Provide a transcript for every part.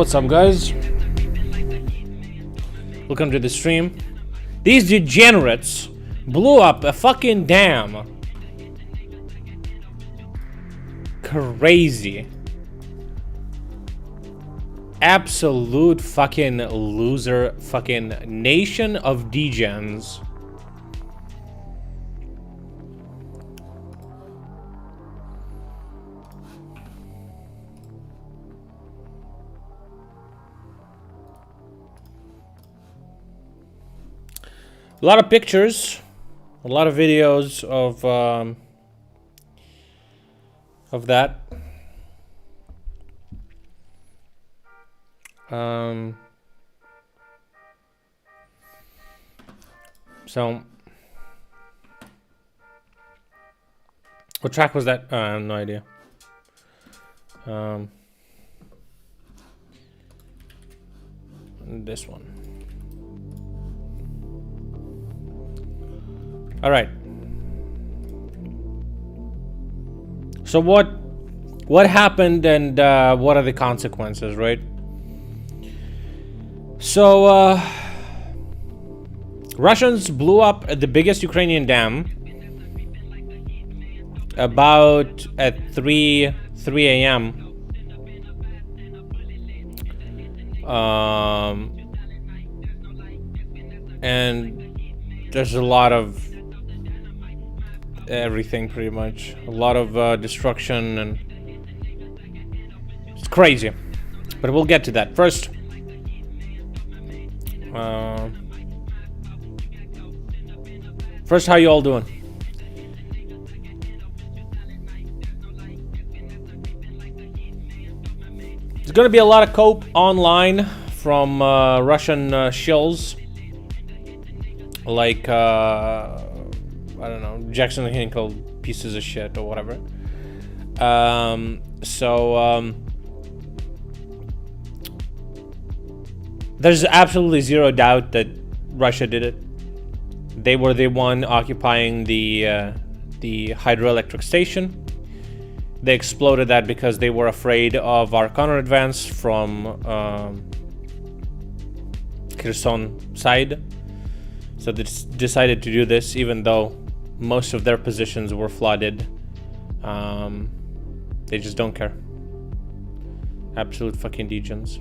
What's up, guys? Welcome to the stream. These degenerates blew up a fucking dam. Crazy. Absolute fucking loser fucking nation of degens. A lot of pictures, a lot of videos of that. So, what track was that? I have no idea. This one. All right. So what happened, and what are the consequences, right? So Russians blew up the biggest Ukrainian dam about at 3 a.m. And there's a lot of everything, pretty much. A lot of destruction, and it's crazy. But we'll get to that. First, how you all doing? There's gonna be a lot of cope online from Russian shills, like I don't know, Jackson Hinkle pieces of shit or whatever. There's absolutely zero doubt that Russia did it. They were the one occupying the hydroelectric station. They exploded that because they were afraid of our counter advance from Kherson side. So they decided to do this, even though most of their positions were flooded. They just don't care. Absolute fucking degens.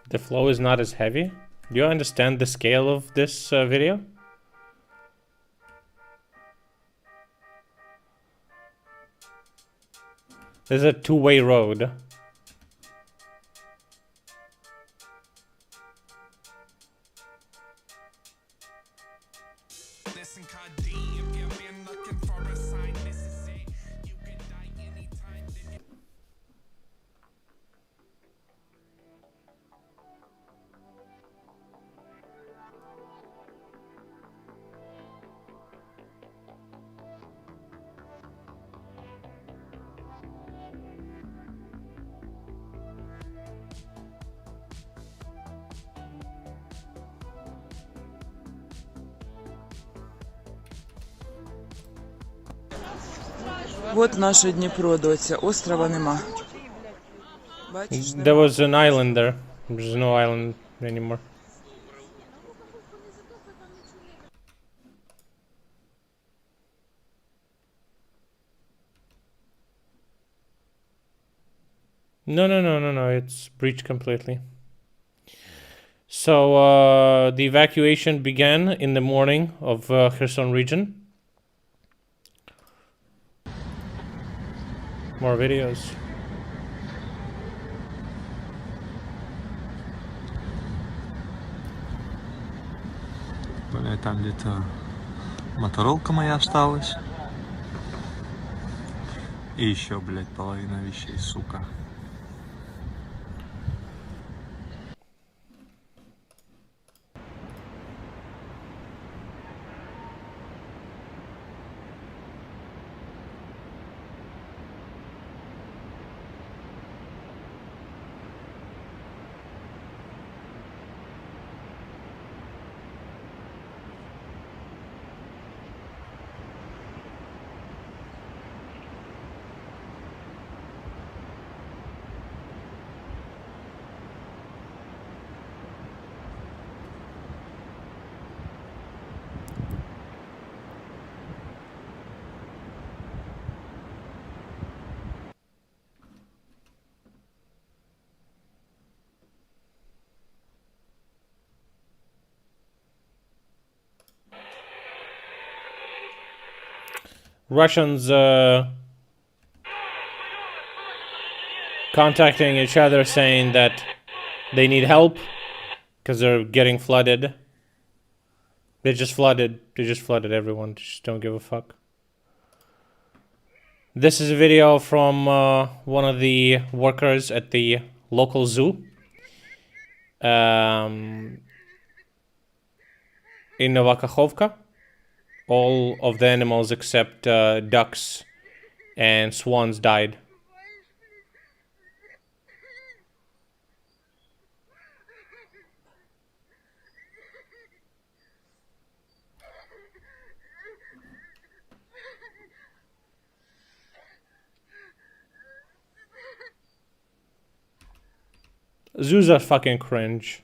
The flow is not as heavy. Do you understand the scale of this video? There's a two-way road. От наше Дніпро, доця. Острова нема. Бачиш, There нема. was an island there. There's no island anymore. No. It's breached completely. So the evacuation began in the morning of Kherson region. More videos. Блядь, там где-то моторолка моя осталась. И еще, блядь, половина вещей, сука. Russians contacting each other saying that they need help because they're getting flooded. They just flooded everyone. Just don't give a fuck. This is a video from one of the workers at the local zoo in Novakhovka. All of the animals except ducks and swans died. Zoos are fucking cringe.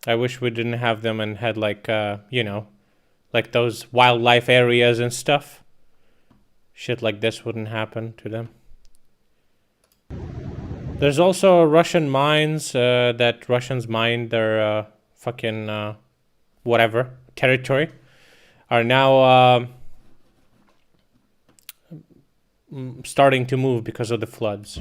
I wish we didn't have them and had like, you know, like those wildlife areas and stuff. Shit like this wouldn't happen to them. There's also Russian mines that Russians mine their fucking whatever territory are now starting to move because of the floods.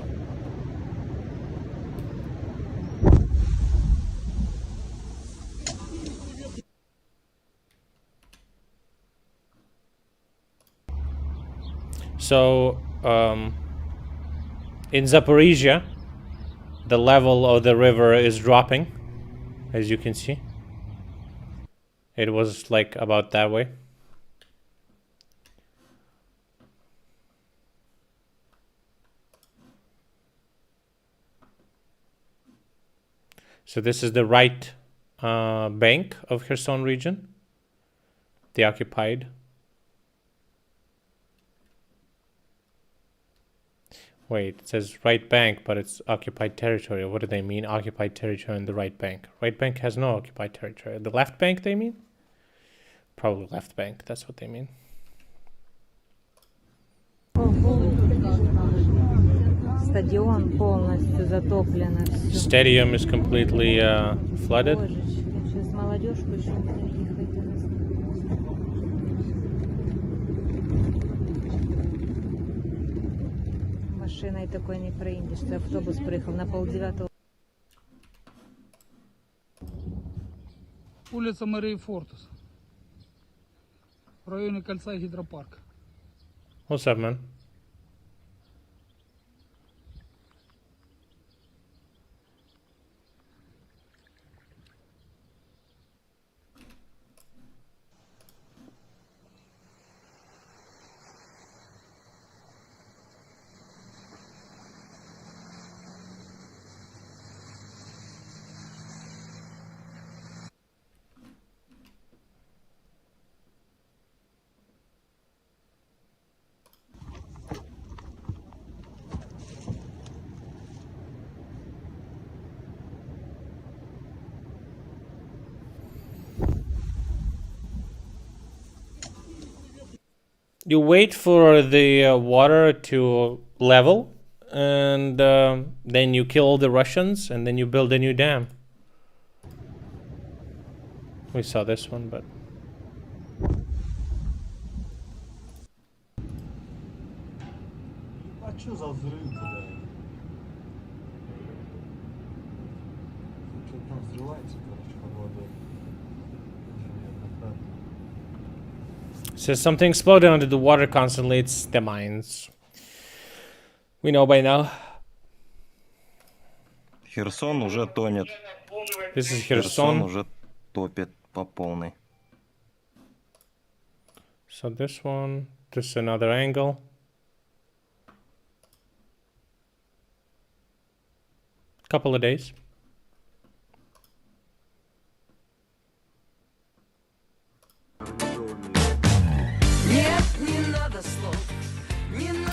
So in Zaporizhia, the level of the river is dropping, as you can see. It was like about that way. So this is the right bank of Kherson region, the occupied. Wait, it says right bank, but it's occupied territory. What do they mean, occupied territory in the right bank? Right bank has no occupied territory. The left bank, they mean? Probably left bank, that's what they mean. Стадион полностью затоплено. Stadium is completely flooded. Сейчас молодежку еще приехать. Машиной такой не проедешь. Автобус приехал на 8:30. Улица Марии Фортус. В районе кольца гидропарка. What's up, man? You wait for the water to level, and then you kill all the Russians, and then you build a new dam. We saw this one, but... А чё за взрыв-то, да? Что-то там взрывается, короче, под водой. Says something exploded under the water constantly. It's the mines. We know by now. Херсон уже тонет. This is Херсон Kherson. уже топит по полной. So this one, this is another angle. Couple of days.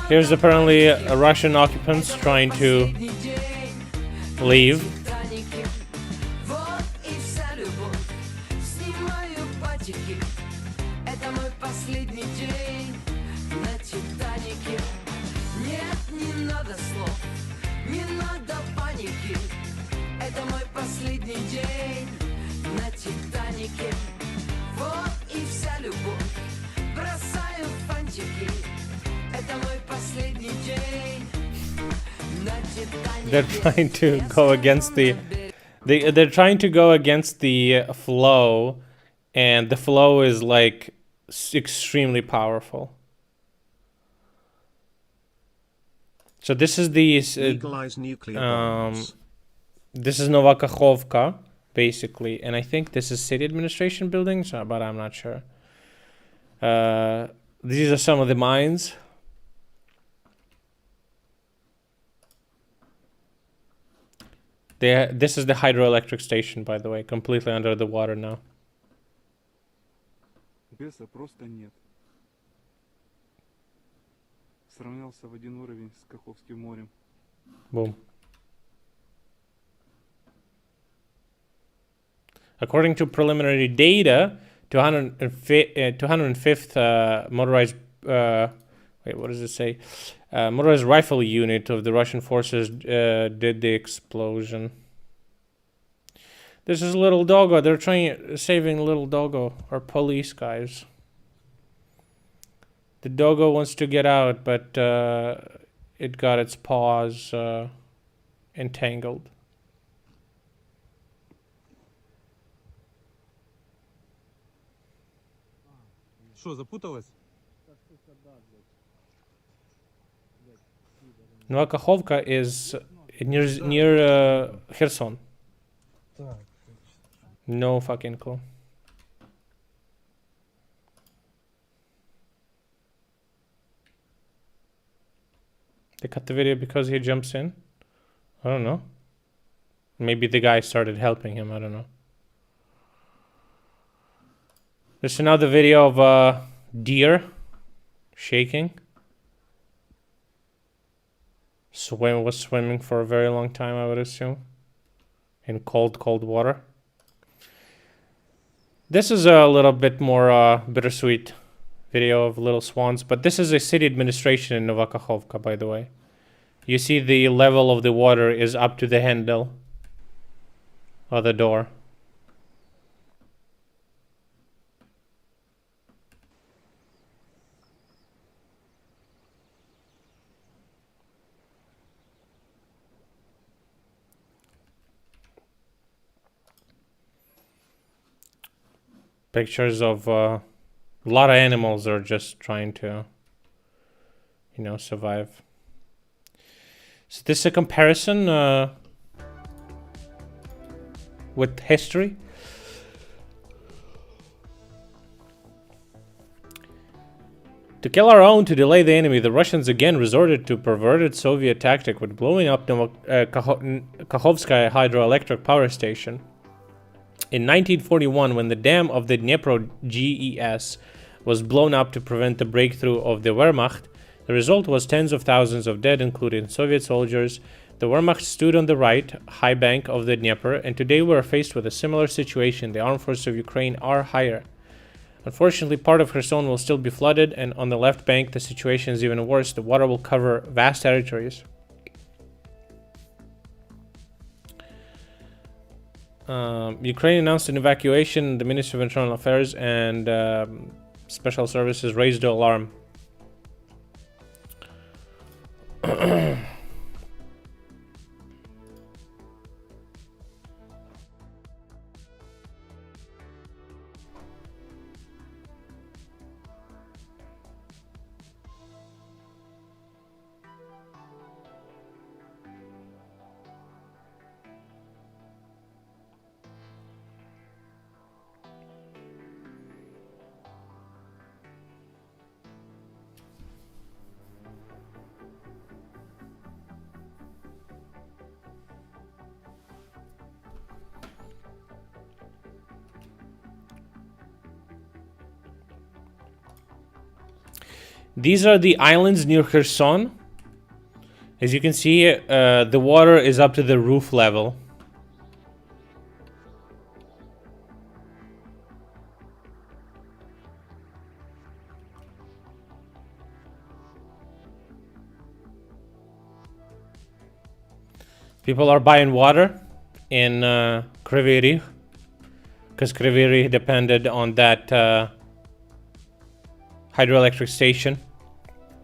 Here's apparently a Russian occupants trying to leave. They're trying to go against the they're trying to go against the flow, and the flow is like extremely powerful. So this is the Legalize nuclear bombs. this is Novakhovka basically, and I think this is city administration buildings, but I'm not sure. These are some of the mines. This is the hydroelectric station, by the way, completely under the water now. Беса просто нет. Сравнялся в один уровень с Каховским морем. Boom. According to preliminary data, 205th motorized wait, what does it say? Motorized rifle unit of the Russian forces did the explosion. This is little doggo. They're saving little doggo, our police guys. The doggo wants to get out, but it got its paws entangled. Что, запуталась? Novakhovka is near Kherson. No fucking clue. They cut the video because he jumps in? I don't know. Maybe the guy started helping him, I don't know. There's another video of a deer shaking. Was swimming for a very long time, I would assume. In cold water. This is a little bit more bittersweet video of little swans, but this is a city administration in Novakhovka, by the way. You see the level of the water is up to the handle of the door. Pictures of a lot of animals are just trying to, you know, survive. So this is a comparison with history. To kill our own, to delay the enemy, the Russians again resorted to perverted Soviet tactic with blowing up the Kakhovskaya hydroelectric power station. In 1941, when the dam of the Dnepro GES was blown up to prevent the breakthrough of the Wehrmacht, the result was tens of thousands of dead, including Soviet soldiers. The Wehrmacht stood on the right high bank of the Dnieper, and today we are faced with a similar situation. The armed forces of Ukraine are higher Unfortunately, part of Kherson will still be flooded, and on the left bank, the situation is even worse. The water will cover vast territories. Ukraine announced an evacuation. The Ministry of Internal Affairs and Special Services raised the alarm. These are the islands near Kherson. As you can see, the water is up to the roof level. People are buying water in Kryvyi Rih, because Kryvyi Rih depended on that hydroelectric station,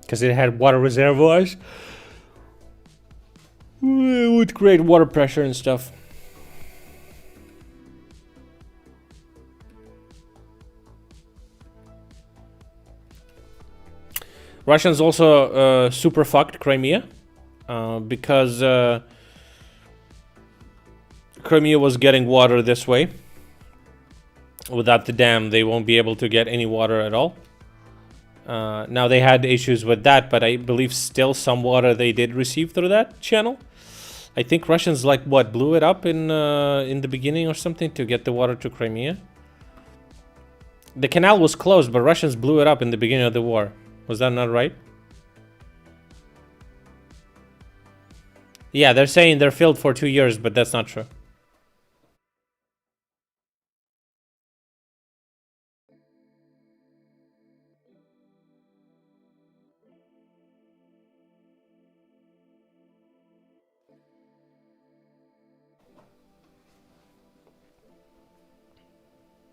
because it had water reservoirs with great water pressure and stuff. Russians also super fucked Crimea because Crimea was getting water this way. Without the dam, they won't be able to get any water at all. Now they had issues with that, but I believe still some water they did receive through that channel. I think Russians blew it up in the beginning or something to get the water to Crimea. The canal was closed, but Russians blew it up in the beginning of the war. Was that not right? Yeah, they're saying they're filled for 2 years, but that's not true.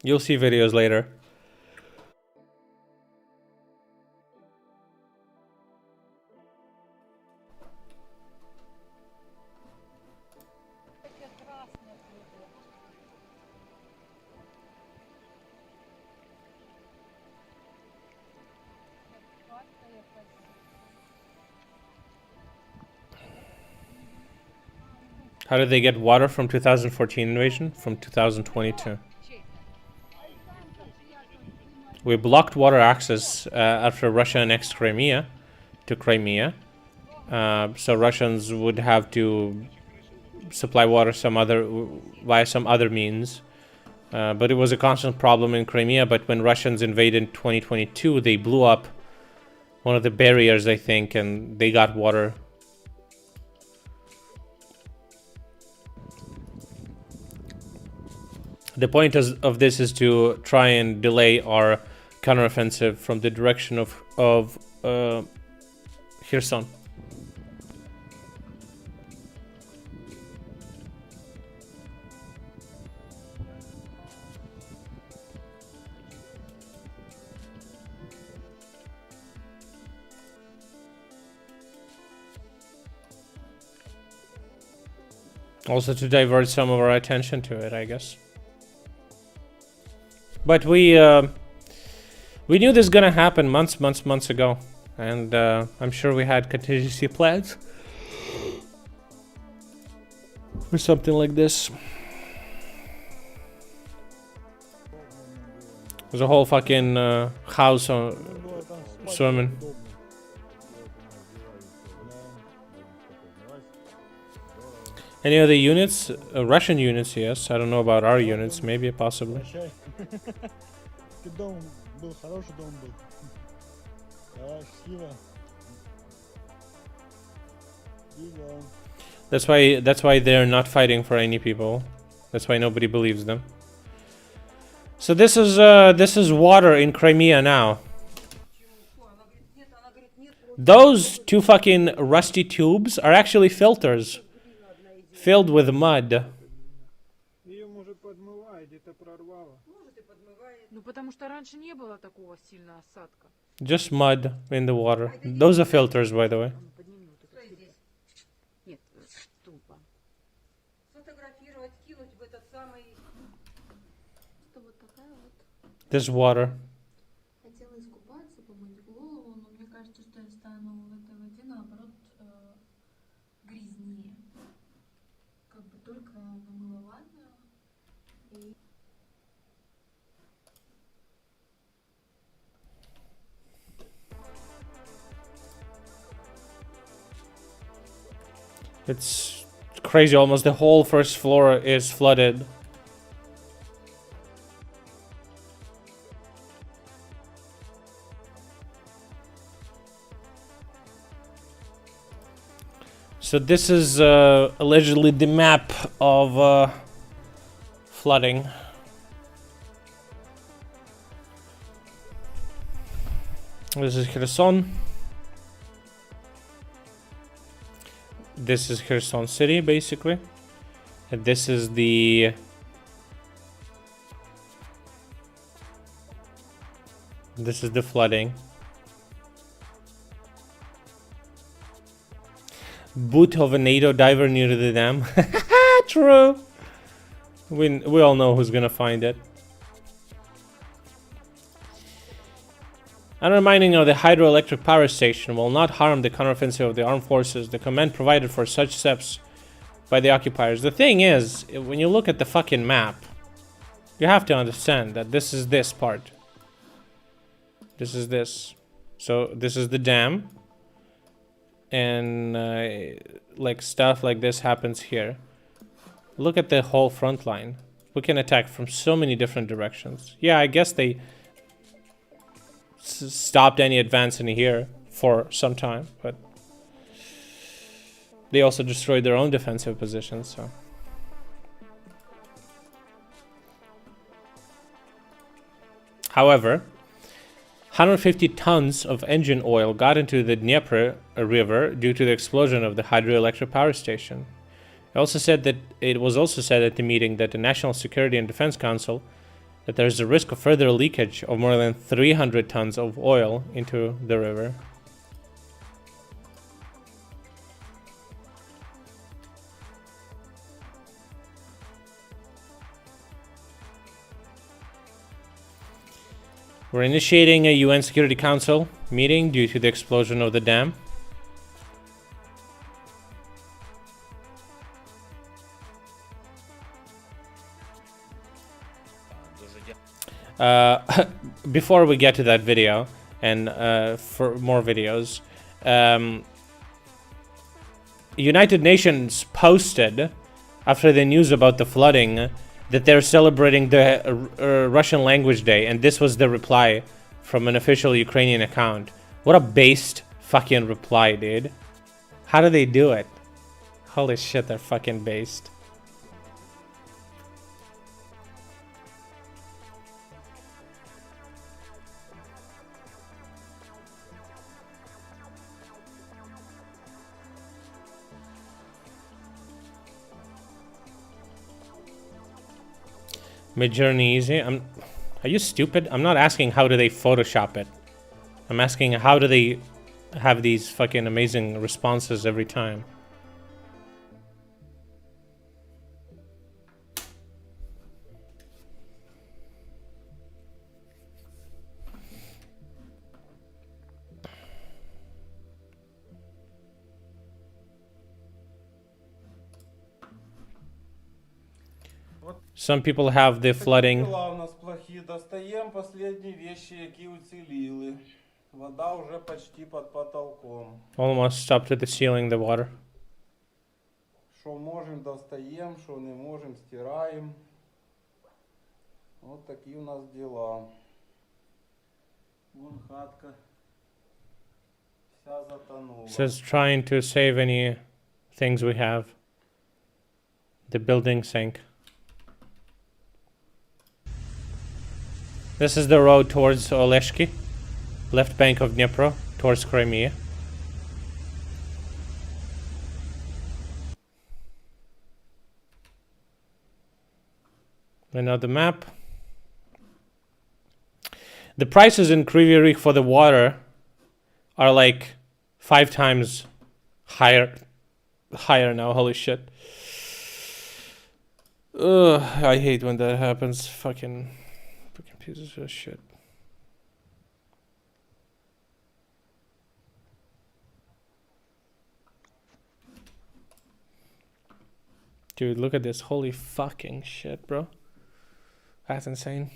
You'll see videos later. How did they get water from 2014 invasion? From 2022. We blocked water access after Russia annexed Crimea to Crimea. So Russians would have to supply water via some other means. But it was a constant problem in Crimea. But when Russians invaded in 2022, they blew up one of the barriers, I think, and they got water. The point of this is to try and delay our counteroffensive from the direction of Kherson. Also to divert some of our attention to it, I guess. But we knew this was gonna happen months ago, and I'm sure we had contingency plans for something like this. There's a whole fucking house on swimming. Any other units? Russian units, yes. I don't know about our units. Maybe, possibly. That's why they're not fighting for any people. That's why nobody believes them. So this is water in Crimea now. Those two fucking rusty tubes are actually filters filled with mud. Ее, может, подмывает, где-то прорвало. Ну, потому что раньше не было такого сильного осадка. Just mud in the water. Those are filters, by the way. Нет, ступа. Сфотографировать, кинуть в этот самый... Что вот такая вот. This water. Хотела искупаться, помыть голову, но мне кажется, что я стану в этой воде, наоборот, грязнее. Как бы только намыла ванную и... It's crazy. Almost the whole first floor is flooded. So this is allegedly the map of flooding. This is Kherson. This is Kherson City, basically. And this is the... This is the flooding. Boot of a NATO diver near the dam. True. We all know who's gonna find it. Undermining of the hydroelectric power station will not harm the counteroffensive of the armed forces. The command provided for such steps by the occupiers. The thing is, when you look at the fucking map, you have to understand that this is this part. This is this. So this is the dam. And like stuff like this happens here. Look at the whole front line. We can attack from so many different directions. Yeah, I guess they stopped any advance in here for some time, but they also destroyed their own defensive positions, so. However, 150 tons of engine oil got into the Dnieper River due to the explosion of the hydroelectric power station. It was also said at the meeting that the National Security and Defense Council that there is a risk of further leakage of more than 300 tons of oil into the river. We're initiating a UN Security Council meeting due to the explosion of the dam. Before we get to that video, and for more videos, United Nations posted, after the news about the flooding, that they're celebrating the Russian Language Day, and this was the reply from an official Ukrainian account. What a based fucking reply, dude. How do they do it? Holy shit, they're fucking based. Midjourney easy. Are you stupid? I'm not asking how do they Photoshop it. I'm asking how do they have these fucking amazing responses every time. Some people have the flooding. Дела у нас плохие. Достаем последние вещи, які уціліли. Вода уже почти под потолком. Almost up to the ceiling, the water. Що можем, достаем, що не можем, стираем. Вот такі у нас дела. Вон хатка. Вся затонула. Says trying to save any things we have. The building sank. This is the road towards Oleshki, left bank of Dnipro, towards Crimea. And now the map. The prices in Kryvyi Rih for the water are like 5 times higher now. Holy shit. Ugh, I hate when that happens. Fucking pieces of shit. Dude, look at this. Holy fucking shit, bro. That's insane.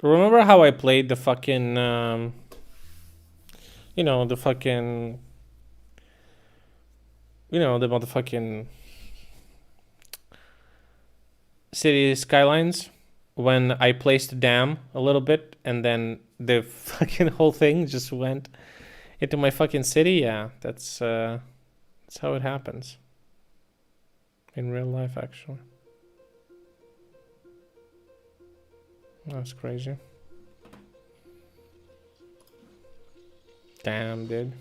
Remember how I played the fucking, you know, the fucking, you know, the motherfucking city skylines when I placed the dam a little bit and then the fucking whole thing just went into my fucking city? Yeah, that's how it happens in real life, actually. That's crazy. Damn, dude.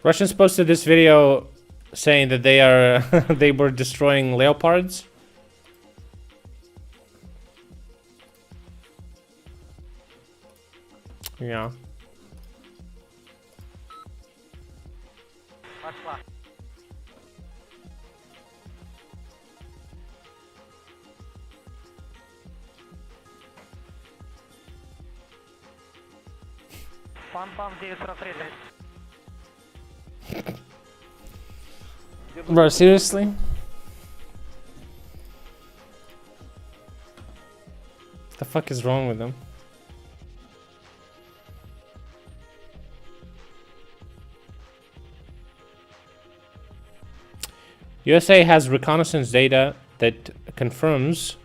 Russians posted this video saying that they are they were destroying leopards. Yeah. Bro, seriously? What the fuck is wrong with them? USA has reconnaissance data that confirms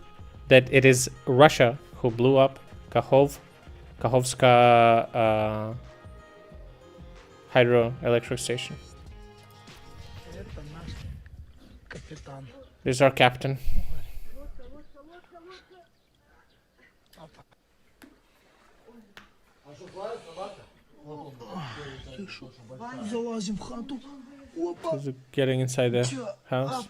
that it is Russia who blew up Kakhovska hydroelectric station. This is our captain. Who's getting inside the house?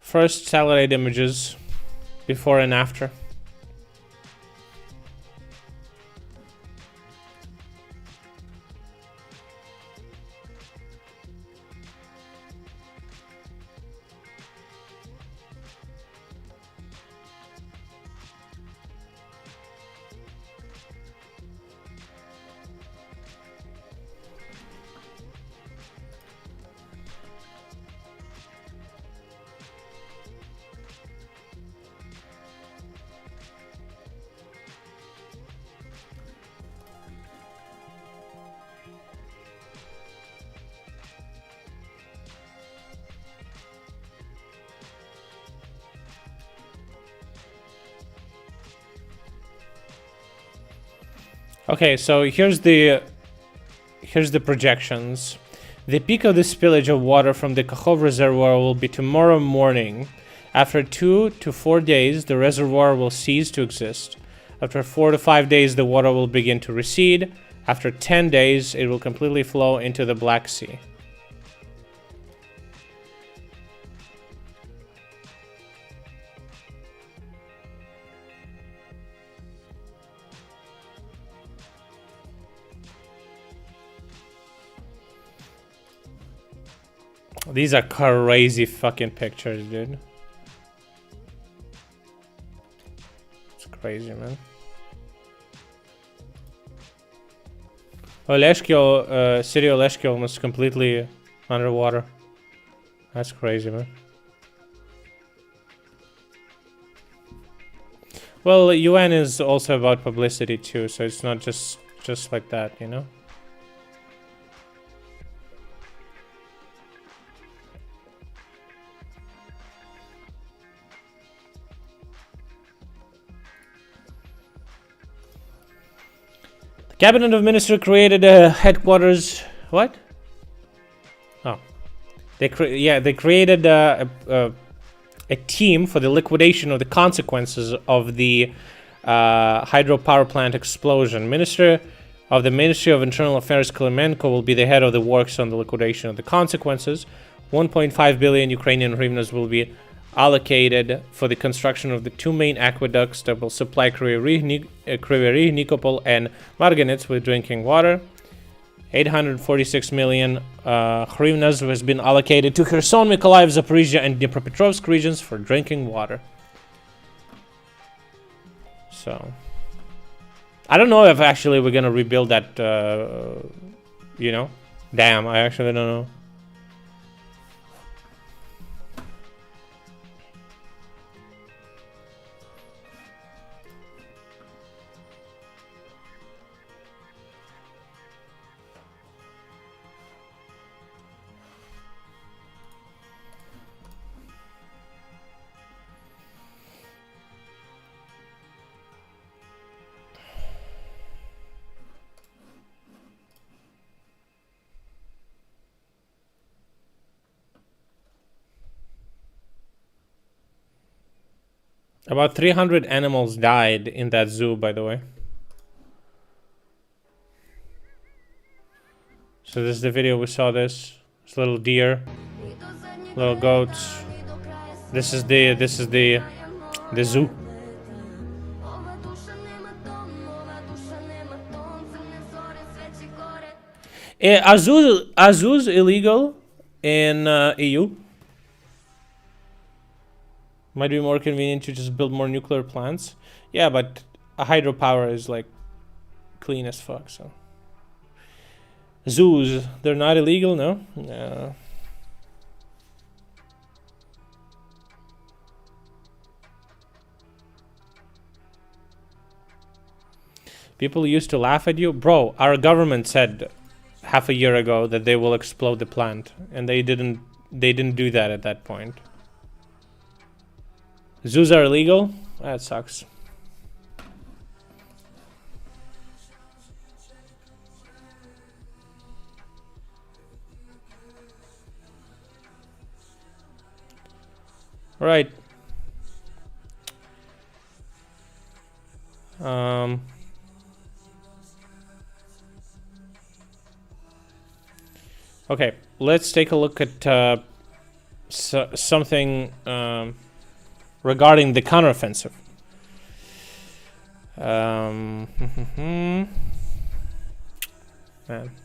First satellite images, before and after. Okay, so here's the projections. The peak of the spillage of water from the Kakhov reservoir will be tomorrow morning. After 2 to 4 days, the reservoir will cease to exist. After 4 to 5 days, the water will begin to recede. After 10 days, it will completely flow into the Black Sea. These are crazy fucking pictures, dude. It's crazy, man. Oleshkio, city Oleshkio almost completely underwater. That's crazy, man. Well, UN is also about publicity too, so it's not just like that, you know? The Cabinet of Ministers created a headquarters. What? Oh, they created a team for the liquidation of the consequences of the hydropower plant explosion. Minister of the Ministry of Internal Affairs Klimenko will be the head of the works on the liquidation of the consequences. 1.5 billion Ukrainian hryvnias will be allocated for the construction of the two main aqueducts that will supply Kryvyi Rih, Nikopol, and Marganets with drinking water. 846 million hryvnias has been allocated to Kherson, Mykolaiv, Zaporizhia, and Dnipropetrovsk regions for drinking water. So, I don't know if actually we're gonna rebuild that, you know? Damn, I actually don't know. About 300 animals died in that zoo, by the way. So this is the video we saw. This little deer, little goats. This is the zoo. Are zoos illegal in EU? Might be more convenient to just build more nuclear plants. Yeah, but a hydropower is like clean as fuck, so. Zoos, they're not illegal, no? No. People used to laugh at you. Bro, our government said half a year ago that they will explode the plant, and they didn't do that at that point. Zoos are illegal? That sucks. Right. Okay, let's take a look at something regarding the counteroffensive. Man,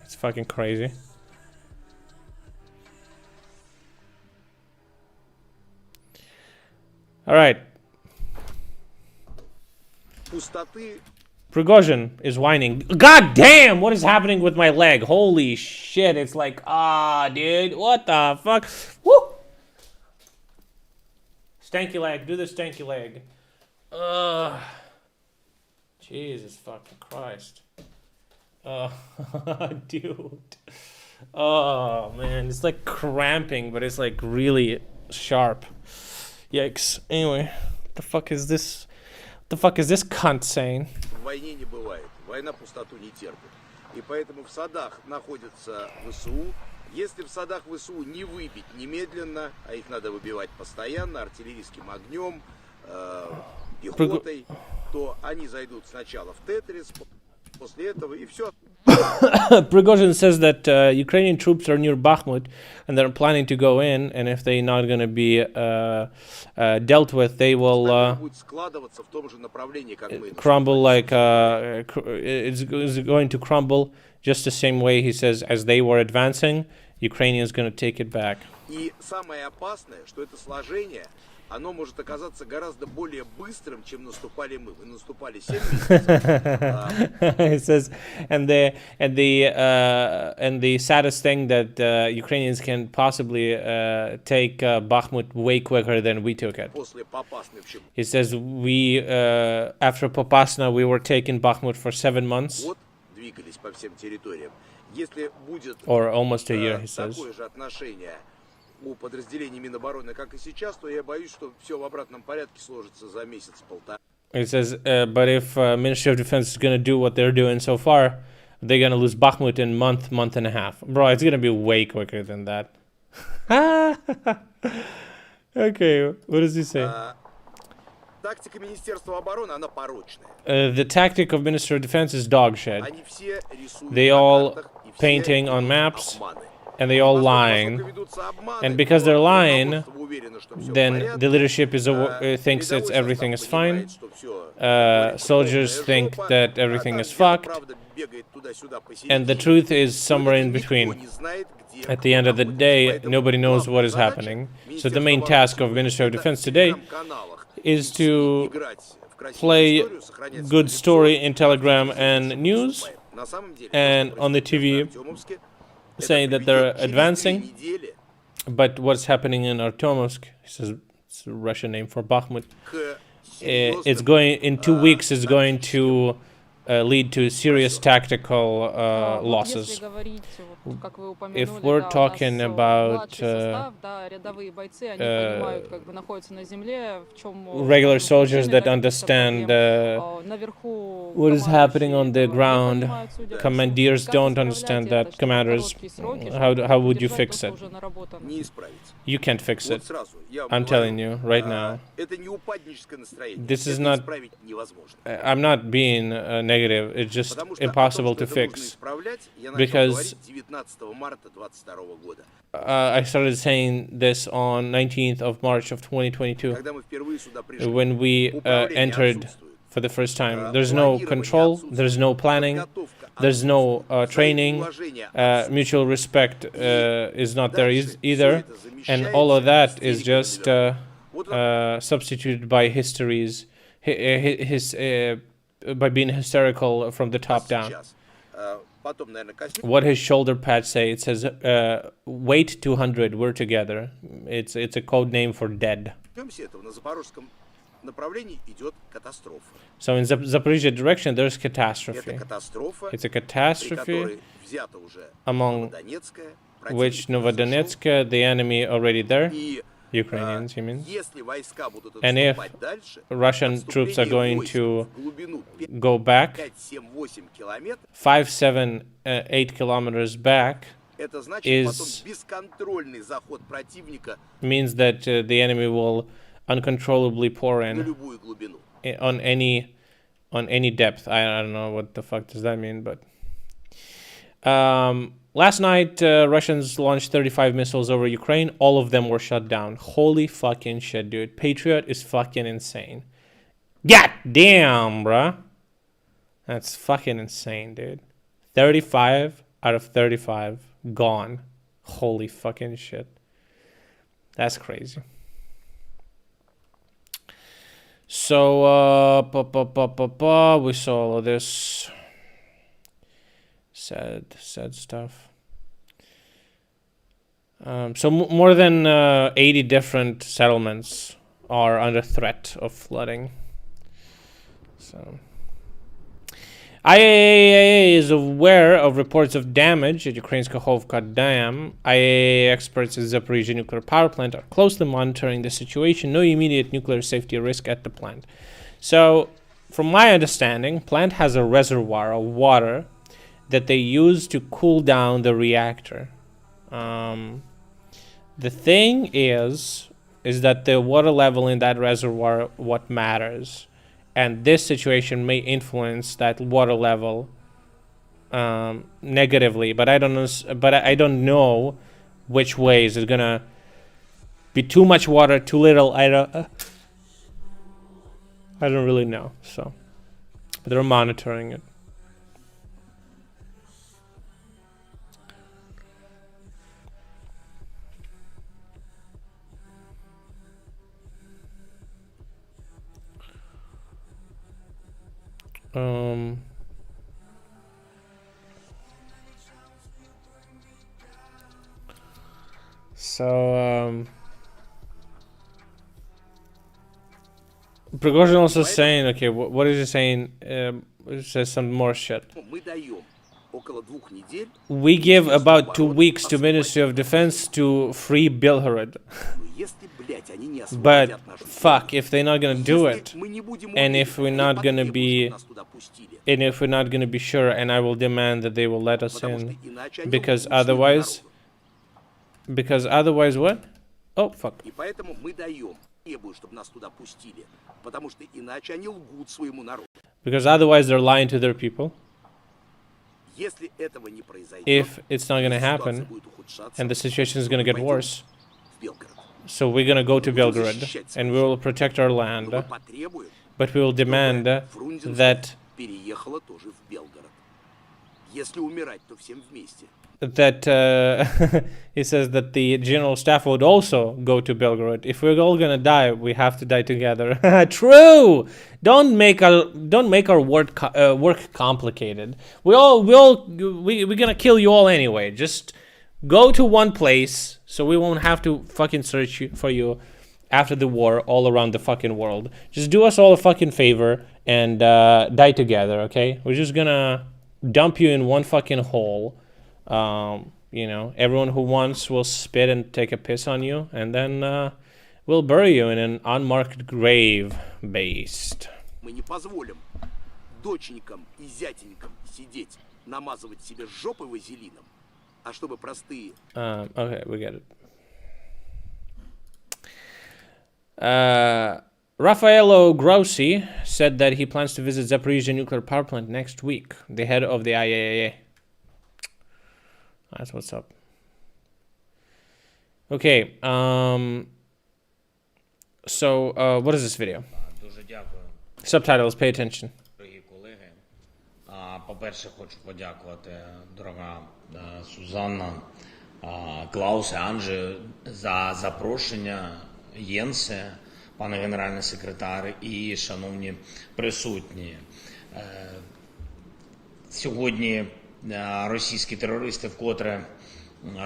it's fucking crazy. All right. Prigozhin is whining. God damn, what is happening with my leg? Holy shit, it's like, dude, what the fuck? Woo! Stanky leg, do the stanky leg. Jesus fucking Christ. Dude. Oh, man, it's like cramping, but it's like really sharp. Yikes. Anyway, what the fuck is this? What the fuck is this cunt saying? В войне не бывает. Война пустоту не терпит. И поэтому в садах находятся ВСУ. Если в садах ВСУ не выбить немедленно, а их надо выбивать постоянно, артиллерийским огнем, пехотой, то они зайдут сначала в Тетрис, после этого и все. Prigozhin says that Ukrainian troops are near Bakhmut and they're planning to go in, and if they're not going to be dealt with, they will crumble like it's going to crumble just the same way, he says, as they were advancing. Ukrainians going to take it back. И самое опасное, что это сложение, оно может оказаться гораздо более быстрым, чем наступали мы. Мы наступали 7 месяцев. It says, and the saddest thing that Ukrainians can possibly take Bakhmut way quicker than we took it. После Попасной, в общем, He says we after Popasna we were taking Bakhmut for 7 months вот двигались по всем территориям. Если будет or almost a year, he says. такое же отношение у подразделений Минобороны, как и сейчас, то я боюсь, что все в обратном порядке сложится за месяц-полтора. It says, but if Ministry of Defense is gonna do what they're doing so far, they're gonna lose Bakhmut in month and a half. Bro, it's gonna be way quicker than that. Okay, what does he say? Тактика Министерства обороны, она порочная. The tactic of Ministry of Defense is dog shit. Они все рисуют They на all картах, и все painting on ведут maps, обманы. and they all Поскольку lying. ведутся обманы, And because they're то lying, руководство уверено, что всё в then порядке, the leadership is thinks передовой that everything is состав fine. понимает, что всё Soldiers think жопа, that everything а is там fucked, правда бегает туда-сюда and the посередине. truth is somewhere in Никто between. не знает, где At the end of the находится. day, Поэтому nobody knows what главная is задача happening. So the Министерства main обороны task of сегодня Ministry of это Defense в today телеграм-каналах is to играть в красивую play историю, сохранять good свое story лицо, in Telegram а and всё news, поступает. На самом деле, and то, что on the происходит TV в Артемовске, это saying that they're приведет через 3 advancing. недели But what's happening in Artomovsk, he says it's a Russian name for Bakhmut, к it's серьезным, going, in 2 weeks, it's going to lead to serious tactical Вот losses. если говорить, вот, как вы упомянули, If we're да, у talking нас, about младший состав, да, рядовые бойцы, они понимают, как бы находятся на земле, в чем regular soldiers that причины, да, understand каких-то проблем. Наверху what is happening on the командующие этого не ground, понимают, судя по всему. commanders Как don't исправлять understand это, that. чтобы в Commanders, короткие сроки, how чтобы would you удержать fix то, что it? уже наработано? не исправить. You can't fix Вот it. сразу, я вам I'm говорю, telling you right now. это не упадническое настроение. This is Это not- исправить невозможно. I'm not being negative. It's just Потому что impossible о том, to что это нужно fix. исправлять, я начал Because говорить 19 марта 2022 года. I started saying this on 19th of March of 2022 Когда мы впервые сюда пришли, when we управление entered отсутствует. for the first time. There's no Планирование control, отсутствует. there's no planning, Подготовка there's no отсутствует. training, Взаимоуважение отсутствует. mutual respect is not there Дальше either, всё это and all of that замещается is истерикой just наверху. Вот вам substituted by by being hysterical from the top down. сейчас. Потом, наверное, коснемся. What his shoulder pads say, it says, "Wait 200, we're together." It's a code name for dead. Этого. На запорожском направлении идет катастрофа. So in Zaporizhia direction, there's Это catastrophe. катастрофа, It's a при catastrophe которой взято уже among Новодонецкая, which противник уже зашел. Novodonetsk, the enemy already there, И Ukrainians, he means. если войска будут And if отступать дальше, Russian troops are отступление going войск to в глубину go back 5-7-8 километров, 5, 7, 8 kilometers back, это значит is- потом бесконтрольный заход противника means that the enemy will uncontrollably pour на in любую глубину. on any depth. I don't know what the fuck does that mean, but last night Russians launched 35 missiles over Ukraine. All of them were shut down. Holy fucking shit, dude. Patriot is fucking insane. God damn, bruh. That's fucking insane, dude. 35 out of 35 gone. Holy fucking shit. That's crazy. So, we saw all of this sad stuff. So more than 80 different settlements are under threat of flooding. So, IAEA is aware of reports of damage at Ukraine's Kakhovka Dam. IAEA experts at Zaporizhia nuclear power plant are closely monitoring the situation. No immediate nuclear safety risk at the plant. So, from my understanding, plant has a reservoir of water that they use to cool down the reactor. The thing is that the water level in that reservoir what matters. And this situation may influence that water level negatively, but I don't know. But I don't know which way is it gonna be. Too much water, too little. I don't really know. So, but they're monitoring it. Prigozhin also saying, okay, what is he saying? It says some more shit. Мы даем около 2 недель. We give about 2 weeks to Ministry of Defense to free Belgorod. Если, блядь, они не But освободят нашу fuck, if they're not gonna do Если it, мы не будем and уверены, if we're они not gonna потребуют, be, чтобы нас туда пустили. and if we're not gonna be sure, and I will demand that they will let us Потому что in, иначе они because лгут своему otherwise what? Oh fuck. И поэтому мы даем, требуем, чтобы нас туда пустили, потому что иначе они лгут своему народу. Because otherwise they're lying to their people. Если этого не произойдет, If it's not gonna ситуация happen, будет ухудшаться, and the situation is gonna get пойдем worse, в Белгород. so we're gonna go to Belgorod, and we will protect our Но land, мы потребуем, but we will demand Фрунзенская that переехала тоже в Белгород. Если умирать, то всем вместе. he says that the general staff would also go to Belgorod. If we're all gonna die, we have to die together. True. Don't make our work complicated. We're gonna kill you all anyway. Just go to one place, so we won't have to fucking search for you after the war all around the fucking world. Just do us all a fucking favor and die together, okay? We're just gonna dump you in one fucking hole. You know, everyone who wants will spit and take a piss on you, and then we'll bury you in an unmarked grave based. Мы не позволим доченькам и зятенькам сидеть, намазывать себе жопы вазелином, а чтобы простые... Okay, we get it. Raffaello Grossi said that he plans to visit Zaporizhzhia nuclear power plant next week, the head of the IAEA. That's what's up. Okay, so what is this video? Subtitles, pay attention. Дорогі колеги, по-перше, хочу подякувати, дорога Сузанна, Клаусе, Анже, за запрошення, Єнсе, пане генеральний секретар і шановні присутні. Сьогодні російські терористи вкотре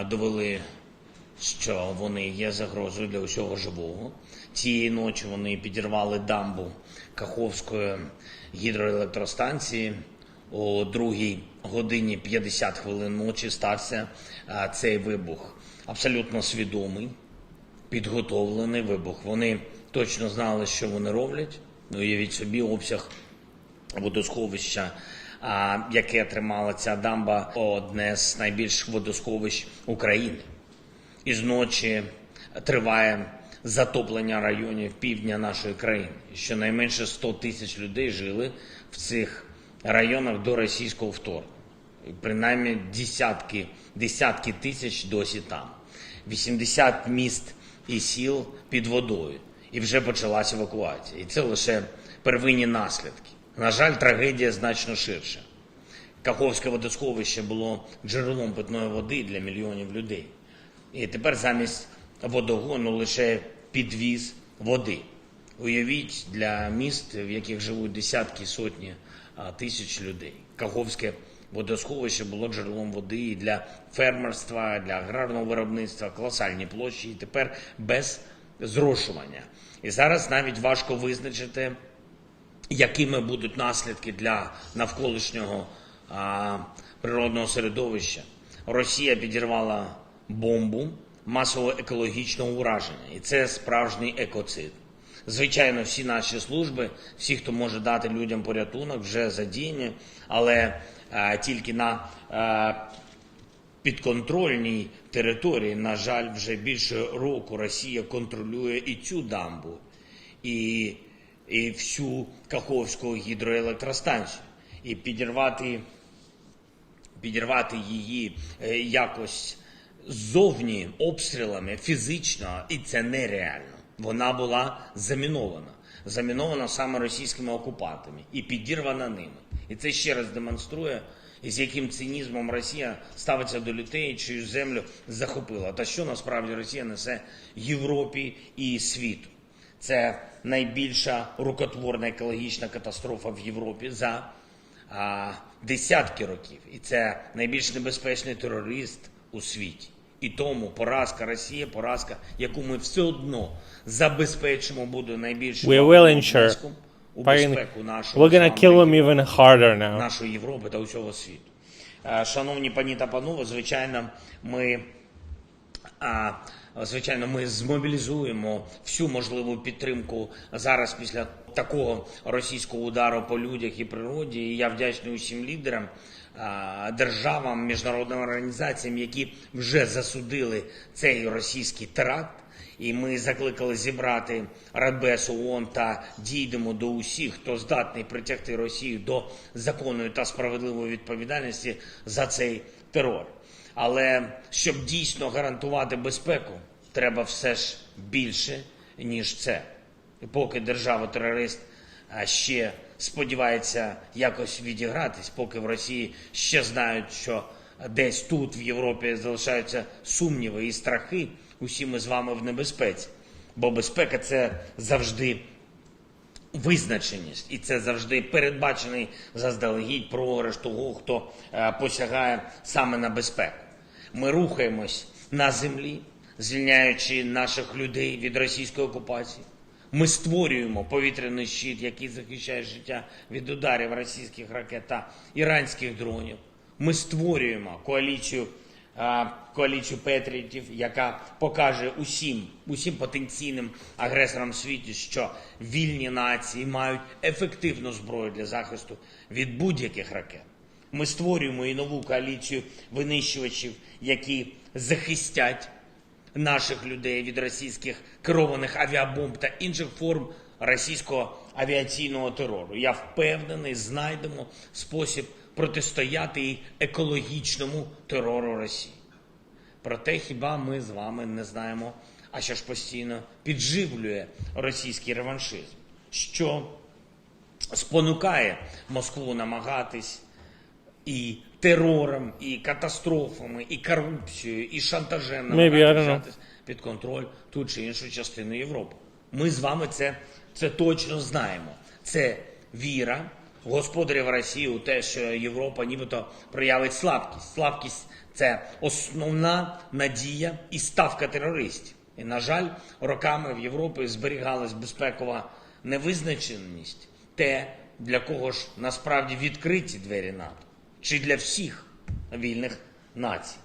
довели, що вони є загрозою для усього живого. Цієї ночі вони підірвали дамбу Каховської гідроелектростанції. О 2:50 ночі стався цей вибух. Абсолютно свідомий, підготовлений вибух. Вони точно знали, що вони роблять. Уявіть собі, обсяг водосховища, яке тримала ця дамба, одне з найбільших водосховищ України. Із ночі триває затоплення районів півдня нашої країни. Щонайменше 100 тисяч людей жили в цих районах до російського вторгнення. Принаймні десятки тисяч досі там. 80 міст і сіл під водою. І вже почалась евакуація. І це лише первинні наслідки. На жаль, трагедія значно ширша. Каховське водосховище було джерелом питної води для мільйонів людей. І тепер замість водогону лише підвіз води. Уявіть, для міст, в яких живуть десятки, сотні тисяч людей. Каховське водосховище було джерелом води і для фермерства, для аграрного виробництва, колосальні площі, і тепер без зрошування. І зараз навіть важко визначити, якими будуть наслідки для навколишнього природного середовища. Росія підірвала бомбу масового екологічного ураження. І це справжній екоцид. Звичайно, всі наші служби, всі, хто може дати людям порятунок, вже задіяні, але тільки на підконтрольній території, на жаль, вже більше року Росія контролює і цю дамбу, і всю Каховську гідроелектростанцію. І підірвати її якось ззовні обстрілами фізично, і це нереально. Вона була замінована саме російськими окупантами і підірвана ними. І це ще раз демонструє, з яким цинізмом Росія ставиться до людей, чию землю захопила. Та що насправді Росія несе Європі і світу. Це найбільша рукотворна екологічна катастрофа в Європі за десятки років. І це найбільш небезпечний терорист у світі. І тому поразка Росії, поразка, яку ми все одно забезпечимо, буде найбільшим внеском у безпеку нашого нашої Європи та усього світу. Шановні пані та панове, звичайно, ми змобілізуємо всю можливу підтримку зараз після такого російського удару по людях і природі. І я вдячний усім лідерам, державам, міжнародним організаціям, які вже засудили цей російський теракт. І ми закликали зібрати Радбез ООН та дійдемо до усіх, хто здатний притягти Росію до законної та справедливої відповідальності за цей терор. Але щоб дійсно гарантувати безпеку, треба все ж більше, ніж це. І поки держава-терорист ще сподівається якось відігратись, поки в Росії ще знають, що десь тут, в Європі, залишаються сумніви і страхи, усі ми з вами в небезпеці. Бо безпека – це завжди визначеність. І це завжди передбачений заздалегідь програш того, хто посягає саме на безпеку. Ми рухаємось на землі, звільняючи наших людей від російської окупації. Ми створюємо повітряний щит, який захищає життя від ударів російських ракет та іранських дронів. Ми створюємо коаліцію патріотів, яка покаже усім потенційним агресорам в світі, що вільні нації мають ефективну зброю для захисту від будь-яких ракет. Ми створюємо і нову коаліцію винищувачів, які захистять наших людей від російських керованих авіабомб та інших форм російського авіаційного терору. Я впевнений, знайдемо спосіб протистояти і екологічному терору Росії. Проте хіба ми з вами не знаємо, а що ж постійно підживлює російський реваншизм, що спонукає Москву намагатись і терором, і катастрофами, і корупцією, і шантажем намагатись взяти під контроль ту чи іншу частину Європи. Ми з вами це точно знаємо. Це віра господарів Росії у те, що Європа нібито проявить слабкість. Слабкість – це основна надія і ставка терористів. І, на жаль, роками в Європі зберігалась безпекова невизначеність. Те, для кого ж насправді відкриті двері НАТО. Чи для всіх вільних націй.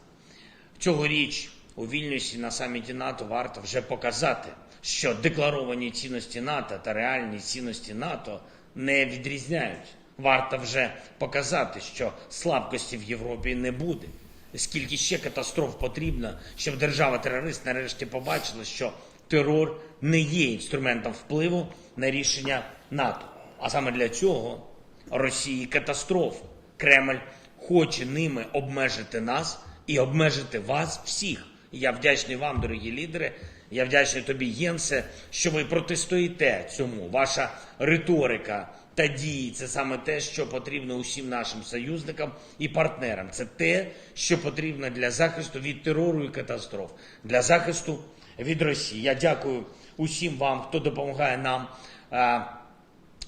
Цьогоріч у Вільнюсі на саміті НАТО варто вже показати, що декларовані цінності НАТО та реальні цінності НАТО не відрізняють. Варто вже показати, що слабкості в Європі не буде. Скільки ще катастроф потрібно, щоб держава-терорист нарешті побачила, що терор не є інструментом впливу на рішення НАТО. А саме для цього Росії катастроф. Кремль хоче ними обмежити нас і обмежити вас всіх. І я вдячний вам, дорогі лідери, я вдячний тобі, Єнсе, що ви протистоїте цьому. Ваша риторика та дії – це саме те, що потрібно усім нашим союзникам і партнерам. Це те, що потрібно для захисту від терору і катастроф, для захисту від Росії. Я дякую усім вам, хто допомагає нам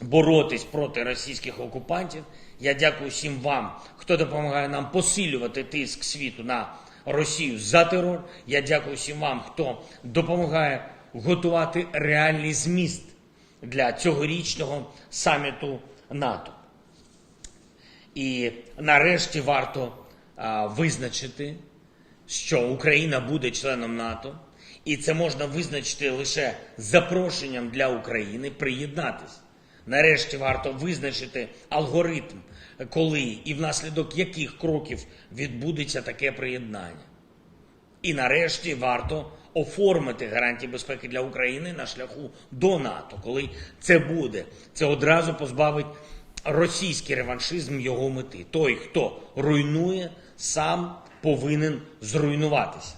боротись проти російських окупантів. Я дякую всім вам, хто допомагає нам посилювати тиск світу на Росію за терор. Я дякую всім вам, хто допомагає готувати реальний зміст для цьогорічного саміту НАТО. І нарешті варто визначити, що Україна буде членом НАТО. І це можна визначити лише запрошенням для України приєднатись. Нарешті варто визначити алгоритм, коли і внаслідок яких кроків відбудеться таке приєднання. І нарешті варто оформити гарантії безпеки для України на шляху до НАТО. Коли це буде, це одразу позбавить російський реваншизм його мети. Той, хто руйнує, сам повинен зруйнуватися.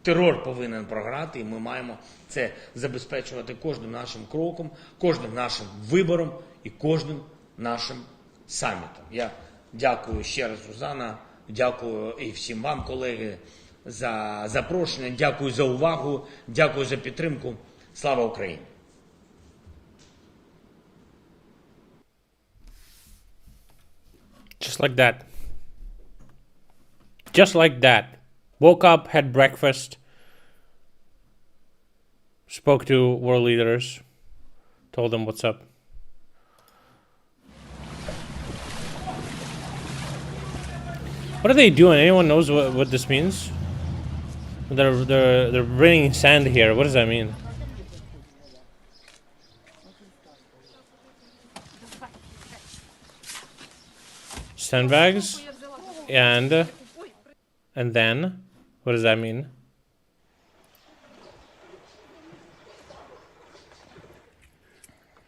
Терор повинен програти, і ми маємо це забезпечувати кожним нашим кроком, кожним нашим вибором і кожним нашим самітом. Я дякую ще раз, Сузана, дякую і всім вам, колеги, за запрошення, дякую за увагу, дякую за підтримку. Слава Україні! Just like that. Just like that. Woke up, had breakfast, spoke to world leaders, told them what's up. What are they doing? Anyone knows what this means? They're bringing sand here. What does that mean? Sandbags, and then what does that mean?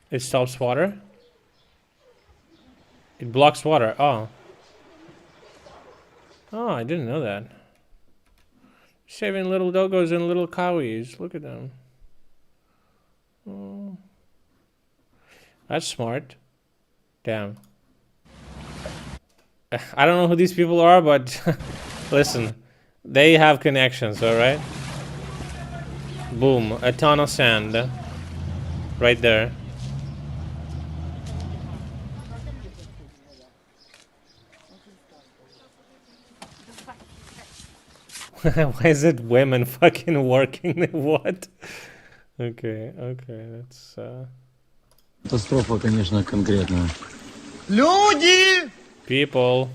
It stops water. It blocks water. Oh. Oh, I didn't know that. Saving little doggos and little cowies. Look at them. Oh. That's smart. Damn. I don't know who these people are, but listen, they have connections, alright? Boom, a ton of sand. Right there. Why is it women fucking working? What? Okay, that's Катастрофа, конечно, конкретная. Люди! people.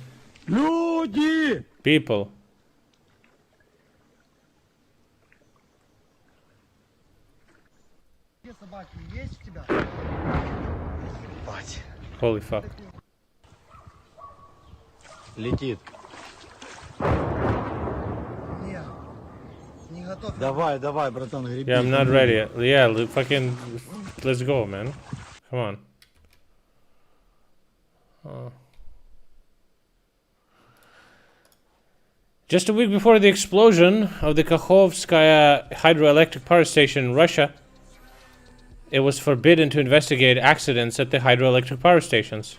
Люди! People. Собаки есть у тебя? Holy fuck. Летит. Не готов. Давай, братан, греби. Yeah, I'm not ready. Yeah, fucking, let's go, man. Come on. Just a week before the explosion of the Kakhovskaya hydroelectric power station in Russia, it was forbidden to investigate accidents at the hydroelectric power stations.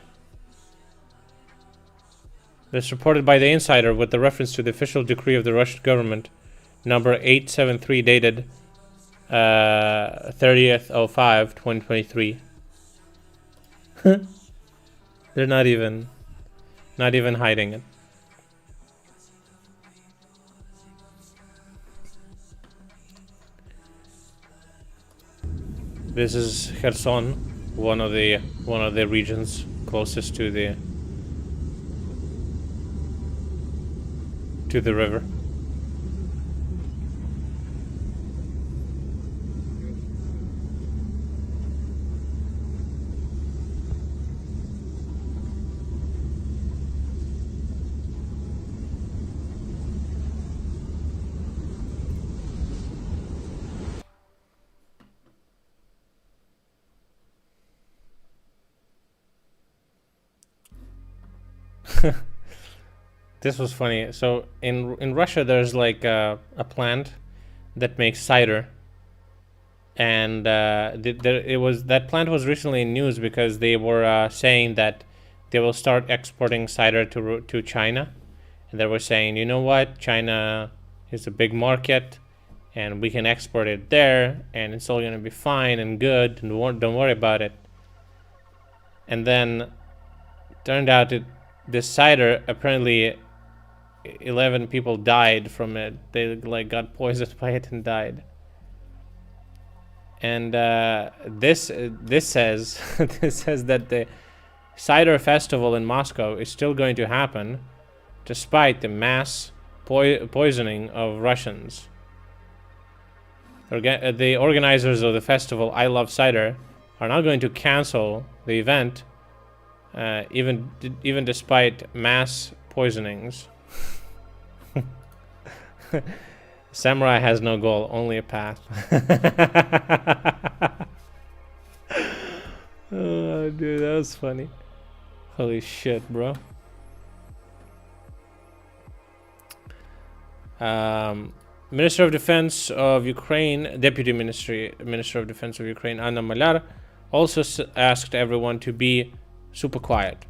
This reported by The Insider with the reference to the official decree of the Russian government, number 873, dated 30/05/2023. They're not even hiding it. This is Kherson, one of the regions closest to the river. This was funny. So in Russia, there's like a plant that makes cider, and that plant was recently in news because they were saying that they will start exporting cider to China, and they were saying, you know what, China is a big market, and we can export it there, and it's all gonna be fine and good, and don't worry about it. And then turned out this cider, apparently 11 people died from it. They like got poisoned by it and died. And this says this says that the cider festival in Moscow is still going to happen despite the mass poisoning of Russians. The organizers of the festival, I Love Cider, are not going to cancel the event, even despite mass poisonings. Samurai has no goal, only a path. Oh, dude, that was funny. Holy shit, bro. Minister of Defense of Ukraine, Deputy Minister of Defense of Ukraine, Anna Malyar, also asked everyone to be super quiet.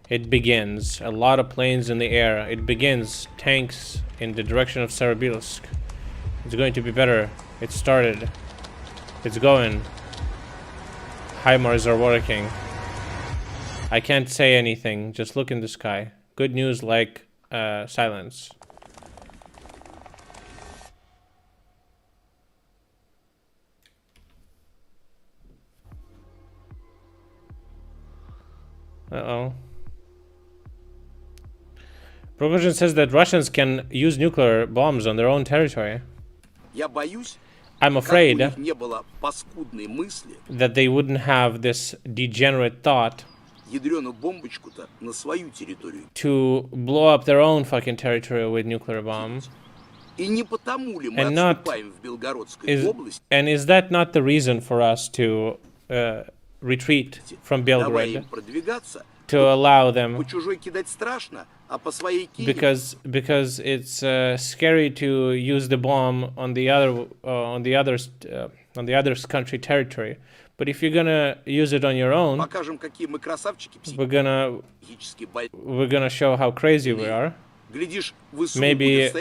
It begins. A lot of planes in the air. It begins. Tanks in the direction of Serebrysk. It's going to be better. It started. It's going. HIMARS are working. I can't say anything. Just look in the sky. Good news like silence. Uh-oh. Prigozhin says that Russians can use nuclear bombs on their own territory. I'm afraid that they wouldn't have this degenerate thought to blow up their own fucking territory with nuclear bombs. And is that not the reason for us to retreat from Belgrade? To allow them, because it's scary to use the bomb on the other's country territory. But if you're gonna use it on your own, we're gonna show how crazy we are. Maybe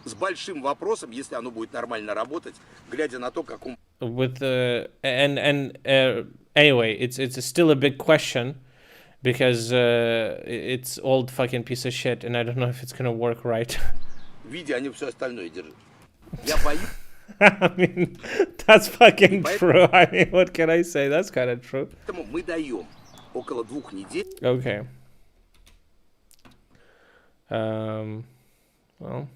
с большим вопросом, если оно будет нормально работать, глядя на то, как он... Anyway, it's still a big question because it's old fucking piece of shit, and I don't know if it's gonna work right. Видя, они все остальное держат. Я боюсь. I mean, that's fucking true. I mean, what can I say? That's kind of true. Поэтому мы даем около 2 недель. Okay. Well.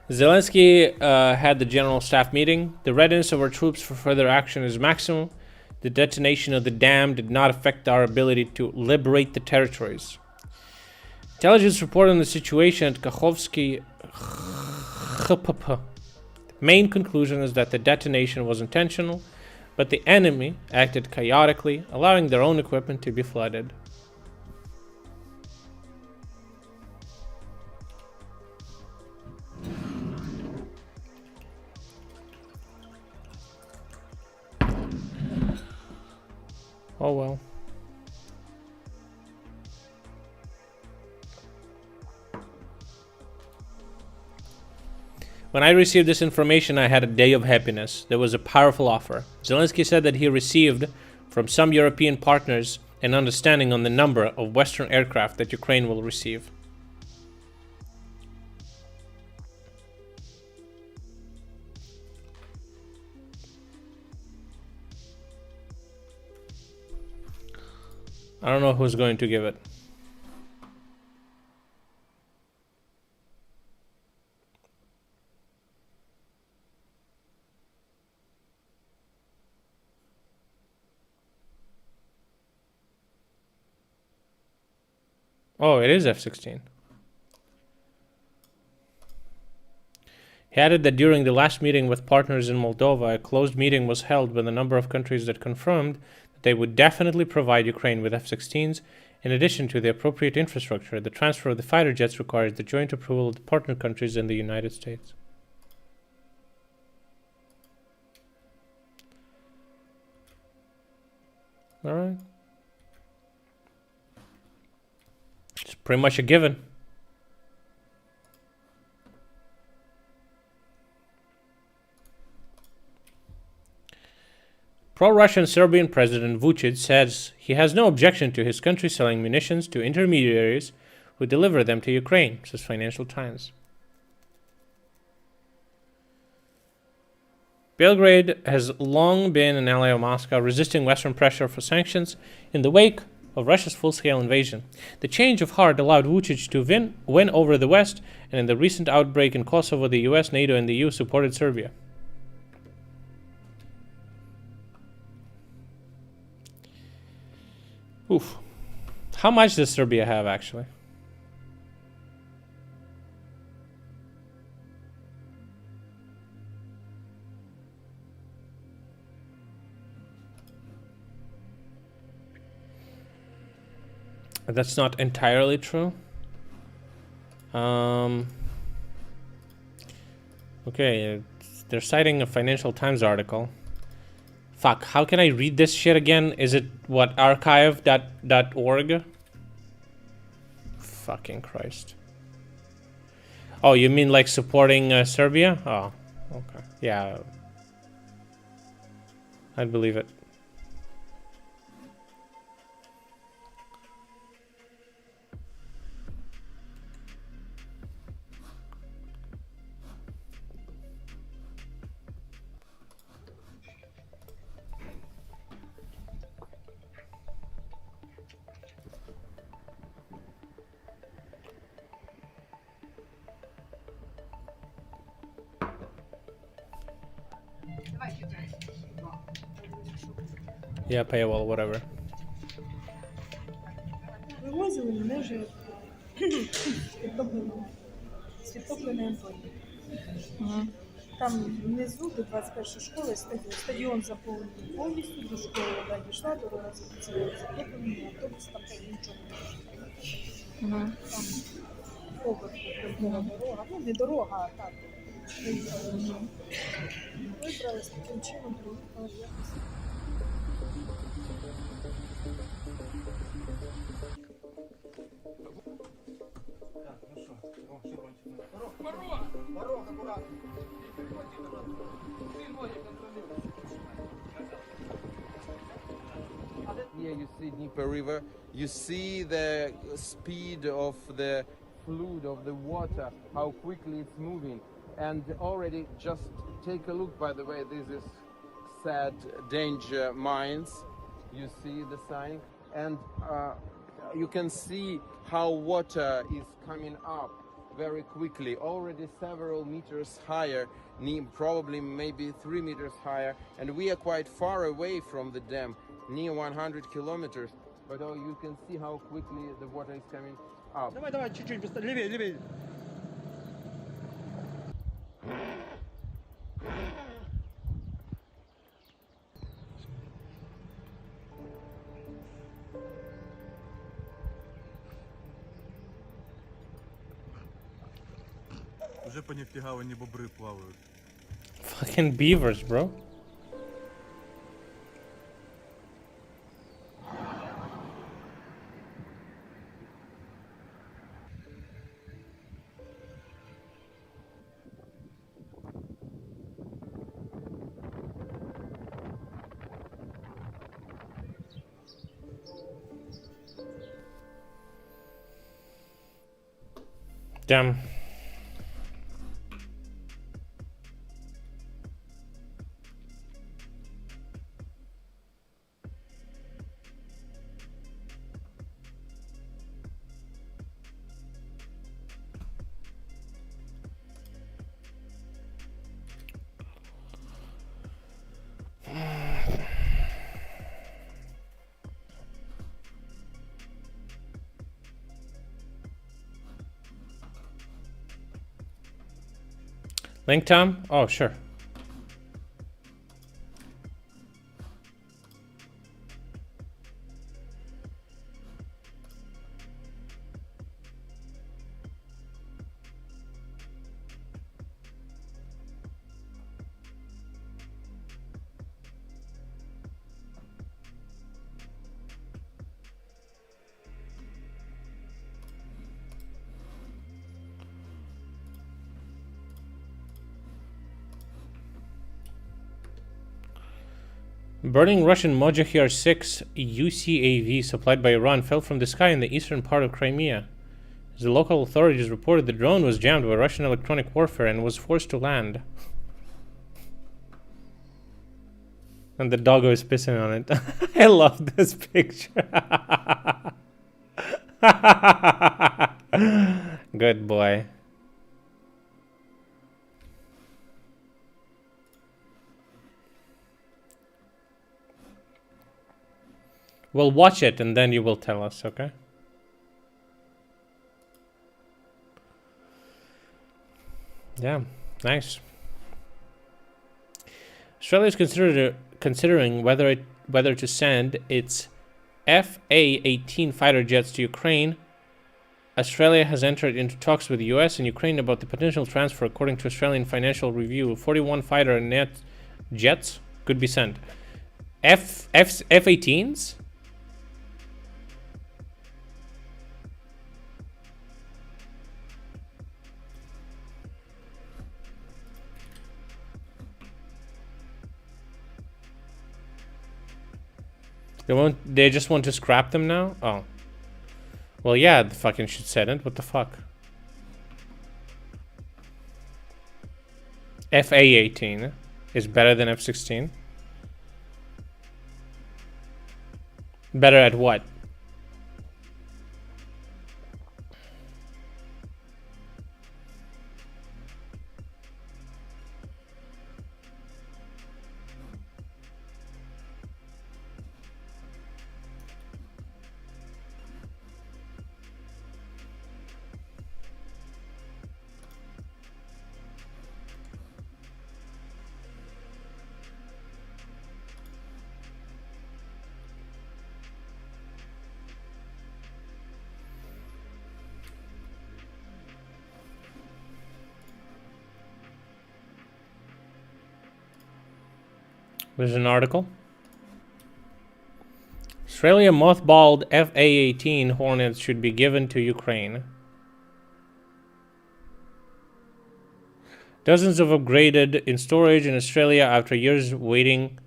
Zelensky had the general staff meeting. The readiness of our troops for further action is maximum. The detonation of the dam did not affect our ability to liberate the territories. Intelligence report on the situation at Kakhovsky. The main conclusion is that the detonation was intentional, but the enemy acted chaotically, allowing their own equipment to be flooded. Oh well. When I received this information, I had a day of happiness. There was a powerful offer. Zelensky said that he received from some European partners an understanding on the number of Western aircraft that Ukraine will receive. I don't know who's going to give it. Oh, it is F-16. He added that during the last meeting with partners in Moldova, a closed meeting was held with a number of countries that confirmed that they would definitely provide Ukraine with F-16s. In addition to the appropriate infrastructure, the transfer of the fighter jets requires the joint approval of the partner countries and the United States. All right. It's pretty much a given. Pro-Russian Serbian President Vučić says he has no objection to his country selling munitions to intermediaries who deliver them to Ukraine, says Financial Times. Belgrade has long been an ally of Moscow, resisting Western pressure for sanctions in the wake of Russia's full-scale invasion. The change of heart allowed Vučić to win over the West, and in the recent outbreak in Kosovo, the US, NATO, and the EU supported Serbia. Oof. How much does Serbia have, actually? That's not entirely true. Okay, they're citing a Financial Times article. Fuck, how can I read this shit again? Is it what, archive.org? Fucking Christ. Oh, you mean like supporting Serbia? Oh, okay. Yeah. I'd believe it. Yeah, paywall, whatever. Вивозили межі підтопленої Антонії. Там внизу до 21 школи стадіон заповнений повністю, до школи вода дійшла, дорога затоплений, автобус там так нічого не може. Там поверху дорога, ну не дорога, а так. Вибрались таким чином, приїхали якось. Here you see Dnieper River. You see the speed of the fluid of the water, how quickly it's moving. And already just take a look, by the way, this is sad danger mines. You see the sign. And you can see how water is coming up very quickly, already several meters higher, probably maybe 3 meters higher. And we are quite far away from the dam, near 100 kilometers. But you can see how quickly the water is coming up. Давай, чуть-чуть, левее. Уже по нефтегавани бобры плавают. Fucking beavers, bro. Damn. Link Tom? Oh, sure. Burning Russian Mojahir 6 UCAV supplied by Iran fell from the sky in the eastern part of Crimea. As the local authorities reported, the drone was jammed by Russian electronic warfare and was forced to land. And the doggo is pissing on it. I love this picture. Good boy. We'll watch it and then you will tell us, okay? Yeah, nice. Australia is considering whether to send its FA-18 fighter jets to Ukraine. Australia has entered into talks with the US and Ukraine about the potential transfer, according to Australian Financial Review. 41 fighter net jets could be sent. F-18s? They just want to scrap them now? Oh. Well, yeah, the fucking shit said it. What the fuck? FA-18 is better than F-16? Better at what? There's an article. Australia mothballed FA-18 Hornets should be given to Ukraine. Dozens of upgraded in storage in Australia after years waiting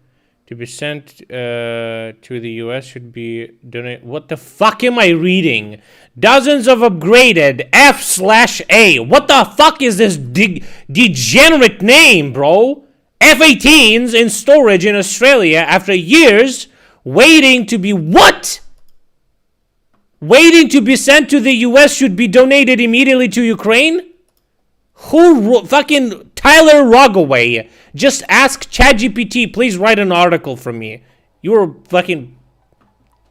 to be sent to the US should be donated. What the fuck am I reading? Dozens of upgraded F/A. What the fuck is this degenerate name, bro? F-18s in storage in Australia after years waiting to be what? Waiting to be sent to the US should be donated immediately to Ukraine? Who fucking Tyler Rogaway? Just ask ChatGPT, please write an article for me. You're fucking...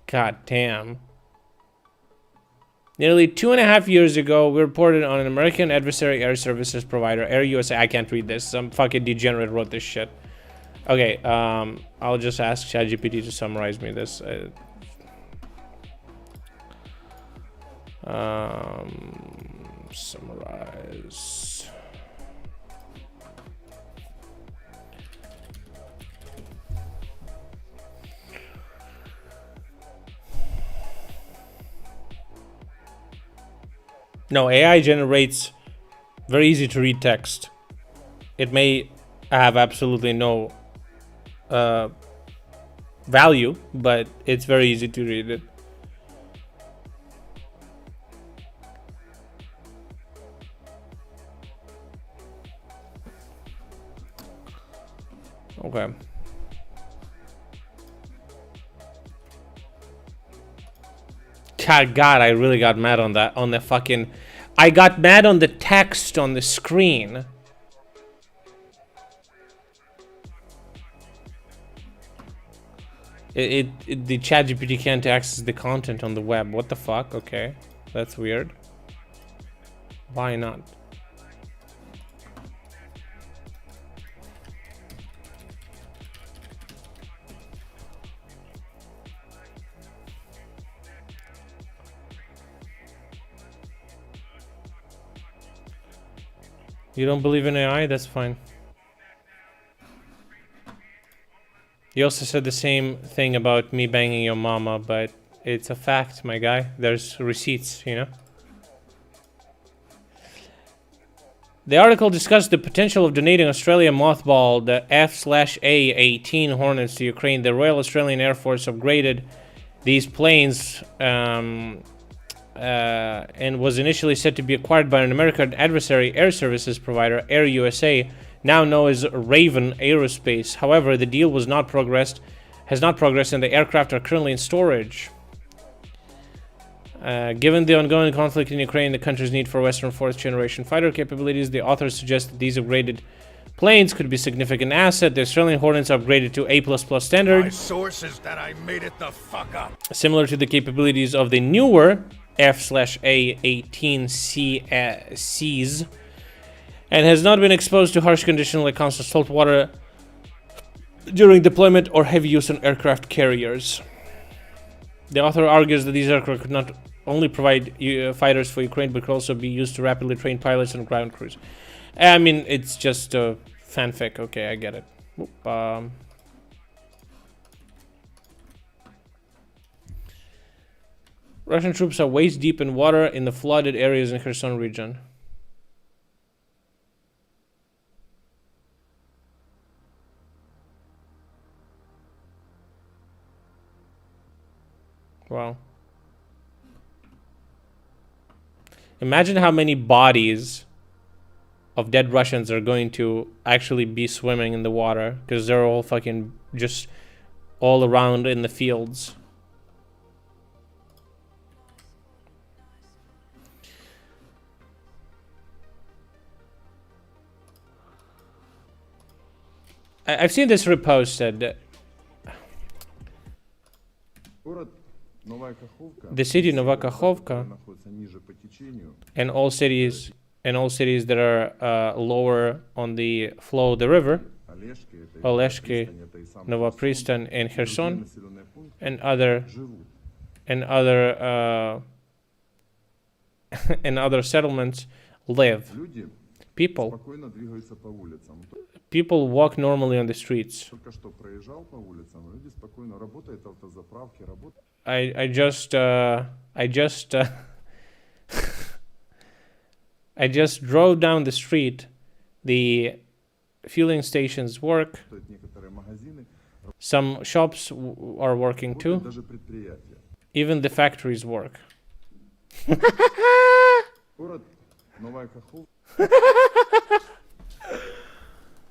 God damn. Nearly 2.5 years ago, we reported on an American adversary air services provider, Air USA. I can't read this. Some fucking degenerate wrote this shit. Okay, I'll just ask ChatGPT to summarize me this. Summarize. No, AI generates very easy to read text. It may have absolutely no value, but it's very easy to read it. Okay. God, I really got mad on that, on the fucking... I got mad on the text on the screen. The ChatGPT can't access the content on the web. What the fuck? Okay, that's weird. Why not? You don't believe in AI? That's fine. You also said the same thing about me banging your mama, but it's a fact, my guy. There's receipts, you know? The article discussed the potential of donating Australia mothball the F/A-18 Hornets to Ukraine. The Royal Australian Air Force upgraded these planes and was initially said to be acquired by an American adversary air services provider, Air USA, now known as Raven Aerospace. However, the deal has not progressed, and the aircraft are currently in storage. Given the ongoing conflict in Ukraine, the country's need for Western fourth-generation fighter capabilities, the authors suggest that these upgraded planes could be a significant asset. The Australian Hornets are upgraded to A++ standard. My source is that I made it the fuck up. Similar to the capabilities of the newer F/A-18Cs, and has not been exposed to harsh conditions like constant salt water during deployment or heavy use on aircraft carriers. The author argues that these aircraft could not only provide fighters for Ukraine, but could also be used to rapidly train pilots and ground crews. I mean, it's just a fanfic. Okay, I get it. Russian troops are waist deep in water in the flooded areas in Kherson region. Wow. Imagine how many bodies of dead Russians are going to actually be swimming in the water, because they're all fucking just all around in the fields. I've seen this reposted. The city Nova Kakhovka and all cities that are lower on the flow of the river, Oleshki, Novopristan, and Kherson, and other and other settlements live. People walk normally on the streets. I just drove down the street. The fueling stations work. Some shops are working too. Even the factories work.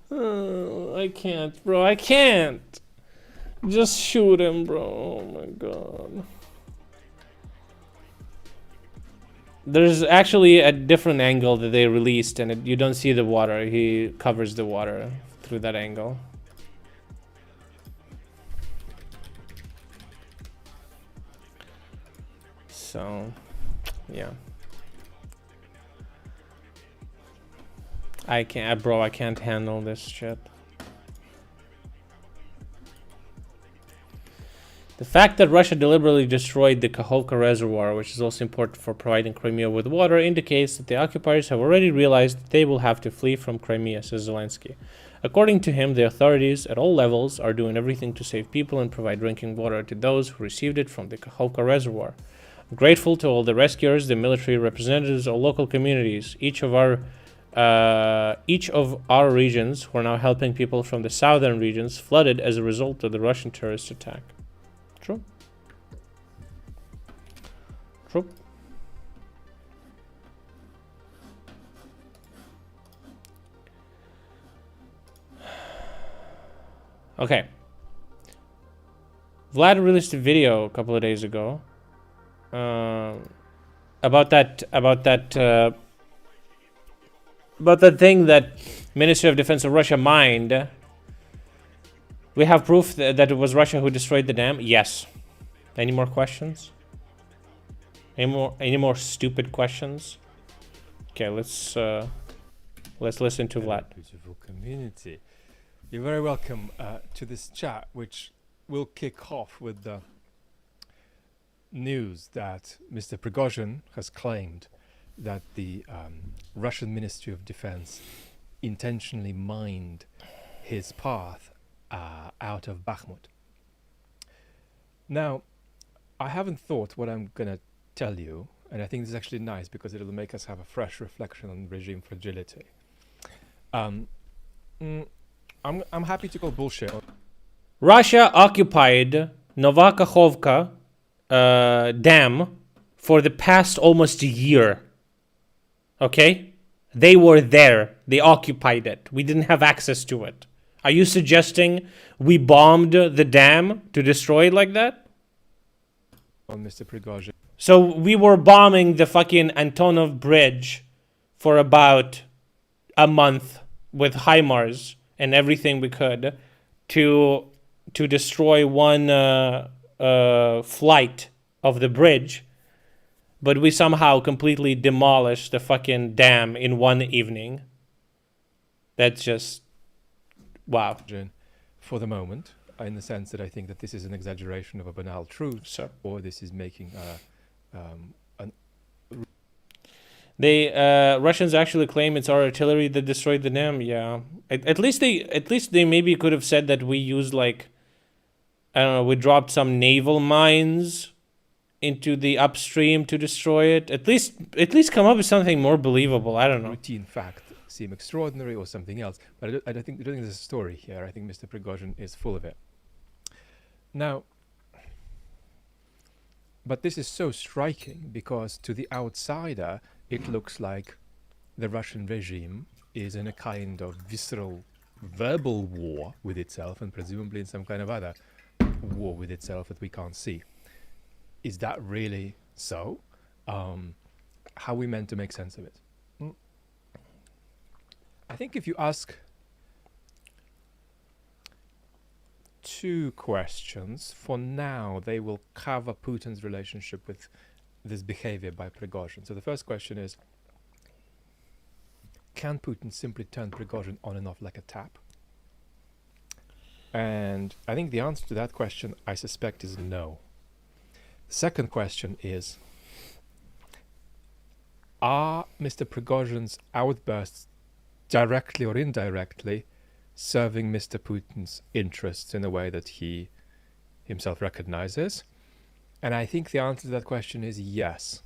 I can't, bro. I can't. Just shoot him, bro. Oh my god. There's actually a different angle that they released, and you don't see the water. He covers the water through that angle. So, yeah. I can't, bro. I can't handle this shit. The fact that Russia deliberately destroyed the Kakhovka reservoir, which is also important for providing Crimea with water, indicates that the occupiers have already realized that they will have to flee from Crimea, says Zelensky. According to him, the authorities at all levels are doing everything to save people and provide drinking water to those who received it from the Kakhovka reservoir. I'm grateful to all the rescuers, the military representatives, or local communities, each of our regions who are now helping people from the southern regions flooded as a result of the Russian terrorist attack. True. True. Okay. Vlad released a video a couple of days ago about that thing that Ministry of Defense of Russia mined. We have proof that it was Russia who destroyed the dam. Yes. Any more questions? Any more stupid questions? Okay, let's listen to Vlad. Beautiful community. You're very welcome to this chat, which will kick off with the news that Mr. Prigozhin has claimed that the Russian Ministry of Defense intentionally mined his path out of Bakhmut. Now, I haven't thought what I'm going to tell you, and I think this is actually nice because it'll make us have a fresh reflection on regime fragility. I'm happy to call bullshit. Russia occupied Nova Kakhovka dam for the past almost a year. Okay? They were there. They occupied it. We didn't have access to it. Are you suggesting we bombed the dam to destroy it like that? On Mr. Prigozhin. So we were bombing the fucking Antonov Bridge for about a month with HIMARS and everything we could to destroy one flight of the bridge, but we somehow completely demolished the fucking dam in one evening. That's just wow. For the moment, in the sense that I think that this is an exaggeration of a banal truth, sir, or this is making the Russians actually claim it's our artillery that destroyed the dam. Yeah, at least they maybe could have said that we used, like, I don't know, we dropped some naval mines into the upstream to destroy it. At least come up with something more believable. I don't know. Routine fact seem extraordinary or something else. But I don't think there's a story here. I think Mr. Prigozhin is full of it. Now, but this is so striking because to the outsider, it looks like the Russian regime is in a kind of visceral, verbal war with itself, and presumably in some kind of other war with itself that we can't see. Is that really so? How are we meant to make sense of it? I think if you ask two questions, for now they will cover Putin's relationship with this behavior by Prigozhin. So the first question is, can Putin simply turn Prigozhin on and off like a tap? And I think the answer to that question, I suspect, is no. The second question is, are Mr. Prigozhin's outbursts directly or indirectly serving Mr. Putin's interests in a way that he himself recognizes? And I think the answer to that question is yes.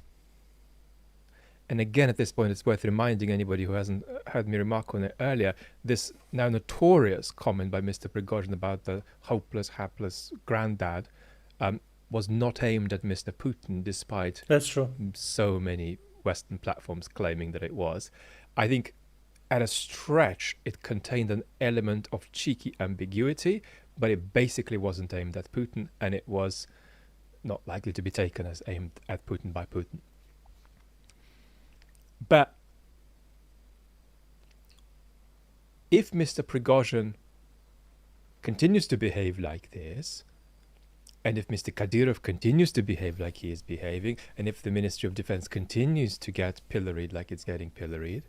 And again, at this point, it's worth reminding anybody who hasn't heard me remark on it earlier, this now notorious comment by Mr. Prigozhin about the hopeless, hapless granddad was not aimed at Mr. Putin, despite That's true. so many Western platforms claiming that it was. I think at a stretch, it contained an element of cheeky ambiguity, but it basically wasn't aimed at Putin, and it was not likely to be taken as aimed at Putin by Putin. But if Mr. Prigozhin continues to behave like this, and if Mr. Kadyrov continues to behave like he is behaving, and if the Ministry of Defense continues to get pilloried like it's getting pilloried,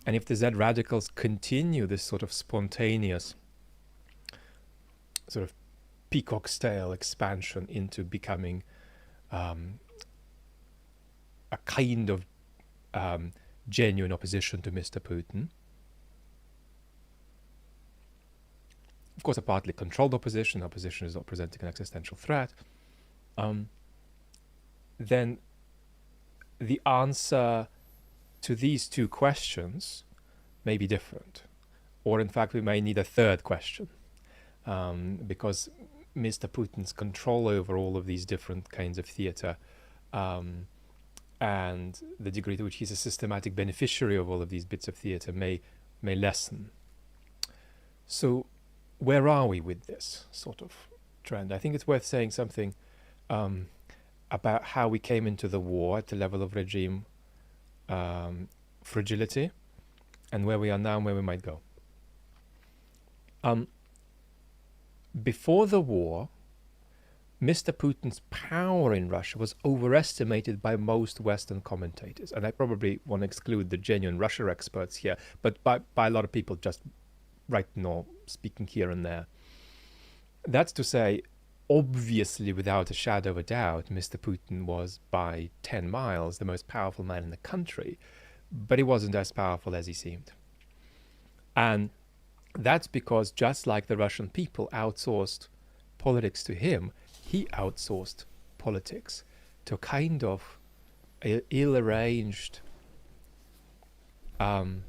and if the Z radicals continue this sort of spontaneous, sort of peacock-style expansion into becoming a kind of genuine opposition to Mr. Putin, of course a partly controlled opposition is not presenting an existential threat, then the answer to these two questions may be different. Or in fact, we may need a third question, because Mr. Putin's control over all of these different kinds of theater and the degree to which he's a systematic beneficiary of all of these bits of theater may lessen. So where are we with this sort of trend? I think it's worth saying something about how we came into the war at the level of regime fragility, and where we are now and where we might go. Before the war, Mr. Putin's power in Russia was overestimated by most Western commentators, and I probably want to exclude the genuine Russia experts here, but by a lot of people just writing or speaking here and there. That's to say, obviously, without a shadow of a doubt, Mr. Putin was by 10 miles the most powerful man in the country, but he wasn't as powerful as he seemed. And that's because, just like the Russian people outsourced politics to him, he outsourced politics to a kind of ill-arranged and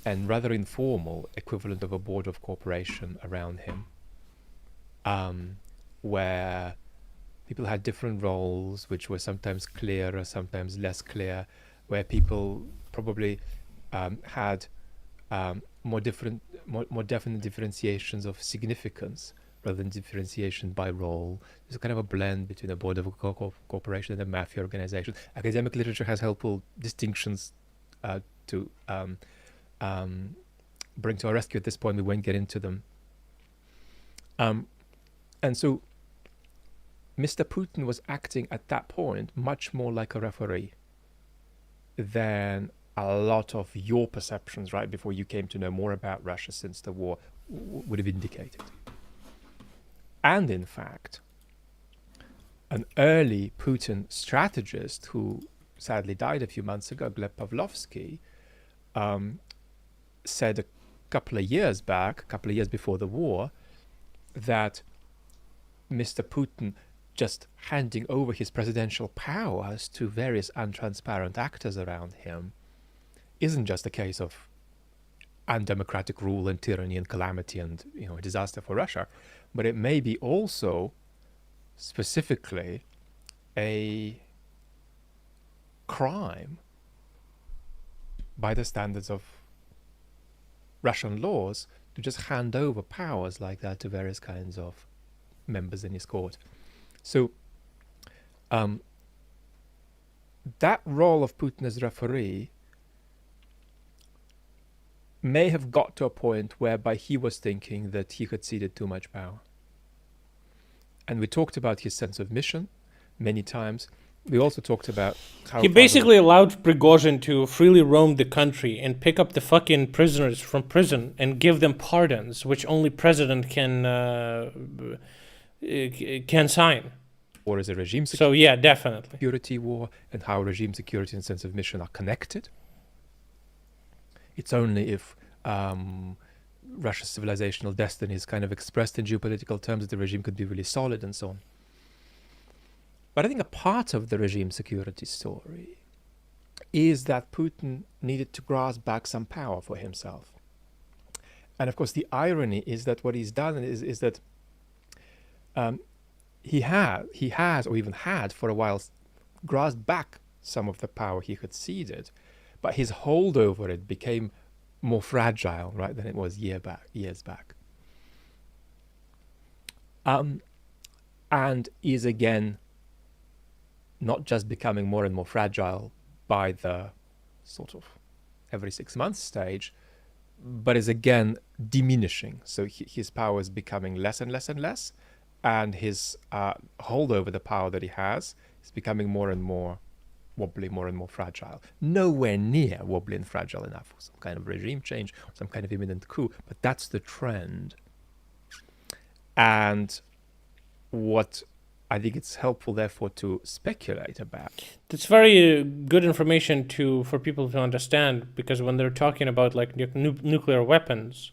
rather informal equivalent of a board of cooperation around him, where people had different roles, which were sometimes clearer, sometimes less clear, where people probably had more definite differentiations of significance rather than differentiation by role. There's a kind of a blend between a board of cooperation and a mafia organization. Academic literature has helpful distinctions to bring to our rescue at this point. We won't get into them. And so Mr. Putin was acting at that point much more like a referee than a lot of your perceptions right before you came to know more about Russia since the war would have indicated. And in fact, an early Putin strategist who sadly died a few months ago, Gleb Pavlovsky, said a couple of years before the war, that Mr. Putin just handing over his presidential powers to various untransparent actors around him isn't just a case of undemocratic rule and tyranny and calamity and, you know, a disaster for Russia, but it may be also specifically a crime by the standards of Russian laws to just hand over powers like that to various kinds of members in his court. So that role of Putin as referee may have got to a point whereby he was thinking that he had ceded too much power. And we talked about his sense of mission many times. We also talked about how he basically allowed Prigozhin to freely roam the country and pick up the fucking prisoners from prison and give them pardons, which only president can sign. Or as a regime So yeah, definitely. security war, and how regime security and sense of mission are connected. It's only if Russia's civilizational destiny is kind of expressed in geopolitical terms that the regime could be really solid and so on. But I think a part of the regime security story is that Putin needed to grasp back some power for himself. And of course, the irony is that what he's done is that he has, or even had for a while, grasped back some of the power he had ceded, but his hold over it became more fragile, right, than it was years back. And is again not just becoming more and more fragile by the sort of every 6 months stage, but is again diminishing. So his power is becoming less and less and less, and his hold over the power that he has is becoming more and more wobbly, more and more fragile. Nowhere near wobbly and fragile enough for some kind of regime change, some kind of imminent coup, but that's the trend. And what I think it's helpful, therefore, to speculate about. That's very good information for people to understand, because when they're talking about like nuclear weapons,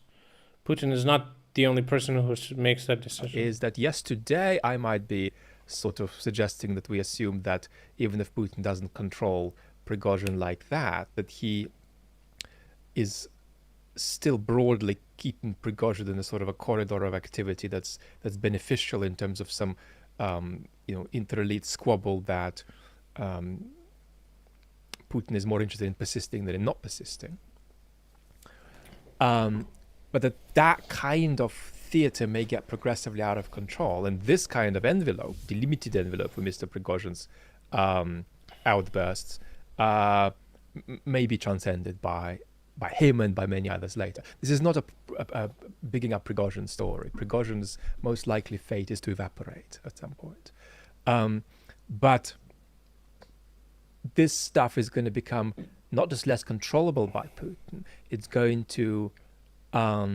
Putin is not the only person who makes that decision. Is that yes, today I might be sort of suggesting that we assume that even if Putin doesn't control Prigozhin like that he is still broadly keeping Prigozhin in a sort of a corridor of activity that's beneficial in terms of some inter-elite squabble that Putin is more interested in persisting than in not persisting. But that kind of theater may get progressively out of control, and this kind of envelope, the limited envelope for Mr. Prigozhin's outbursts, may be transcended by him and by many others later. This is not a bigging up Prigozhin story. Prigozhin's most likely fate is to evaporate at some point. But this stuff is going to become not just less controllable by Putin, it's going to oh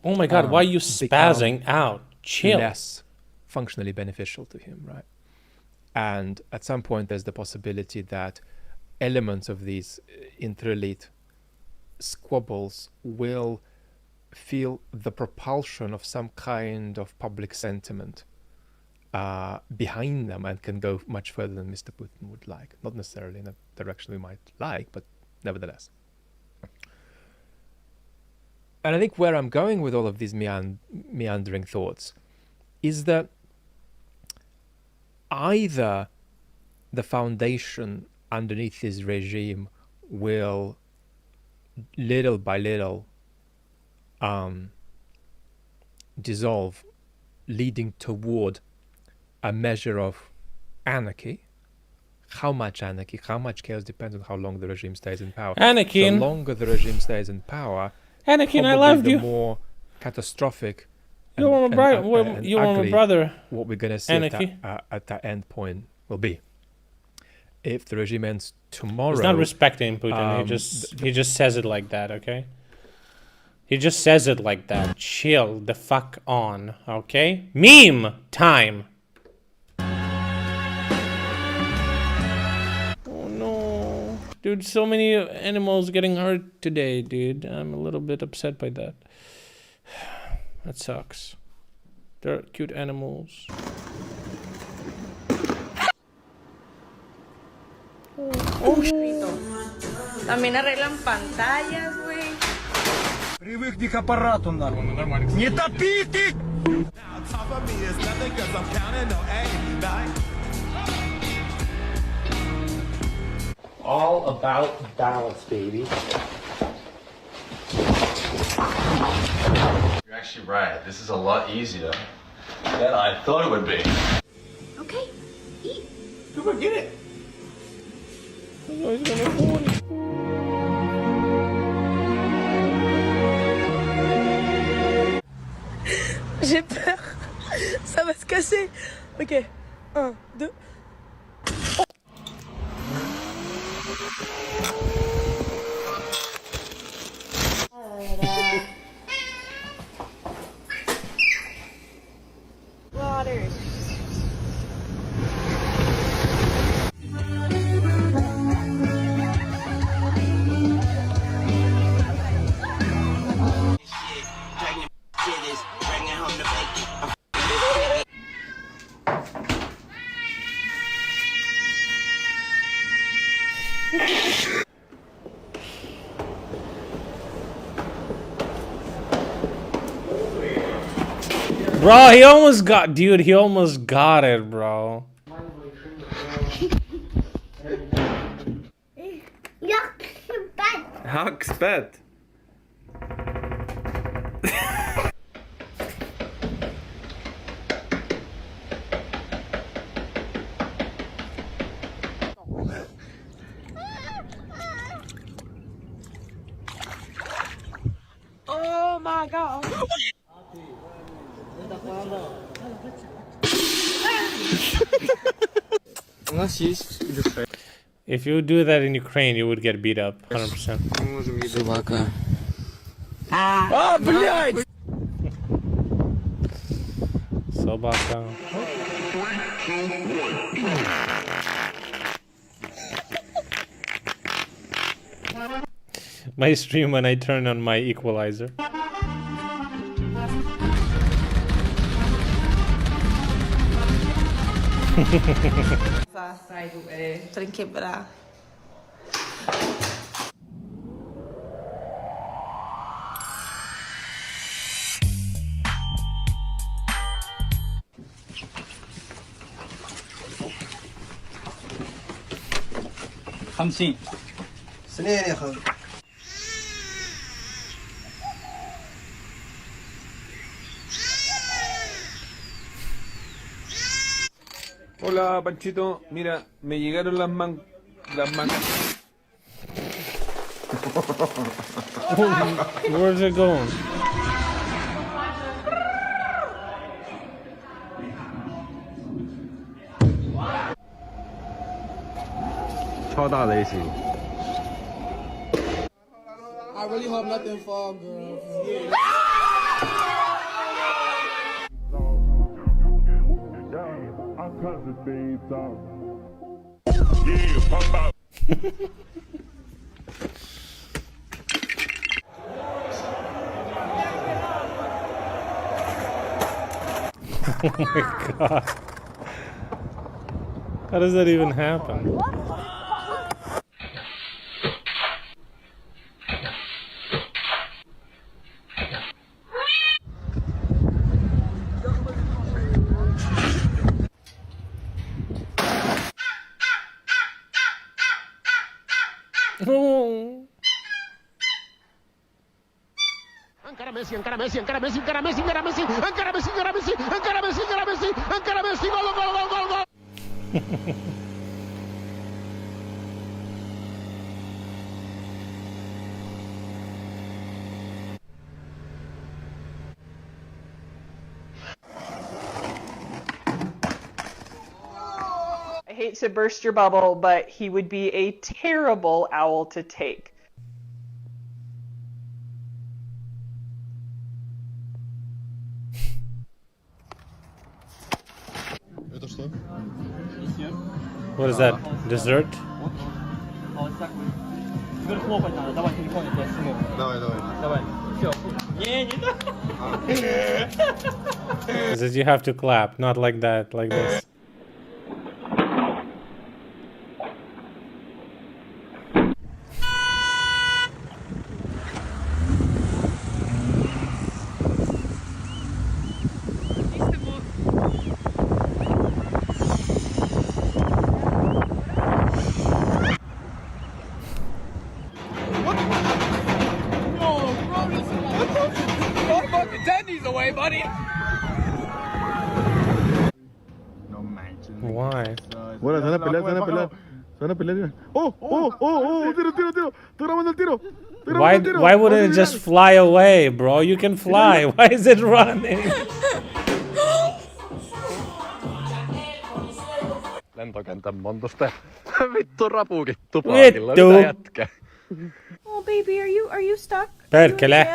my God, why are you spazzing out? Chill. Less functionally beneficial to him, right? And at some point there's the possibility that elements of these inter-elite squabbles will feel the propulsion of some kind of public sentiment behind them and can go much further than Mr. Putin would like. Not necessarily in a direction we might like, but nevertheless. And I think where I'm going with all of these meandering thoughts is that either the foundation underneath his regime will little by little dissolve, leading toward a measure of anarchy. How much anarchy, how much chaos depends on how long the regime stays in power. Anakin. The longer the regime stays in power, Anakin, I loved you. The more catastrophic you were my brother. What we're going to see at that end point will be. If the regime ends tomorrow... He's not respecting Putin. He just says it like that, okay? He just says it like that. Chill the fuck on, okay? Meme time! Oh no. Dude, so many animals getting hurt today, dude. I'm a little bit upset by that. That sucks. They're cute animals. También arreglan pantallas, güey. Привыкни к аппарату, нормально. Не топи ты! All about balance, baby. You're actually right. This is a lot easier than I thought it would be. Okay, eat. Come on, get it. J'ai peur. Ça va se casser. Ok. 1, 2. Water. Bro, he almost got, dude, he almost got it, bro. Hackspett. Oh my god. If you do that in Ukraine, you would get beat up, 100%. Собака. А, блядь! Собака. My stream when I turn on my equalizer. Para quebrar. خمسين. سنين يا اخوي. Hola, Panchito. Mira, me llegaron las mangas. Where's it going? I really hope nothing fall, girl. Oh my god. How does that even happen? Oh. Encara Messi, encara Messi, encara Messi, encara Messi, encara Messi, encara Messi, encara Messi, encara Messi, encara Messi, encara Messi, gol, gol, gol, gol, gol. I hate to burst your bubble, but he would be a terrible owl to take. What is that? Dessert? Давай, давай. Все. It says you have to clap, not like that, like this. Why? Bueno, se van a pelear, se van a pelear. Se van a pelear. ¡Oh! ¡Oh! ¡Oh! ¡Oh! ¡Tiro, tiro, tiro! ¡Estoy grabando el tiro! Why wouldn't it just fly away, bro? You can fly. Why is it running? Lentokentän montusta. Vittu rapuukin tupaakilla. Mitä jätkä? Oh, baby, are you stuck? Perkele.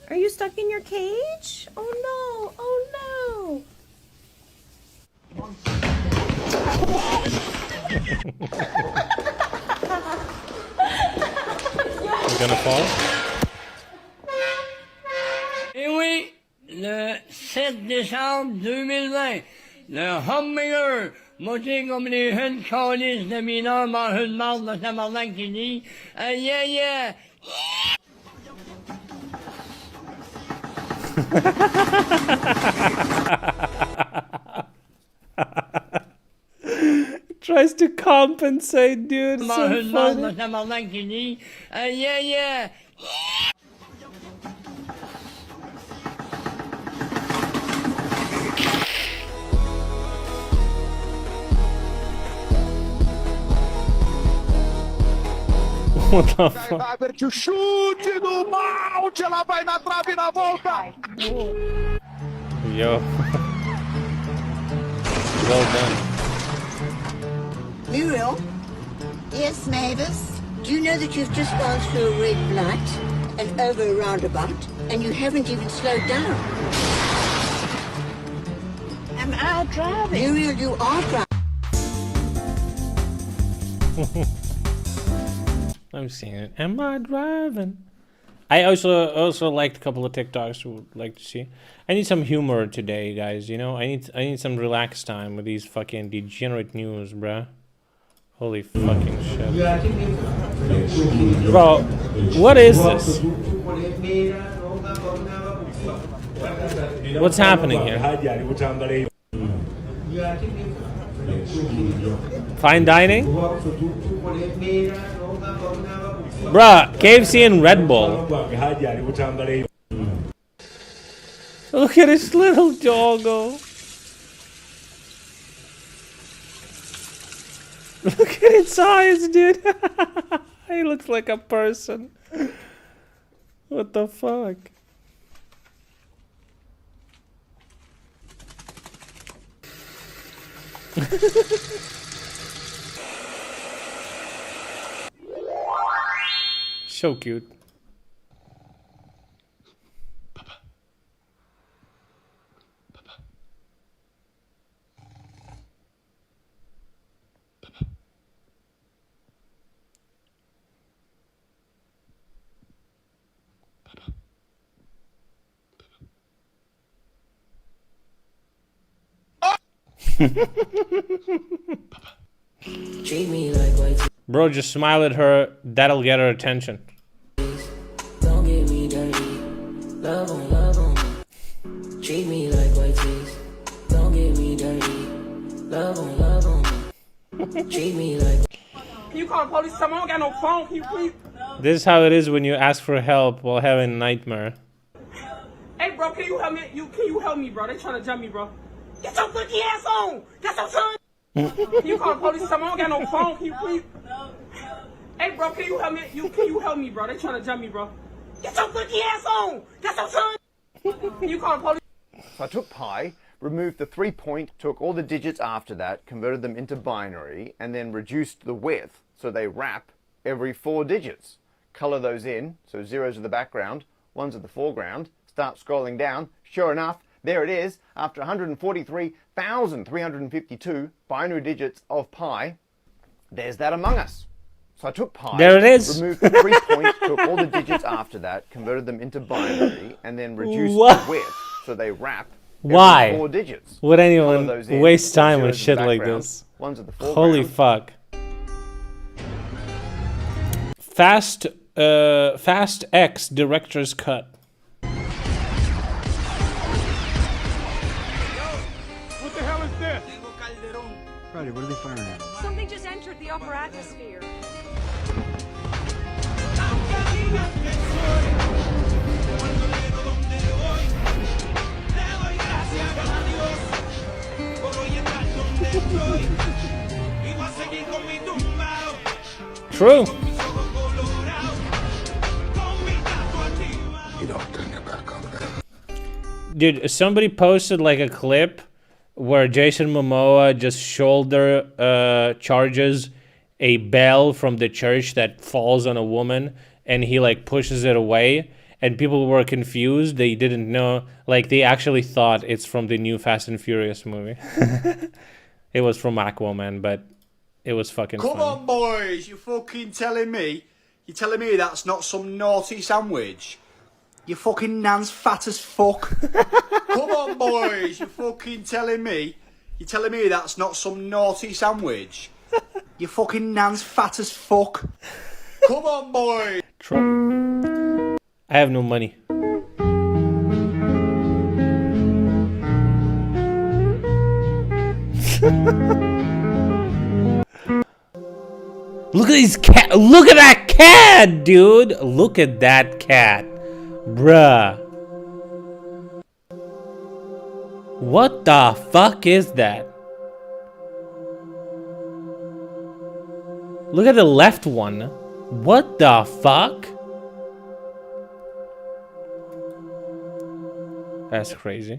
Are you stuck in your cage? Oh no! Oh no! You're gonna fall? Et oui, le 7 décembre 2020, le Hummingbird, monté comme les jeunes calices de mineurs mangent une marde de tabarnak qui dit yeah, yeah! Tries to compensate, dude. So funny. Yeah, yeah. What the fuck? Herbert, o chute do Malte, ela vai na trave na volta. Yo. Well done. Muriel? Yes, Mavis? Do you know that you've just gone through a red light and over a roundabout and you haven't even slowed down? Am I driving? Muriel, you are driving. I'm seeing it. Am I driving? I also liked a couple of TikToks who would like to see. I need some humor today, guys. You know, I need some relaxed time with these fucking degenerate news, bruh. Holy fucking shit. Bro, what is this? What's happening here? Fine dining? Bruh, KFC and Red Bull. Look at this little doggo. Look at its eyes, dude. He looks like a person. What the fuck? So cute. Bro, just smile at her. That'll get her attention. Don't get me dirty. Love on me. Treat me like white teeth. Don't get me dirty. Love on me. Treat me like. Can you call the police? Someone got no phone. Can you please? This is how it is when you ask for help while having a nightmare. Hey, bro, can you help me? Can you help me, bro? They trying to jump me, bro. Get your funky ass on. That's what I'm trying. Can you call the police? Someone got no phone. Can you please? Hey, bro, can you help me? Can you help me, bro? They trying to jump me, bro. Get your funky ass on. That's what I'm trying. Can you call the police? So I took pi, removed the 3 point, took all the digits after that, converted them into binary, and then reduced the width so they wrap every 4 digits. Color those in, so zeros are the background, ones are the foreground. Start scrolling down. Sure enough, there it is. After 143,352 binary digits of pi, there's that Among Us. So I took pi, There it is. removed the 3 points, took all the digits after that, converted them into binary, and then reduced What? the width so they wrap Why? every 4 digits. Would Color anyone those in, waste put time on zeros in shit the like background, this? Ones at the Holy foreground. fuck. Fast X director's cut. What the hell is this? Friday, what are they firing at? Something just entered the upper atmosphere. True. You don't turn your back on them. Dude, somebody posted like a clip where Jason Momoa just shoulder charges a bell from the church that falls on a woman, and he like pushes it away, and people were confused. They didn't know, like they actually thought it's from the new Fast and Furious movie. It was from Aquaman, but it was fucking Come funny. on, boys, you're fucking telling me? You're telling me that's not some naughty sandwich? You fucking nan's fat as fuck. Come on, boys, you're fucking telling me? You're telling me that's not some naughty sandwich? You fucking nan's fat as fuck. Come on, boys. Trump. I have no money. Look at these cat. Look at that cat, dude. Look at that cat, bruh. What the fuck is that? Look at the left one. What the fuck? That's crazy.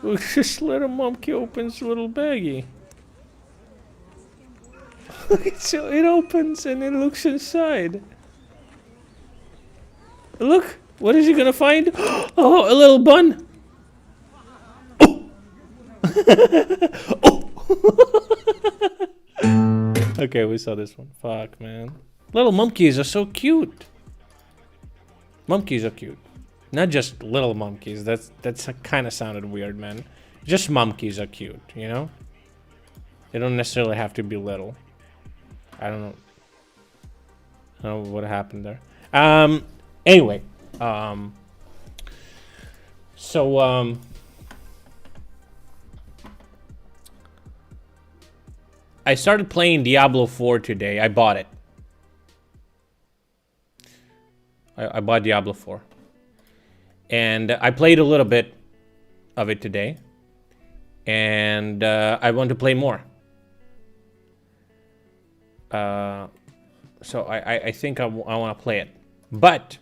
Look, this little monkey opens a little baggie. So it opens and it looks inside. Look, what is he gonna find? Oh, a little bun. Oh. Oh. Okay, we saw this one. Fuck, man. Little monkeys are so cute. Monkeys are cute. Not just little monkeys. That's kind of sounded weird, man. Just monkeys are cute, you know? They don't necessarily have to be little. I don't know what happened there. Anyway, so I started playing Diablo 4 today. I bought it. I bought Diablo 4. And I played a little bit of it today. And I want to play more. So I think I want to play it. But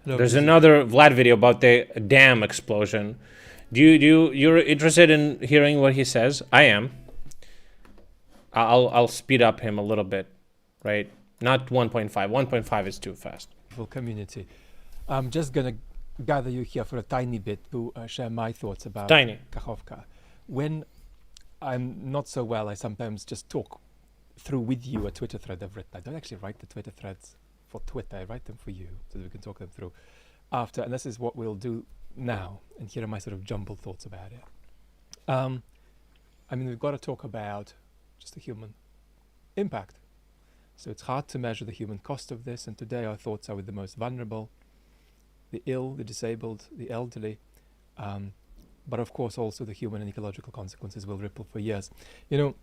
there's another Vlad video about the dam explosion. You're interested in hearing what he says? I am. I'll speed up him a little bit, right? Not 1.5. 1.5 is too fast. Community. I'm just gonna gather you here for a tiny bit to share my thoughts about Kachovka. When I'm not so well, I sometimes just talk through with you a Twitter thread I've written. I don't actually write the Twitter threads for Twitter. I write them for you so that we can talk them through after. And this is what we'll do now. And here are my sort of jumbled thoughts about it. I mean, we've got to talk about just the human impact. So it's hard to measure the human cost of this. And today our thoughts are with the most vulnerable, the ill, the disabled, the elderly. But of course also the human and ecological consequences will ripple for years. You know,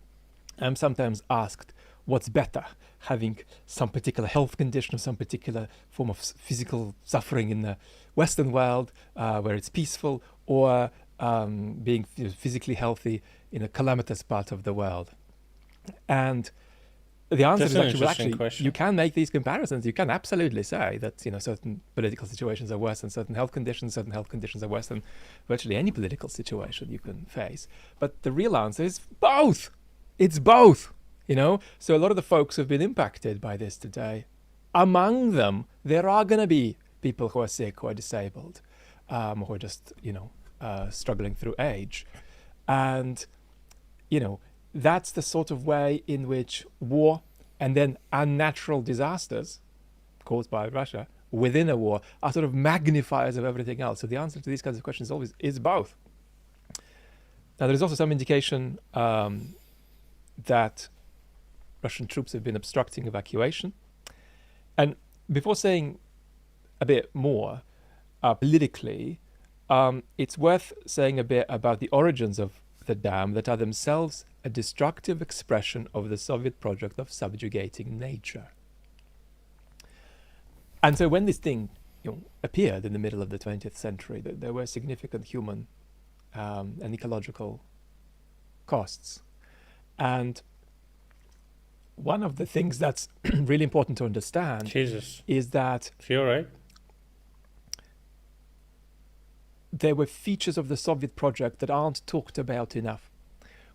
I'm sometimes asked, what's better, having some particular health condition or some particular form of physical suffering in the Western world where it's peaceful, or being physically healthy in a calamitous part of the world? And the answer is actually, you can make these comparisons. You can absolutely say that, you know, certain political situations are worse than certain health conditions are worse than virtually any political situation you can face. But the real answer is both. It's both, you know? So a lot of the folks who've been impacted by this today, among them, there are going to be people who are sick, who are disabled, who are just, you know, struggling through age. And, you know, that's the sort of way in which war and then unnatural disasters caused by Russia within a war are sort of magnifiers of everything else. So the answer to these kinds of questions always is both. Now, there is also some indication that Russian troops have been obstructing evacuation. And before saying a bit more politically, it's worth saying a bit about the origins of the dam that are themselves a destructive expression of the Soviet project of subjugating nature. And so when this thing appeared in the middle of the 20th century, there were significant human and ecological costs. And one of the things that's really important to understand is that you're right. There were features of the Soviet project that aren't talked about enough.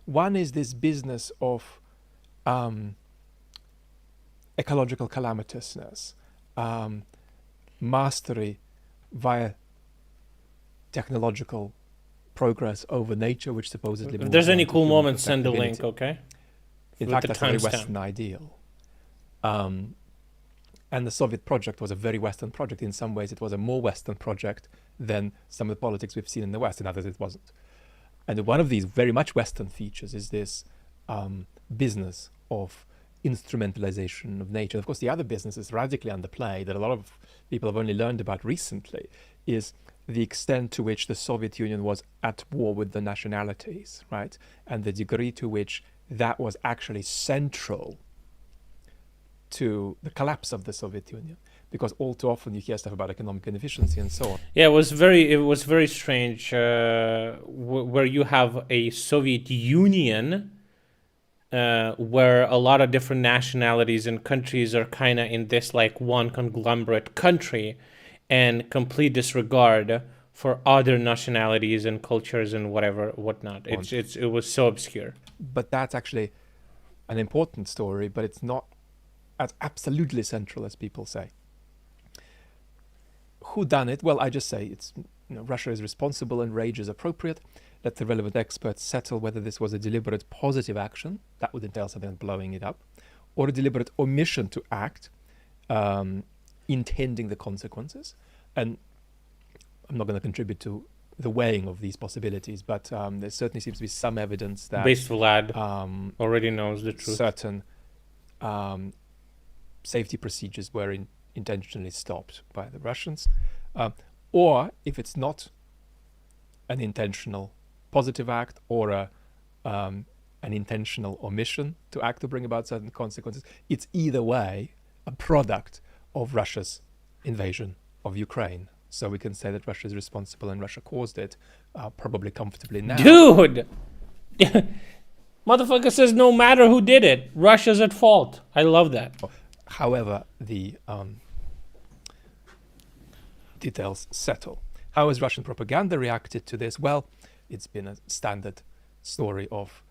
One is this business of ecological calamitousness, mastery via technological progress over nature, which supposedly... If there's any cool moments, send a link, okay? In fact, that's a very Western ideal. And the Soviet project was a very Western project. In some ways, it was a more Western project than some of the politics we've seen in the West. In others, it wasn't. And one of these very much Western features is this business of instrumentalization of nature. Of course, the other business is radically underplayed that a lot of people have only learned about recently, is the extent to which the Soviet Union was at war with the nationalities, right? And the degree to which that was actually central to the collapse of the Soviet Union, because all too often you hear stuff about economic inefficiency and so on. Yeah, it was very strange where you have a Soviet Union where a lot of different nationalities and countries are kind of in this like one conglomerate country, and complete disregard for other nationalities and cultures and whatnot. It was so obscure. But that's actually an important story, but it's not as absolutely central as people say. Who done it? Well, I just say it's Russia is responsible and rage is appropriate. Let the relevant experts settle whether this was a deliberate positive action, that would entail something like blowing it up, or a deliberate omission to act, intending the consequences. And I'm not going to contribute to the weighing of these possibilities, but there certainly seems to be some evidence that Based Vlad already knows the truth. Certain safety procedures were intentionally stopped by the Russians. Or if it's not an intentional positive act or an intentional omission to act to bring about certain consequences, it's either way a product of Russia's invasion of Ukraine. So we can say that Russia is responsible and Russia caused it, probably comfortably now. Dude! Motherfucker says no matter who did it, Russia's at fault. I love that. However, the details settle. How has Russian propaganda reacted to this? Well, it's been a standard story of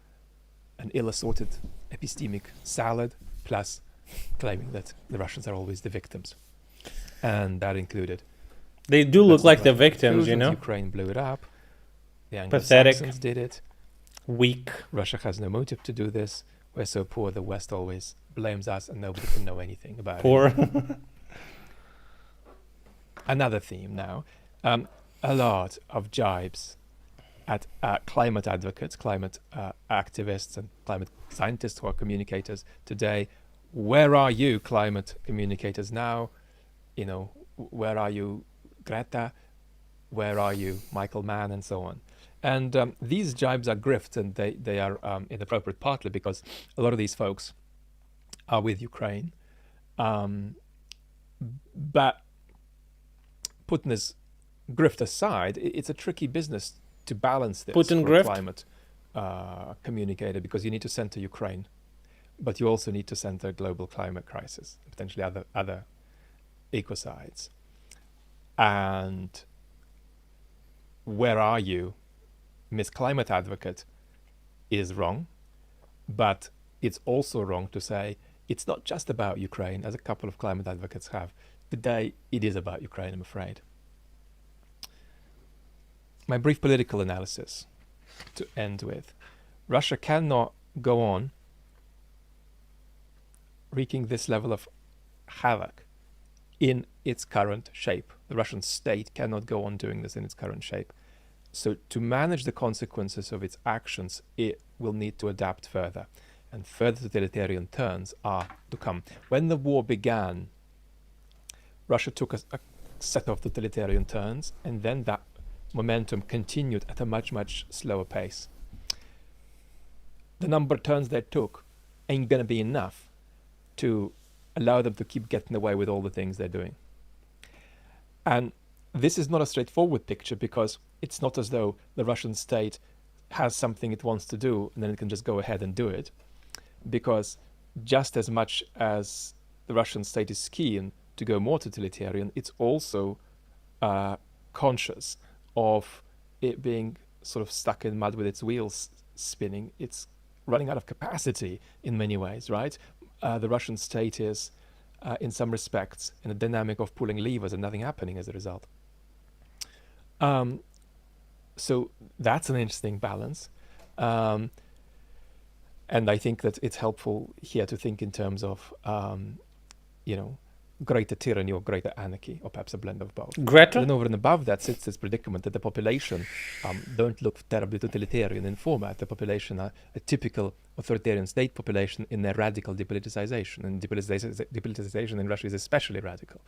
an ill-assorted epistemic salad, plus claiming that the Russians are always the victims. And that included... They do look like the victims, you know? Ukraine blew it up. The Pathetic. Anglo-Saxons did it. Weak. Russia has no motive to do this. We're so poor, the West always blames us and nobody can know anything about Poor. it. Another theme now. A lot of jibes at climate advocates, climate activists and climate scientists who are communicators today. Where are you, climate communicators now? Where are you, Greta? Where are you, Michael Mann, and so on? And these jibes are grift, and they are inappropriate, partly because a lot of these folks are with Ukraine. But putting this grift aside, it's a tricky business to balance this Putin for a grift? climate communicator, because you need to center Ukraine, but you also need to center global climate crisis, potentially other ecocides. And where are you, Miss Climate Advocate, is wrong, but it's also wrong to say it's not just about Ukraine, as a couple of climate advocates have. Today, it is about Ukraine, I'm afraid. My brief political analysis to end with. Russia cannot go on wreaking this level of havoc in its current shape. The Russian state cannot go on doing this in its current shape. So to manage the consequences of its actions, it will need to adapt further. And further totalitarian turns are to come. When the war began, Russia took a set of totalitarian turns, and then that momentum continued at a much, much slower pace. The number of turns they took ain't going to be enough to allow them to keep getting away with all the things they're doing. And this is not a straightforward picture, because it's not as though the Russian state has something it wants to do and then it can just go ahead and do it. Because just as much as the Russian state is keen to go more totalitarian, it's also conscious of it being sort of stuck in mud with its wheels spinning. It's running out of capacity in many ways, right? The Russian state is, in some respects, in a dynamic of pulling levers and nothing happening as a result. So that's an interesting balance. And I think that it's helpful here to think in terms of, greater tyranny or greater anarchy, or perhaps a blend of both. Greta? And over and above that sits this predicament that the population don't look terribly totalitarian in format. The population are a typical authoritarian state population in their radical depoliticization. And depoliticization in Russia is especially radical.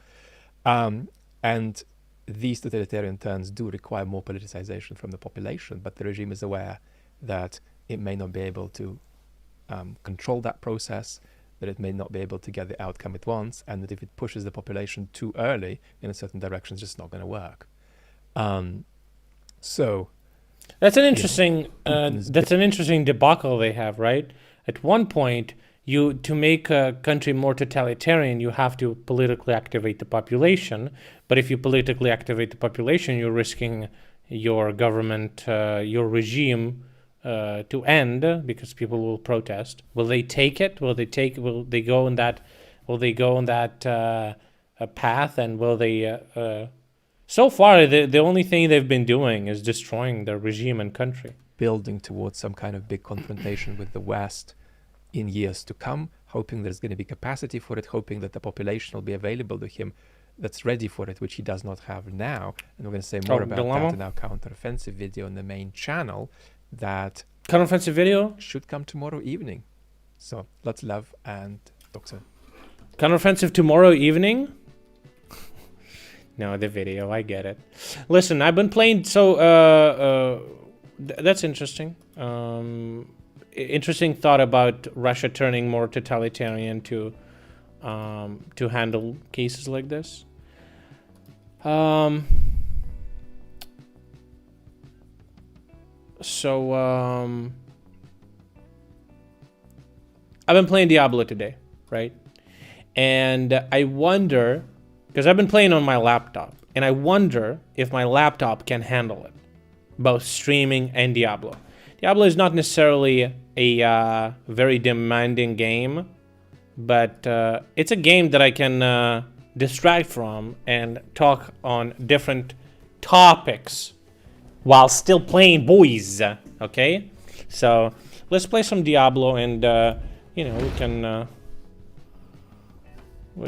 And these totalitarian turns do require more politicization from the population, but the regime is aware that it may not be able to control that process, that it may not be able to get the outcome it wants, and that if it pushes the population too early in a certain direction, it's just not going to work. So that's an interesting debacle they have, right? At one point, to make a country more totalitarian, you have to politically activate the population. But if you politically activate the population, you're risking your government, your regime to end, because people will protest. Will they take it? Will they go in that path? And will they? So far, the only thing they've been doing is destroying their regime and country. Building towards some kind of big confrontation with the West in years to come, hoping there's going to be capacity for it, hoping that the population will be available to him that's ready for it, which he does not have now. And we're going to say more about that in our counteroffensive video on the main channel. That counteroffensive video should come tomorrow evening. So lots of love and talk soon. Counteroffensive tomorrow evening? No, the video, I get it. Listen, I've been playing, so that's interesting. Interesting thought about Russia turning more totalitarian to handle cases like this. So I've been playing Diablo today, right? And I wonder, because I've been playing on my laptop, and I wonder if my laptop can handle it, both streaming and Diablo. Diablo is not necessarily a very demanding game, but it's a game that I can distract from and talk on different topics while still playing, boys. Okay, so let's play some Diablo, and we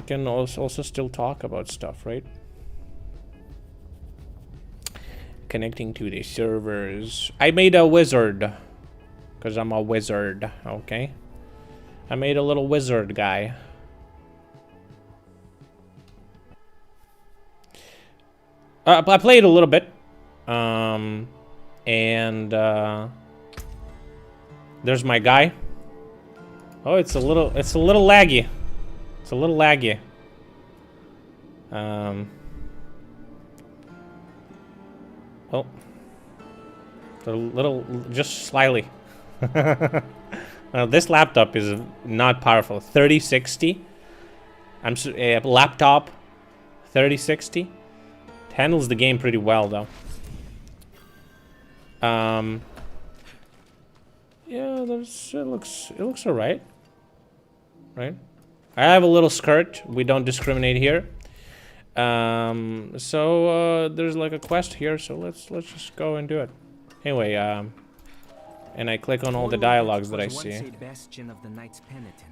can also still talk about stuff, right? Connecting to the servers. I made a wizard, because I'm a wizard. Okay, I made a little wizard guy. I played a little bit. And there's my guy. Oh, it's a little laggy. It's a little laggy. Oh, a little, just slightly. This laptop is not powerful. 3060. A laptop 3060. It handles the game pretty well though. Yeah, it looks alright. Right? I have a little skirt. We don't discriminate here. So there's like a quest here, so let's just go and do it. Anyway, and I click on all the dialogues that I see.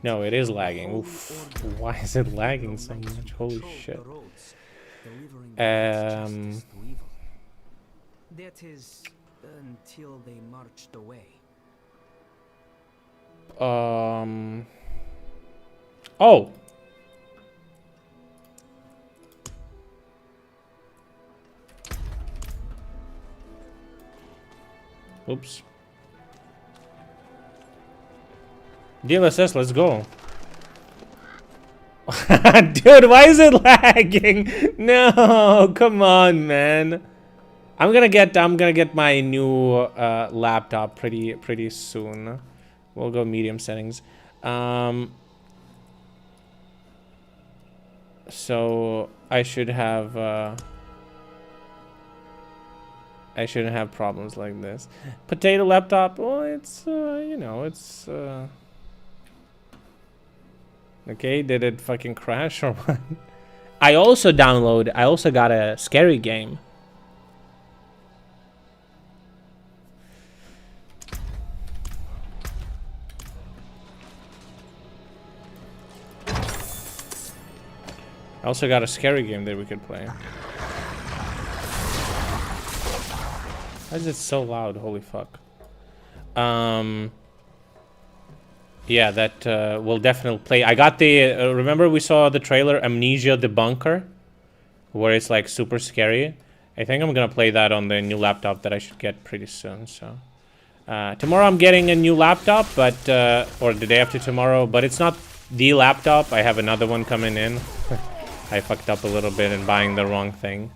No, it is lagging. Oof. Why is it lagging so much? Holy shit. That is until they marched away. Oh. Oops. DLSS, let's go. Dude, why is it lagging? No, come on, man. I'm gonna get my new laptop pretty soon. We'll go medium settings. So I shouldn't have problems like this. Potato laptop. Well, it's you know, it's okay. Did it fucking crash or what? I also got a scary game. I also got a scary game that we could play. Why is it so loud? Holy fuck. Yeah, that will definitely play. I got the remember we saw the trailer Amnesia the Bunker, where it's like super scary. I think I'm gonna play that on the new laptop that I should get pretty soon. So tomorrow I'm getting a new laptop, but or the day after tomorrow, but it's not the laptop. I have another one coming in. I fucked up a little bit in buying the wrong thing.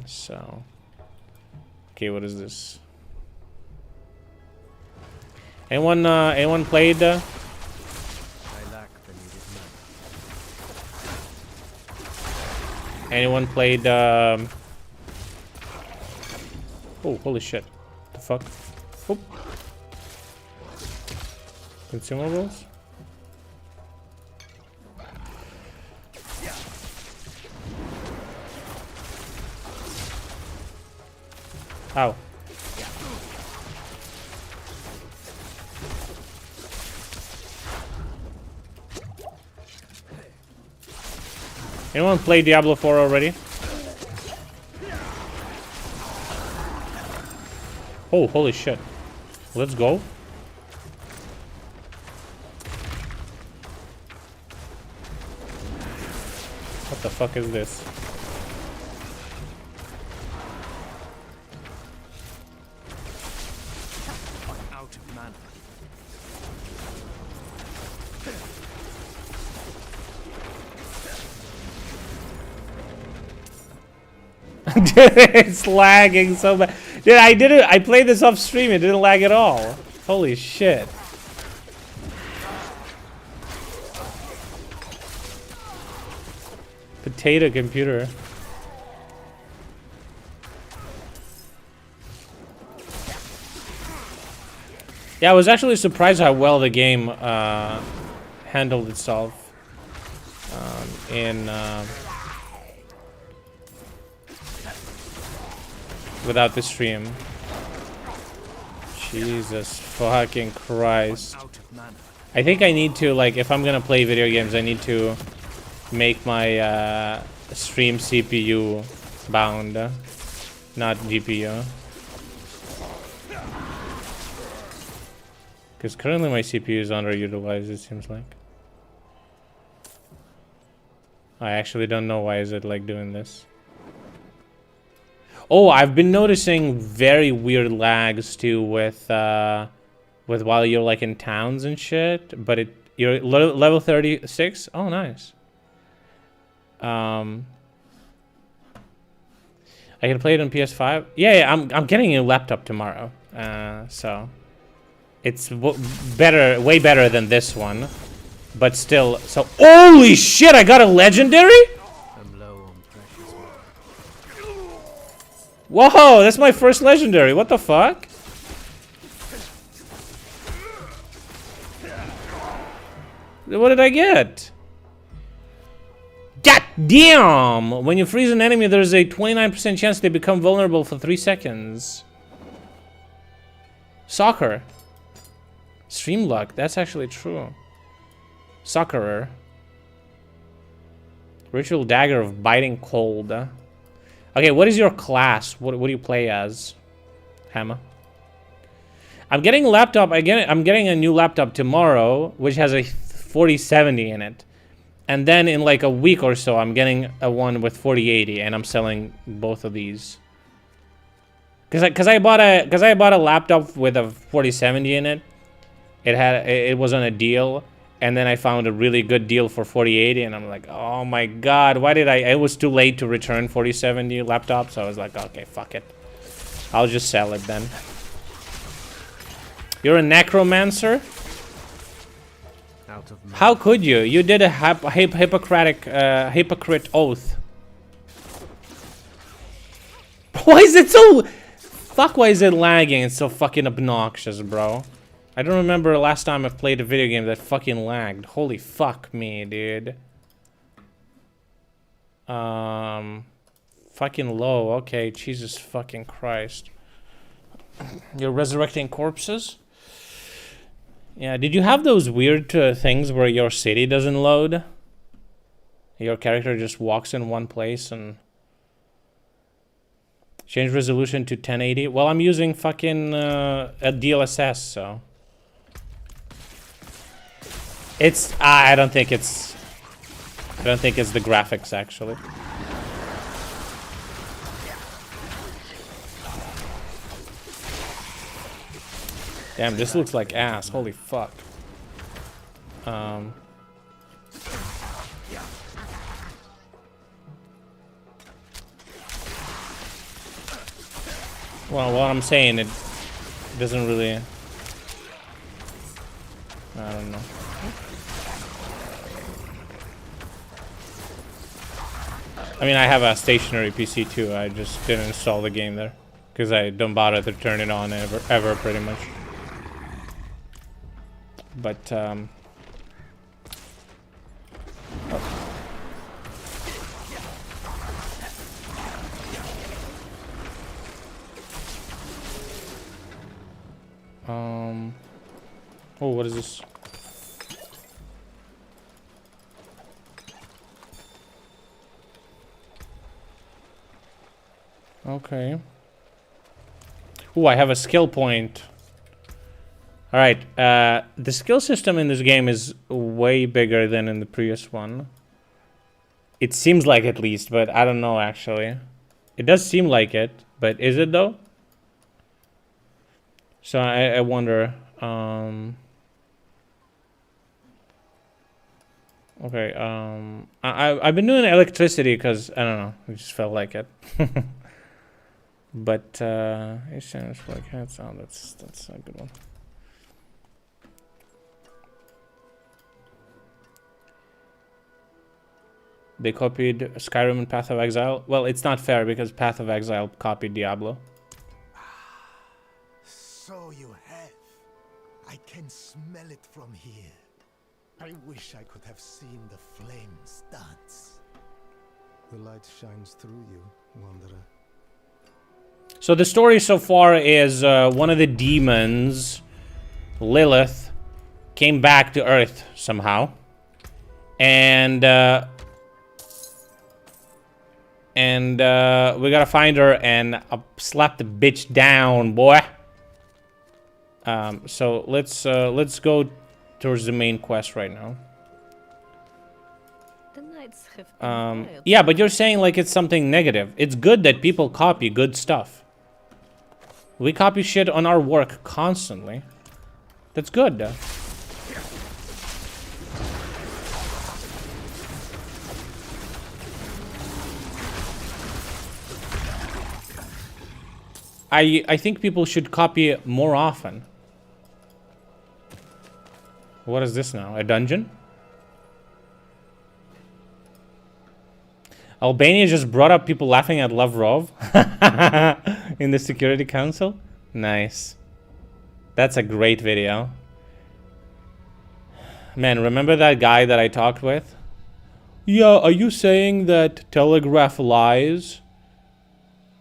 So okay, what is this? Anyone played? Anyone played? Oh, holy shit! The fuck? Oop. Consumables. Ow. Anyone play Diablo 4 already? Oh, holy shit. Let's go. What the fuck is this? Out of mana. Dude, it's lagging so bad. Dude, I played this off stream, it didn't lag at all. Holy shit. Potato computer. Yeah, I was actually surprised how well the game handled itself without the stream. Jesus fucking Christ. I think I need to, like, if I'm gonna play video games, I need to make my stream CPU bound, not GPU. Because currently my CPU is underutilized, it seems like. I actually don't know why is it like doing this. Oh, I've been noticing very weird lags too with while you're like in towns and shit, but you're level 36. Oh, nice. I can play it on PS5. Yeah, I'm getting a laptop tomorrow. So it's way better than this one, but still. So holy shit! I got a legendary. Whoa, that's my first legendary. What the fuck? What did I get? God damn! When you freeze an enemy, there's a 29% chance they become vulnerable for 3 seconds. Soccer. Stream luck. That's actually true. Soccerer. Ritual dagger of biting cold. Okay, what is your class? What do you play as? Hammer. I'm getting a laptop. I'm getting a new laptop tomorrow, which has a 4070 in it. And then in like a week or so, I'm getting a one with 4080, and I'm selling both of these. Cause I bought a laptop with a 4070 in it. It was on a deal, and then I found a really good deal for 4080, and I'm like, oh my god, why did I? It was too late to return 4070 laptop, so I was like, okay, fuck it, I'll just sell it then. You're a necromancer? How could you? You did a hypocrite oath. Why is it so? Fuck, why is it lagging? It's so fucking obnoxious, bro. I don't remember the last time I've played a video game that fucking lagged. Holy fuck me, dude. Fucking low. Okay, Jesus fucking Christ. You're resurrecting corpses? Yeah, did you have those weird things where your city doesn't load? Your character just walks in one place and... Change resolution to 1080. Well, I'm using fucking a DLSS, so... It's... I don't think it's the graphics, actually. Damn, this looks like ass. Holy fuck. Well, what I'm saying, it doesn't really... I don't know. I mean, I have a stationary PC too. I just didn't install the game there. Because I don't bother to turn it on ever pretty much. But, oh, what is this? Okay. Oh, I have a skill point. Alright, the skill system in this game is way bigger than in the previous one. It seems like, at least, but I don't know actually. It does seem like it, but is it though? So I wonder. Okay, I've been doing electricity because, I don't know, it just felt like it. But, it's changed for like head sound, that's a good one. They copied Skyrim and Path of Exile. Well, it's not fair because Path of Exile copied Diablo. So you have. I can smell it from here. I wish I could have seen the flames dance. The light shines through you, Wanderer. So the story so far is one of the demons, Lilith, came back to Earth somehow. And we gotta find her and slap the bitch down, boy. So let's go towards the main quest right now. Yeah, but you're saying like it's something negative. It's good that people copy good stuff. We copy shit on our work constantly. That's good. I think people should copy more often. What is this now? A dungeon? Albania just brought up people laughing at Lavrov in the Security Council. Nice. That's a great video. Man, remember that guy that I talked with? Yeah, are you saying that Telegraph lies?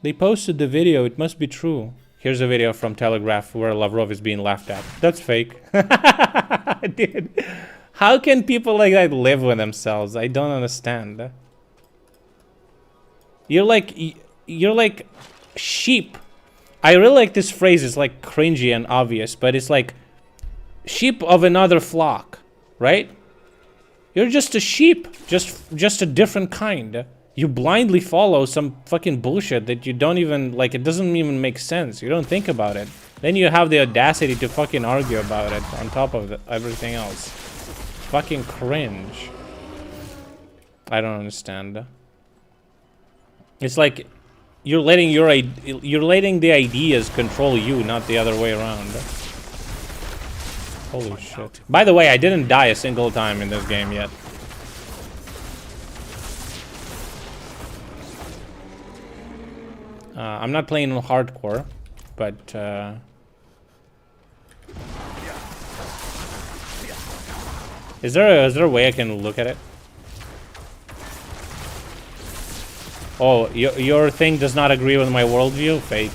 They posted the video, it must be true. Here's a video from Telegraph where Lavrov is being laughed at. That's fake. Dude, how can people like that live with themselves? I don't understand. You're like sheep. I really like this phrase. It's like cringy and obvious, but it's like sheep of another flock, right? You're just a sheep, just a different kind. You blindly follow some fucking bullshit that you don't even, like, it doesn't even make sense. You don't think about it. Then you have the audacity to fucking argue about it on top of everything else. Fucking cringe. I don't understand. It's like you're letting the ideas control you, not the other way around. Holy shit. By the way, I didn't die a single time in this game yet. I'm not playing on hardcore, but is there a way I can look at it? Oh, your thing does not agree with my worldview? Fake.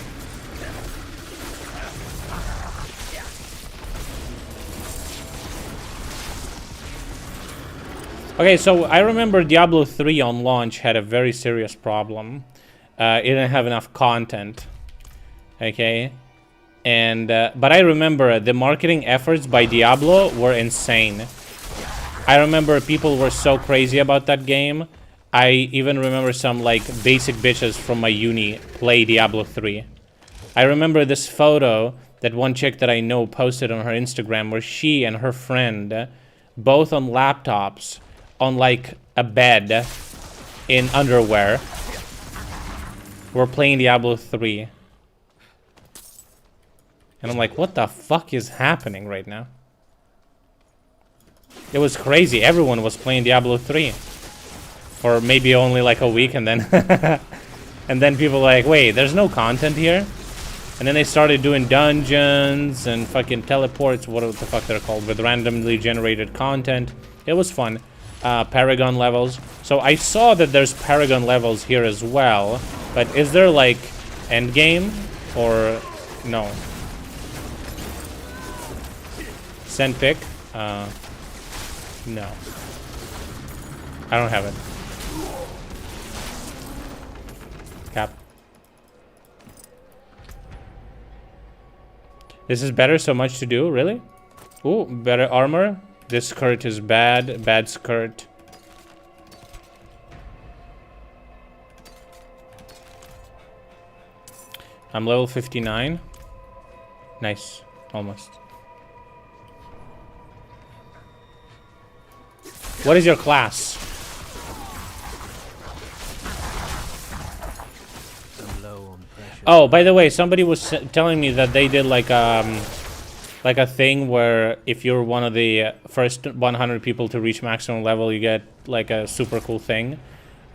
Okay, so I remember Diablo 3 on launch had a very serious problem. It didn't have enough content. Okay, and but I remember the marketing efforts by Diablo were insane. I remember people were so crazy about that game. I even remember some like basic bitches from my uni play Diablo 3. I remember this photo that one chick that I know posted on her Instagram where she and her friend, both on laptops, on like a bed in underwear, were playing Diablo 3. And I'm like, what the fuck is happening right now? It was crazy. Everyone was playing Diablo 3 for maybe only like a week, and then and then people were like, wait, there's no content here? And then they started doing dungeons and fucking teleports, what the fuck they're called, with randomly generated content. It was fun. Paragon levels. So I saw that there's Paragon levels here as well, but is there like endgame or no? Send pic? No. I don't have it. Cap. This is better, so much to do, really? Ooh, better armor. This skirt is bad. Bad skirt. I'm level 59. Nice. Almost. What is your class? Oh, by the way, somebody was telling me that they did like a thing where if you're one of the first 100 people to reach maximum level, you get like a super cool thing.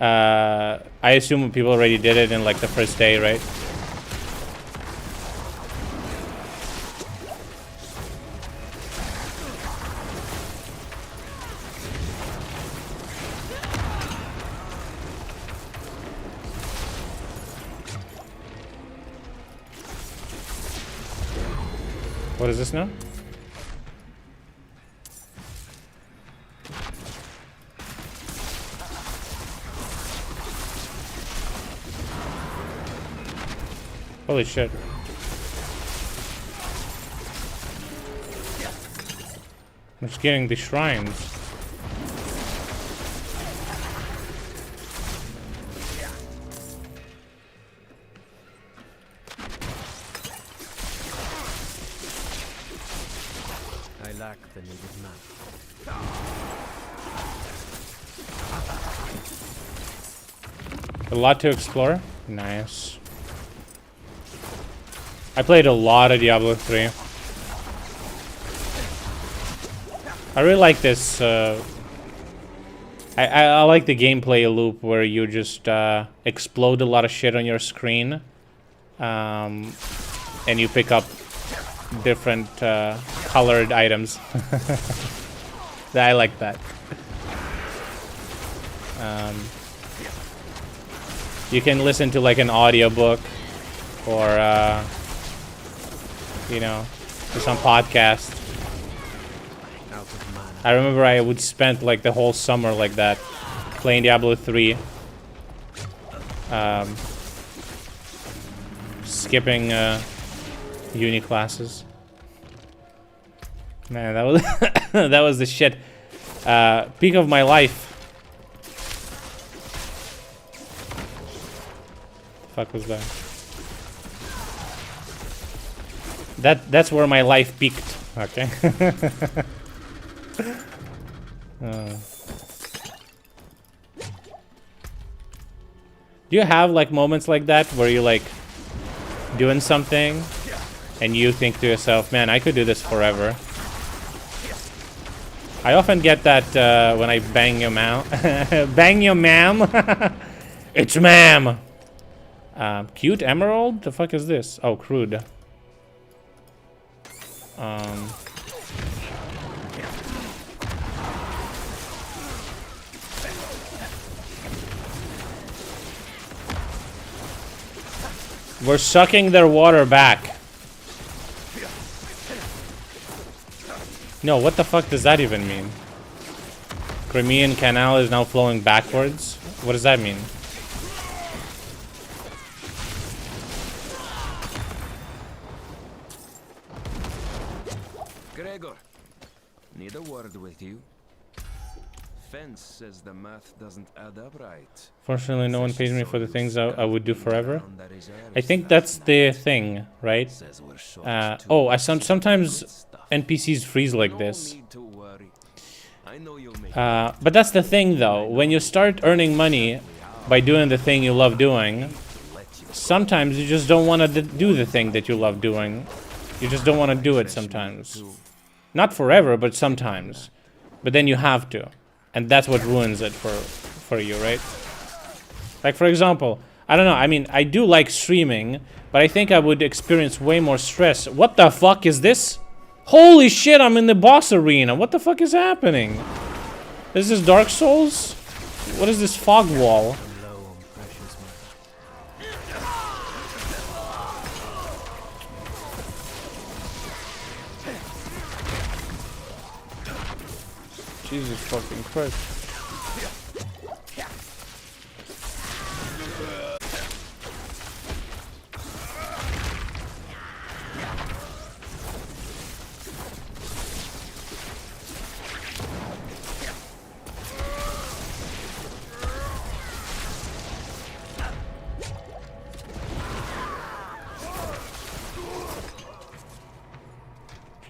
I assume people already did it in like the first day, right? What is this now? Holy shit. I'm just getting the shrines. I lack the needed map. A lot to explore. Nice. I played a lot of Diablo 3. I really like this. I like the gameplay loop where you just explode a lot of shit on your screen, and you pick up different colored items. I like that. You can listen to like an audiobook or you know, to some podcast. I remember I would spend like the whole summer like that, playing Diablo 3. Skipping uni classes. Man, that was that was the shit. Peak of my life. The fuck was that? That's where my life peaked. Okay. Do you have like moments like that where you're like doing something and you think to yourself, man, I could do this forever? I often get that when I bang your ma'am. Bang your ma'am. It's ma'am. Cute emerald? The fuck is this? Oh, crude. We're sucking their water back. No, what the fuck does that even mean? Crimean Canal is now flowing backwards? What does that mean? Gregor, need a word with you. Fence says the math doesn't add up right. Fortunately, no one pays me for the things I would do forever. I think that's the thing, right? Oh, sometimes NPCs freeze like this. But that's the thing, though. When you start earning money by doing the thing you love doing, sometimes you just don't want to do the thing that you love doing. You just don't want to do it sometimes. Not forever, but sometimes. But then you have to. And that's what ruins it for you, right? Like, for example, I don't know, I mean, I do like streaming, but I think I would experience way more stress. What the fuck is this? Holy shit, I'm in the boss arena. What the fuck is happening? Is this Dark Souls? What is this fog wall? Jesus fucking Christ.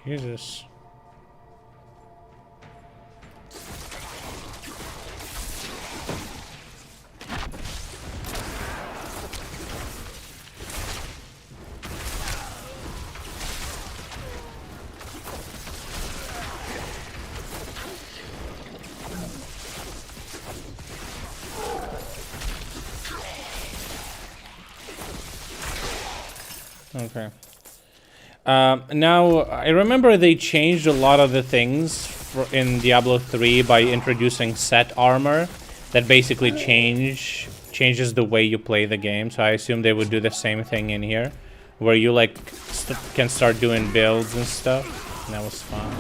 Jesus. Okay. Now, I remember they changed a lot of the things in Diablo 3 by introducing set armor that basically changes the way you play the game. So I assume they would do the same thing in here, where you like can start doing builds and stuff. And that was fun.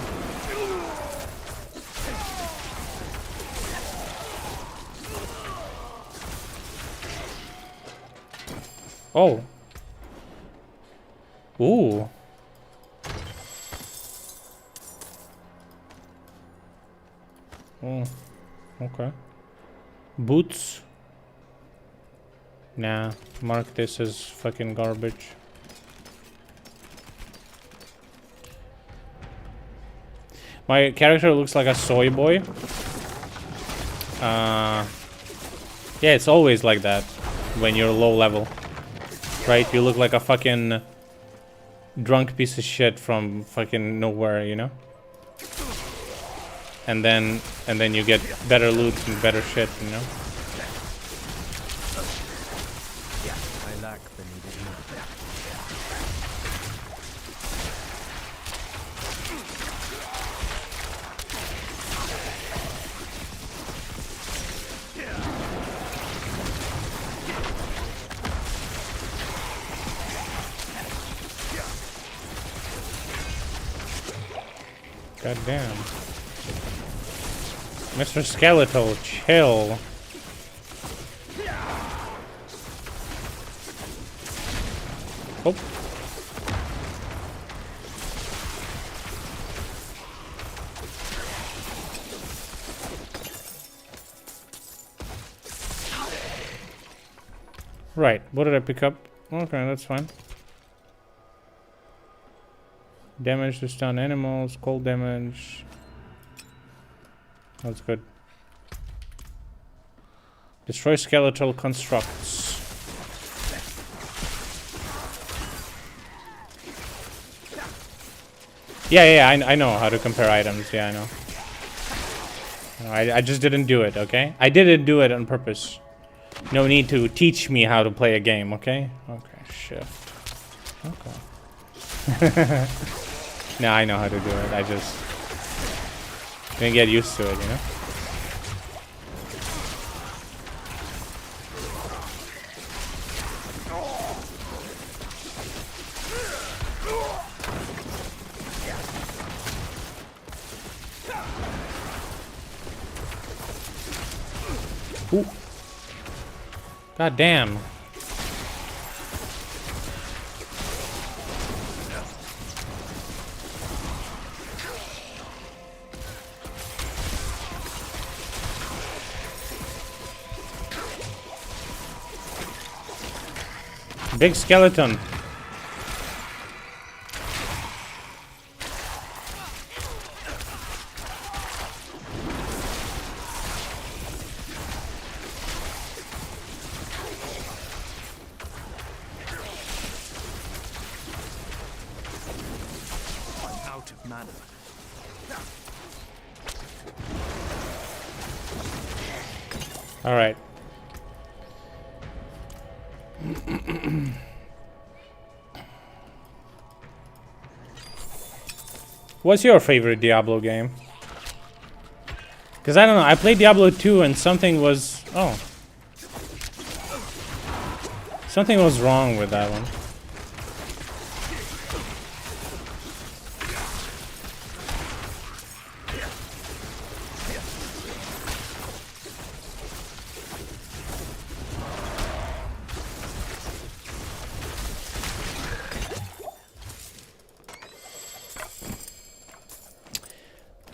Oh. Ooh. Oh, okay. Boots. Nah, mark this as fucking garbage. My character looks like a soy boy. Yeah, it's always like that when you're low level. Right? You look like a fucking drunk piece of shit from fucking nowhere, you know? And then you get better loot and better shit, you know? I lack the needed math. God damn. Mr. Skeletal, chill. Oh. Right, what did I pick up? Okay, that's fine. Damage to stun animals, cold damage. That's good. Destroy skeletal constructs. Yeah, I know how to compare items. Yeah, I know. I just didn't do it, okay? I didn't do it on purpose. No need to teach me how to play a game, okay? Okay, shift. Okay. Now I know how to do it. I just didn't get used to it, you know? Ooh. God damn. Big skeleton. All right. What's your favorite Diablo game? Because I don't know, I played Diablo 2 and something was... Oh. Something was wrong with that one.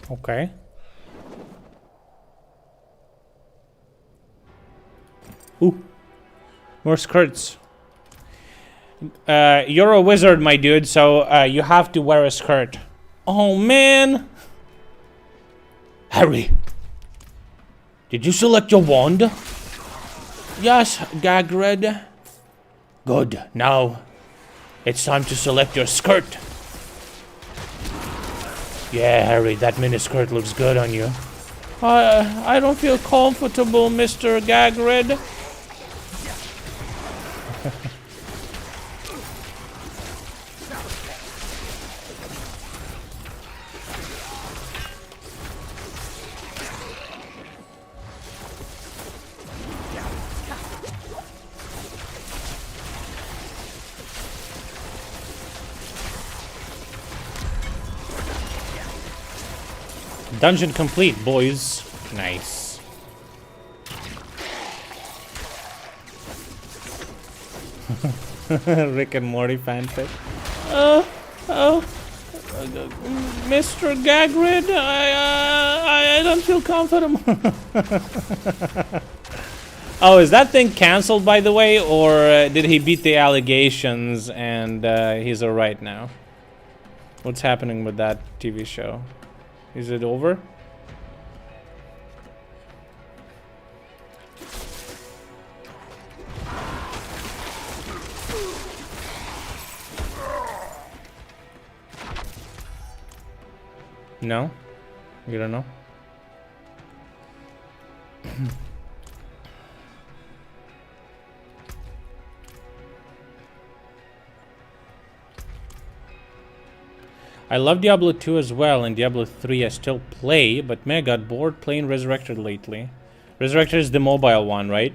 Okay. Ooh. More skirts. You're a wizard, my dude, so you have to wear a skirt. Oh, man. Harry. Did you select your wand? Yes, Gagred. Good. Now, it's time to select your skirt. Yeah, Harry, that miniskirt looks good on you. I don't feel comfortable, Mr. Gagred. Dungeon complete, boys. Nice. Rick and Morty fanfic. Mr. Gagrid, I don't feel comfortable. Oh, is that thing cancelled, by the way, or did he beat the allegations and he's alright now? What's happening with that TV show? Is it over? No? You don't know? I love Diablo 2 as well, and Diablo 3 I still play, but man, I got bored playing Resurrected lately. Resurrected is the mobile one, right?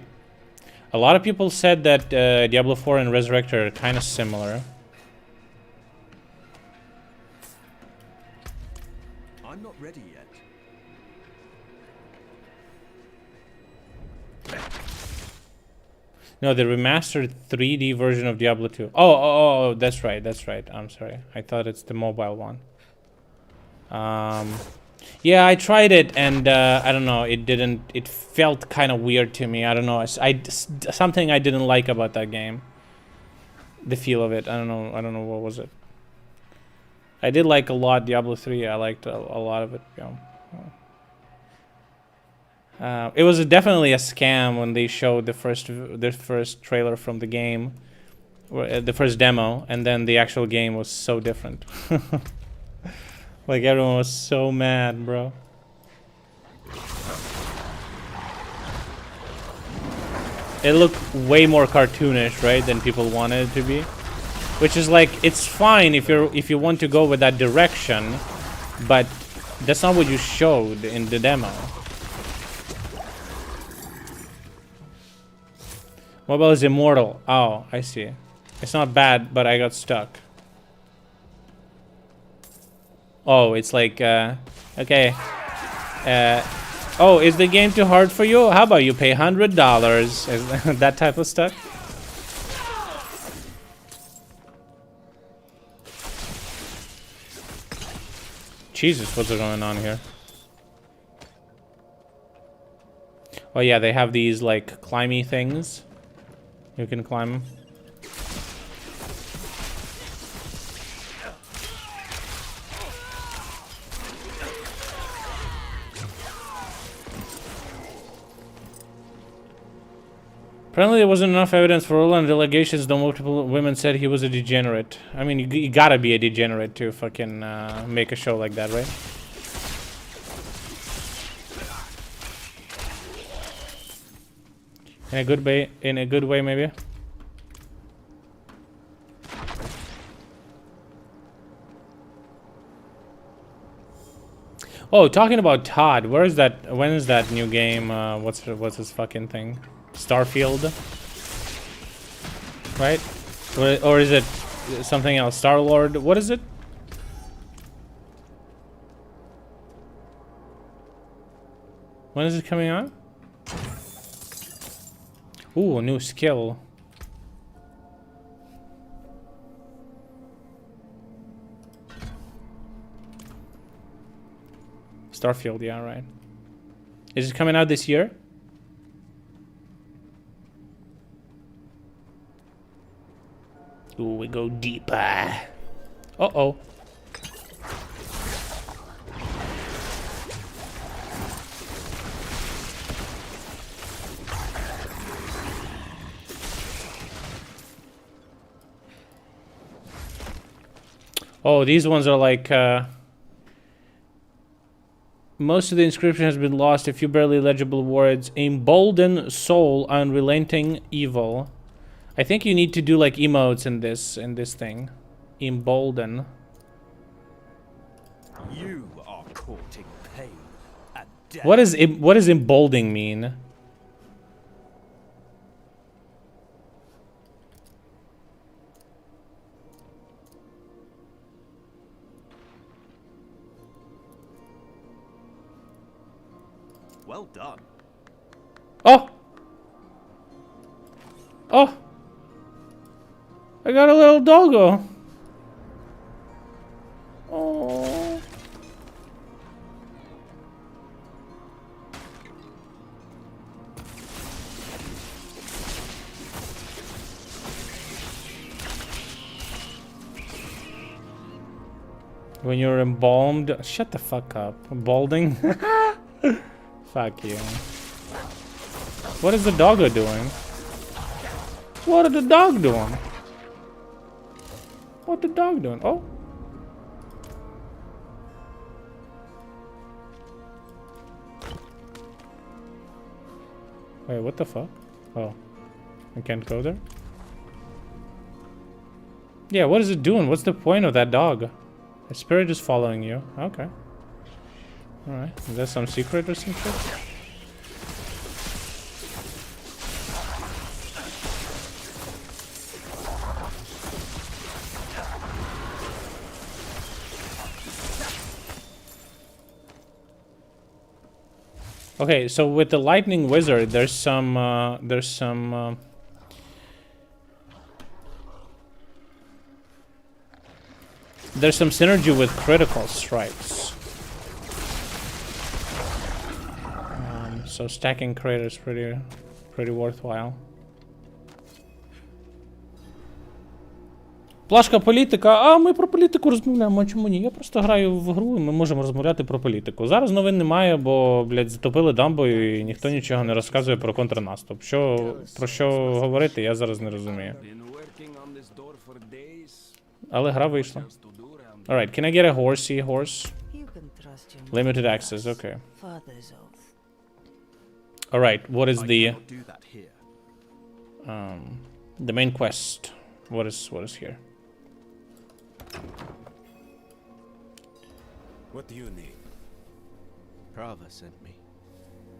A lot of people said that Diablo 4 and Resurrected are kind of similar. ready yet. No, the remastered 3D version of Diablo 2. Oh, that's right, that's right. I'm sorry. I thought it's the mobile one. Yeah, I tried it and I don't know, it felt kind of weird to me. I don't know. Something I didn't like about that game. The feel of it. I don't know what was it. I did like a lot Diablo 3. I liked a lot of it. It was definitely a scam when they showed the first trailer from the game, the first demo, and then the actual game was so different. Like everyone was so mad, bro. It looked way more cartoonish, right, than people wanted it to be. Which is like, it's fine if you want to go with that direction, but that's not what you showed in the demo. Mobile is immortal. Oh, I see. It's not bad, but I got stuck. Oh, it's like, okay. Oh, is the game too hard for you? How about you pay $100? That type of stuff. Jesus, what's going on here? Oh yeah, they have these like climby things. You can climb them. Apparently there wasn't enough evidence for all the allegations, though multiple women said he was a degenerate. I mean, you gotta be a degenerate to fucking make a show like that, right? In a good way, maybe. Oh, talking about Todd, where is that? When is that new game? What's his fucking thing? Starfield, right? Or is it something else? Star-Lord? What is it? When is it coming on? Ooh, a new skill. Starfield, yeah, right. Is it coming out this year? Ooh, we go deeper. Uh-oh. Oh, these ones are like, most of the inscription has been lost. A few barely legible words. Embolden soul, unrelenting evil. I think you need to do like emotes in this thing. Embolden. You are courting pain and death. What does emboldening mean? Well done. Oh! Oh! I got a little doggo. Oh. When you're embalmed, shut the fuck up. Balding? Fuck you. What is the doggo doing? What are the dog doing? What the dog doing? Oh. Wait, what the fuck? Oh. I can't go there? Yeah, what is it doing? What's the point of that dog? The spirit is following you. Okay. Alright. Is that some secret or some shit? Okay, so with the lightning wizard, there's some synergy with critical strikes. So stacking crit is pretty worthwhile. Плашка політика. А ми про політику розмовляємо, а чому ні? Я просто граю в гру і ми можемо розмовляти про політику. Зараз новин немає, бо, блядь, затопили дамбу і ніхто нічого не розказує про контрнаступ. Про що говорити, я зараз не розумію. Але гра вийшла. Alright, can I get a horsey horse? Limited access, okay. Alright, what is the main quest? What is here? What do you need? Prava sent me.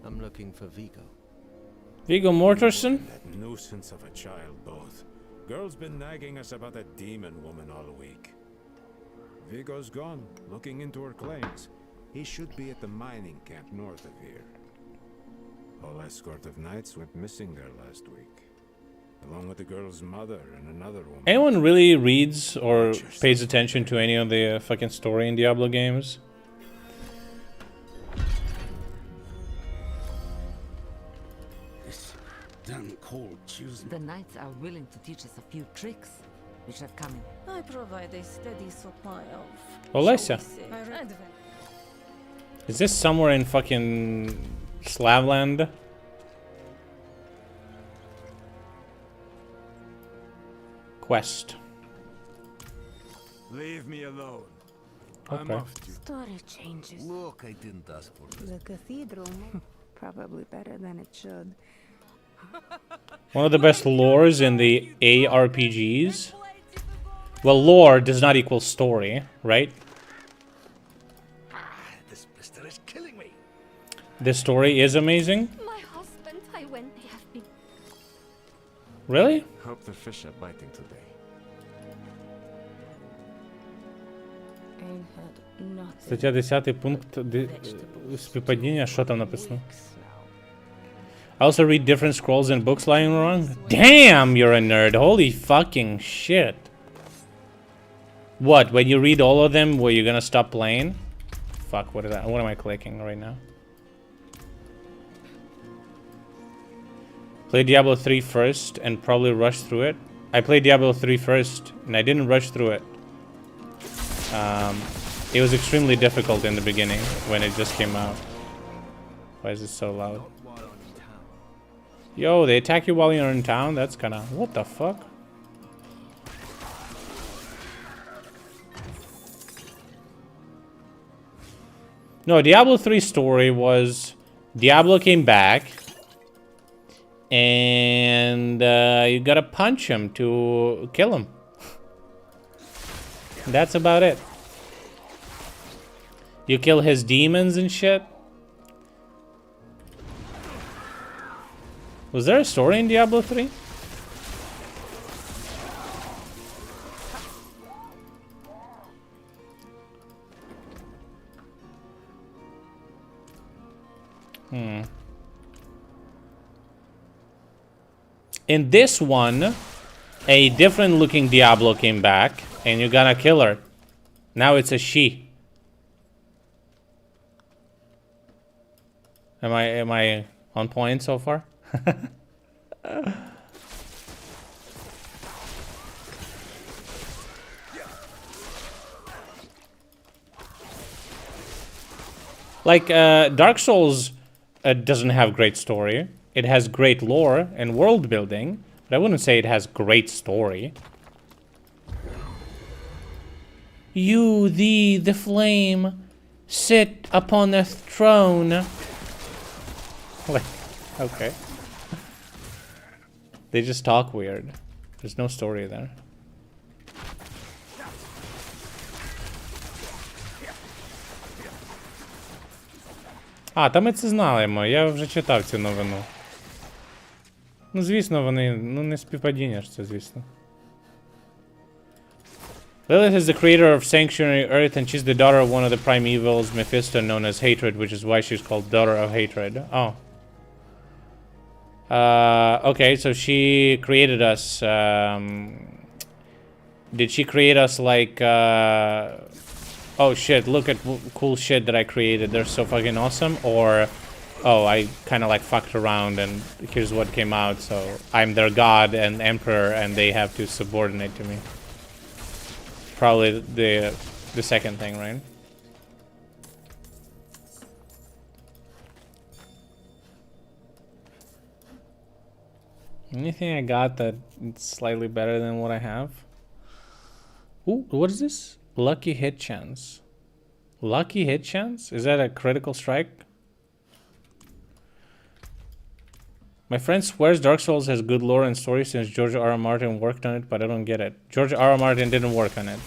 I'm looking for Vigo. Vigo Mortensen? That nuisance of a child, both. Girl's been nagging us about that demon woman all week. Vigo's gone, looking into her claims. He should be at the mining camp north of here. Whole escort of knights went missing there last week, along with the girl's mother and another woman. Anyone really reads or pays attention to any of the fucking story in Diablo games? This damn cold Tuesday. The knights are willing to teach us a few tricks, which are coming. I provide a steady supply of... Olesia. Is this somewhere in fucking Slavland? Quest. Leave me alone. Okay. I'm off to. Story changes. Look, I didn't ask for this. The cathedral, probably better than it should. One of the best lores in the ARPGs. Well, lore does not equal story, right? This blister is killing me. The story is amazing. My husband, I went, they have been... Really? Hope the fish are biting today. Стаття 10 пункт співпадіння. Що там написано? I also read different scrolls and books lying around. Damn, you're a nerd. Holy fucking shit. What? When you read all of them, were you gonna stop playing? Fuck, what am I clicking right now? Play Diablo 3 first and probably rush through it. I played Diablo 3 first and I didn't rush through it. It was extremely difficult in the beginning when it just came out. Why is it so loud? Yo, they attack you while you're in town? That's kinda... What the fuck? No, Diablo 3 story was... Diablo came back. And you gotta punch him to kill him. That's about it. You kill his demons and shit. Was there a story in Diablo 3? In this one, a different looking Diablo came back and you gotta kill her. Now it's a she. Am I on point so far? Like Dark Souls doesn't have great story. It has great lore and world building, but I wouldn't say it has great story. You, the flame, sit upon the throne. Like, okay. They just talk weird. There's no story there. А, та ми це знаємо. Я вже читав цю новину. Ну, звісно, вони... Ну, не співпадіння ж це, звісно. Lilith is the creator of Sanctuary Earth, and she's the daughter of one of the primevals, Mephisto, known as Hatred, which is why she's called Daughter of Hatred. Oh. Okay, so she created us. Did she create us like... oh shit, look at cool shit that I created. They're so fucking awesome. Or, oh, I kind of like fucked around and here's what came out. So I'm their god and emperor and they have to subordinate to me. Probably the second thing, right? Anything I got that it's slightly better than what I have? Ooh, what is this? Lucky hit chance. Lucky hit chance? Is that a critical strike? My friend swears Dark Souls has good lore and story since George R. R. Martin worked on it, but I don't get it. George R. R. Martin didn't work on it.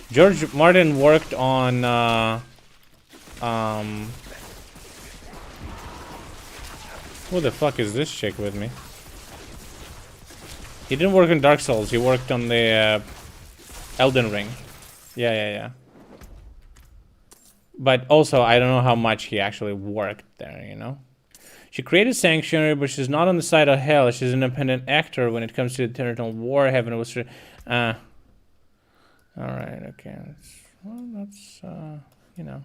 George Martin worked on who the fuck is this chick with me? He didn't work on Dark Souls, he worked on the Elden Ring. Yeah. But also, I don't know how much he actually worked there, you know? She created Sanctuary, but she's not on the side of hell. She's an independent actor when it comes to the eternal war. Heaven was... Alright, okay. Well, that's, you know.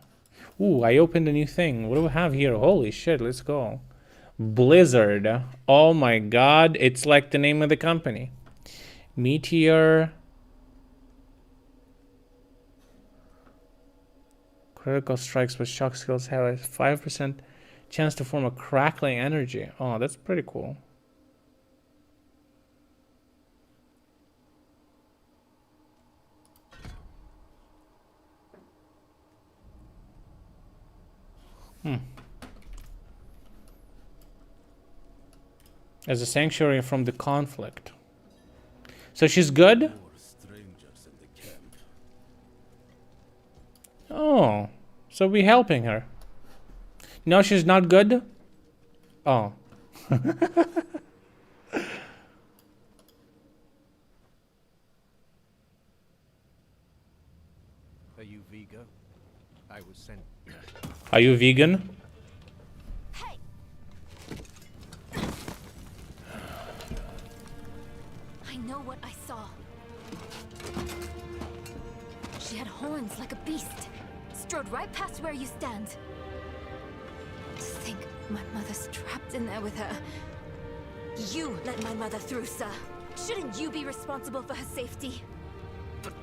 Ooh, I opened a new thing. What do we have here? Holy shit, let's go. Blizzard. Oh my god, it's like the name of the company. Meteor... Critical strikes with shock skills have a 5% chance to form a crackling energy. Oh, that's pretty cool. As a sanctuary from the conflict. So she's good? Oh, so we helping her. No, she's not good? Oh. Are you vegan? I was sent. Are you vegan? I know what I saw. She had horns like a beast. Strode right past where you stand. To think my mother's trapped in there with her. You let my mother through, sir. Shouldn't you be responsible for her safety? But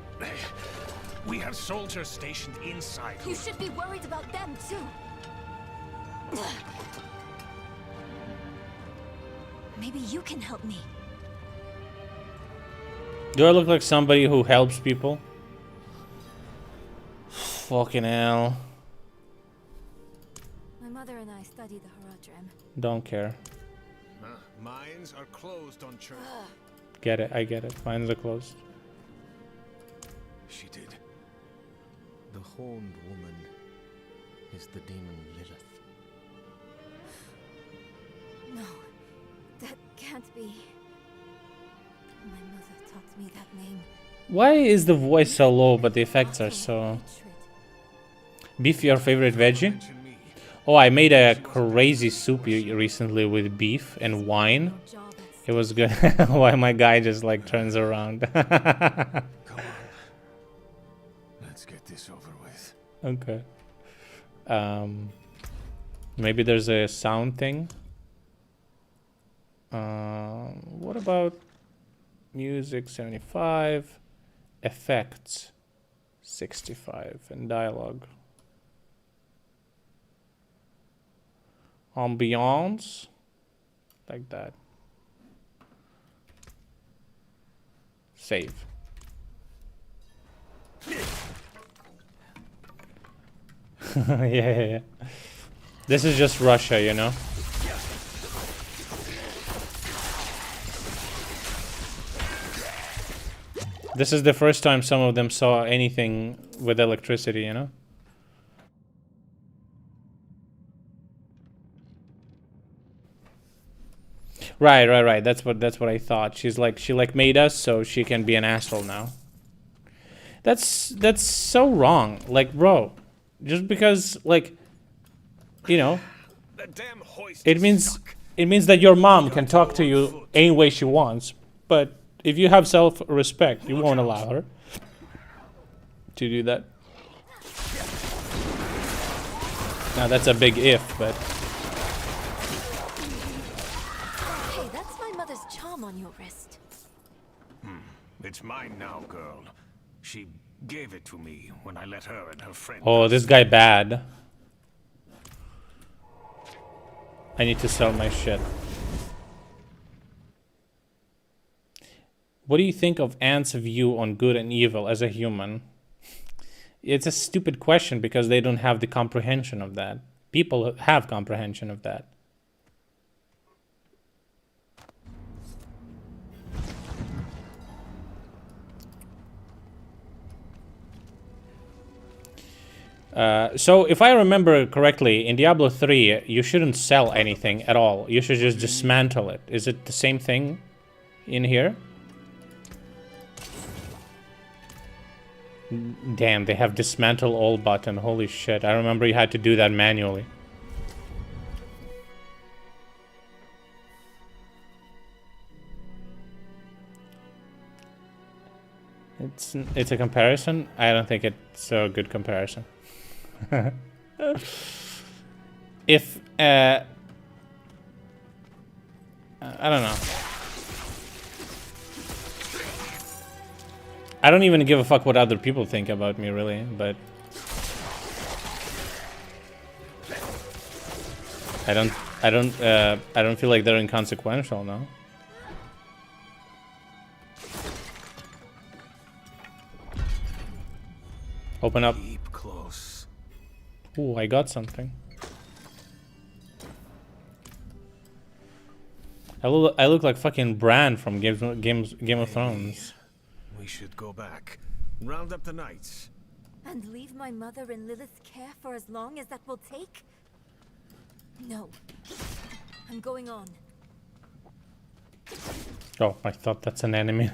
we have soldiers stationed inside. You should be worried about them, too. Maybe you can help me. Do I look like somebody who helps people? Fucking hell. My mother and I studied the Haradrim. Don't care. Mines are closed on church. Get it, I get it. Mines are closed. She did. The horned woman is the demon Lilith. No, that can't be. My mother taught me that name. Why is the voice so low but the effects are so... Beef, your favorite veggie? Oh, I made a crazy soup recently with beef and wine. It was good. Why my guy just like turns around. Come on. Let's get this over with. Okay. Maybe there's a sound thing. What about music 75, effects 65, and dialogue. Ambiance, like that. Save. Yeah. This is just Russia, you know? This is the first time some of them saw anything with electricity, you know? Right. That's what I thought. She made us so she can be an asshole now. That's so wrong. Like, bro, just because, like, you know, it means that your mom can talk to you any way she wants, but if you have self-respect, you won't allow her to do that. Now that's a big if, but Hey, that's my mother's charm on your wrist. It's mine now, girl. She gave it to me when I let her and her friend. oh, this guy bad. I need to sell my shit. What do you think of ants' view on good and evil as a human? It's a stupid question because they don't have the comprehension of that. People have comprehension of that. So if I remember correctly, in Diablo 3, you shouldn't sell anything at all. You should just dismantle it. Is it the same thing in here? Damn, they have dismantle all button. Holy shit. I remember you had to do that manually. It's a comparison? I don't think it's a good comparison. If I don't know. I don't even give a fuck what other people think about me, really, but I don't feel like they're inconsequential, no. Open up. Keep close. Ooh, I got something. I look like fucking Bran from Game of Thrones. We should go back. Round up the knights. And leave my mother in Lilith's care for as long as that will take? No. I'm going on. Oh, I thought that's an enemy.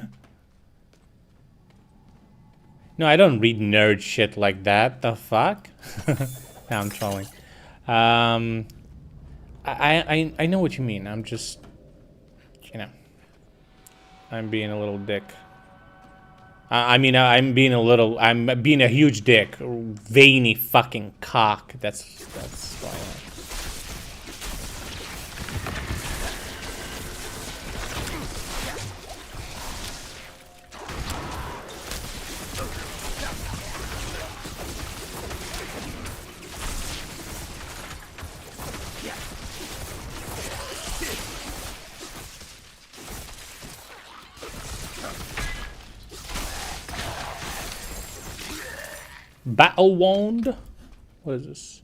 No, I don't read nerd shit like that. The fuck? Nah, I'm trolling. I know what you mean. I'm just, you know, I'm being a little dick. I mean, I'm being a huge dick. Veiny fucking cock. That's why Battle Wand? What is this?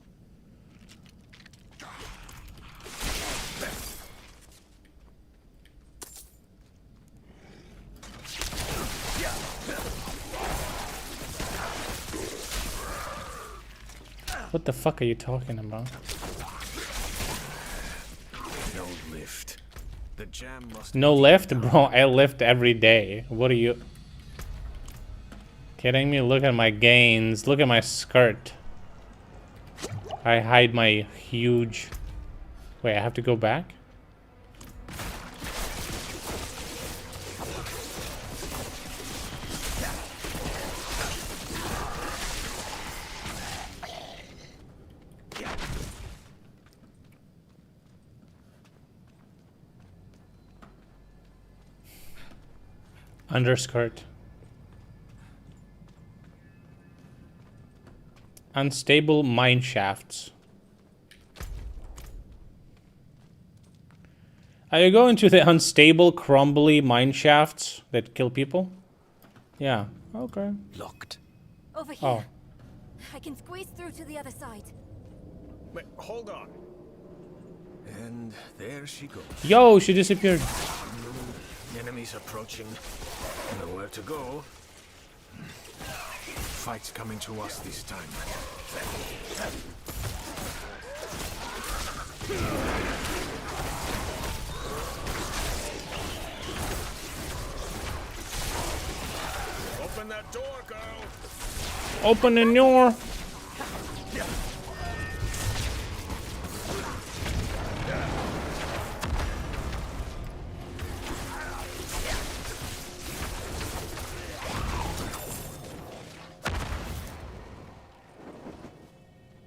What the fuck are you talking about? No lift. The jam must No lift? Bro, I lift every day. What are you... kidding me? Look at my gains. Look at my skirt. I hide my huge... Wait, I have to go back? Underskirt. Unstable mine shafts. Are you going to the unstable, crumbly mine shafts that kill people? Yeah. Okay. Locked. Over here. Oh. I can squeeze through to the other side. Wait, hold on. And there she goes. Yo, she disappeared. Enemies approaching. Nowhere to go. Fight's coming to us this time. Open that door, girl. Open the door.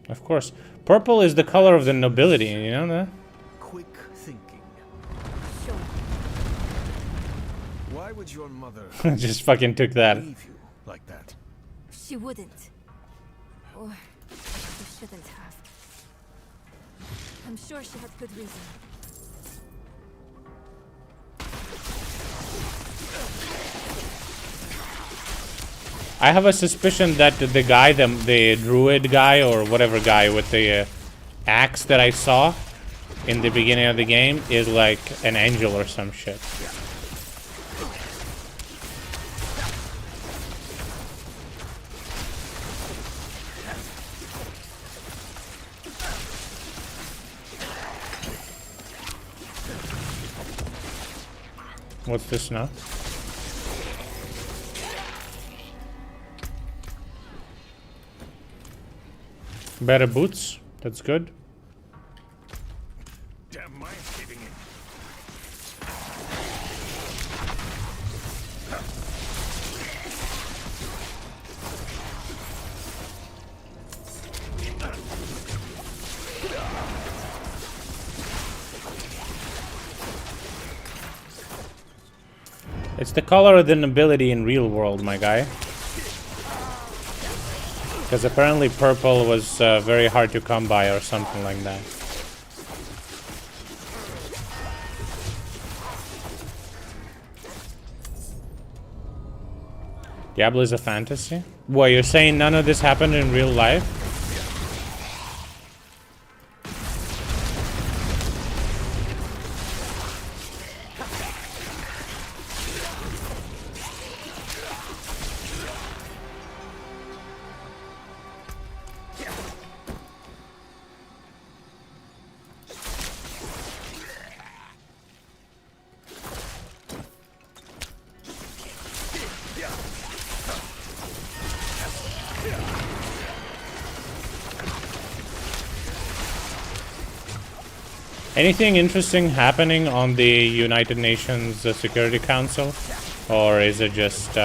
Of course. Purple is the color of the nobility, you know that? Quick thinking. Why would your mother Just fucking took that. leave you like that? She wouldn't. Or she shouldn't have. I'm sure she had good reason. I have a suspicion that the guy, the druid guy or whatever guy with the axe that I saw in the beginning of the game is like an angel or some shit. What's this now? Better boots. That's good. Damn mind's giving in. It's the color of the nobility in real world, my guy. Because apparently purple was very hard to come by or something like that. Diablo is a fantasy? What, you're saying none of this happened in real life? Anything interesting happening on the United Nations Security Council? Or is it just...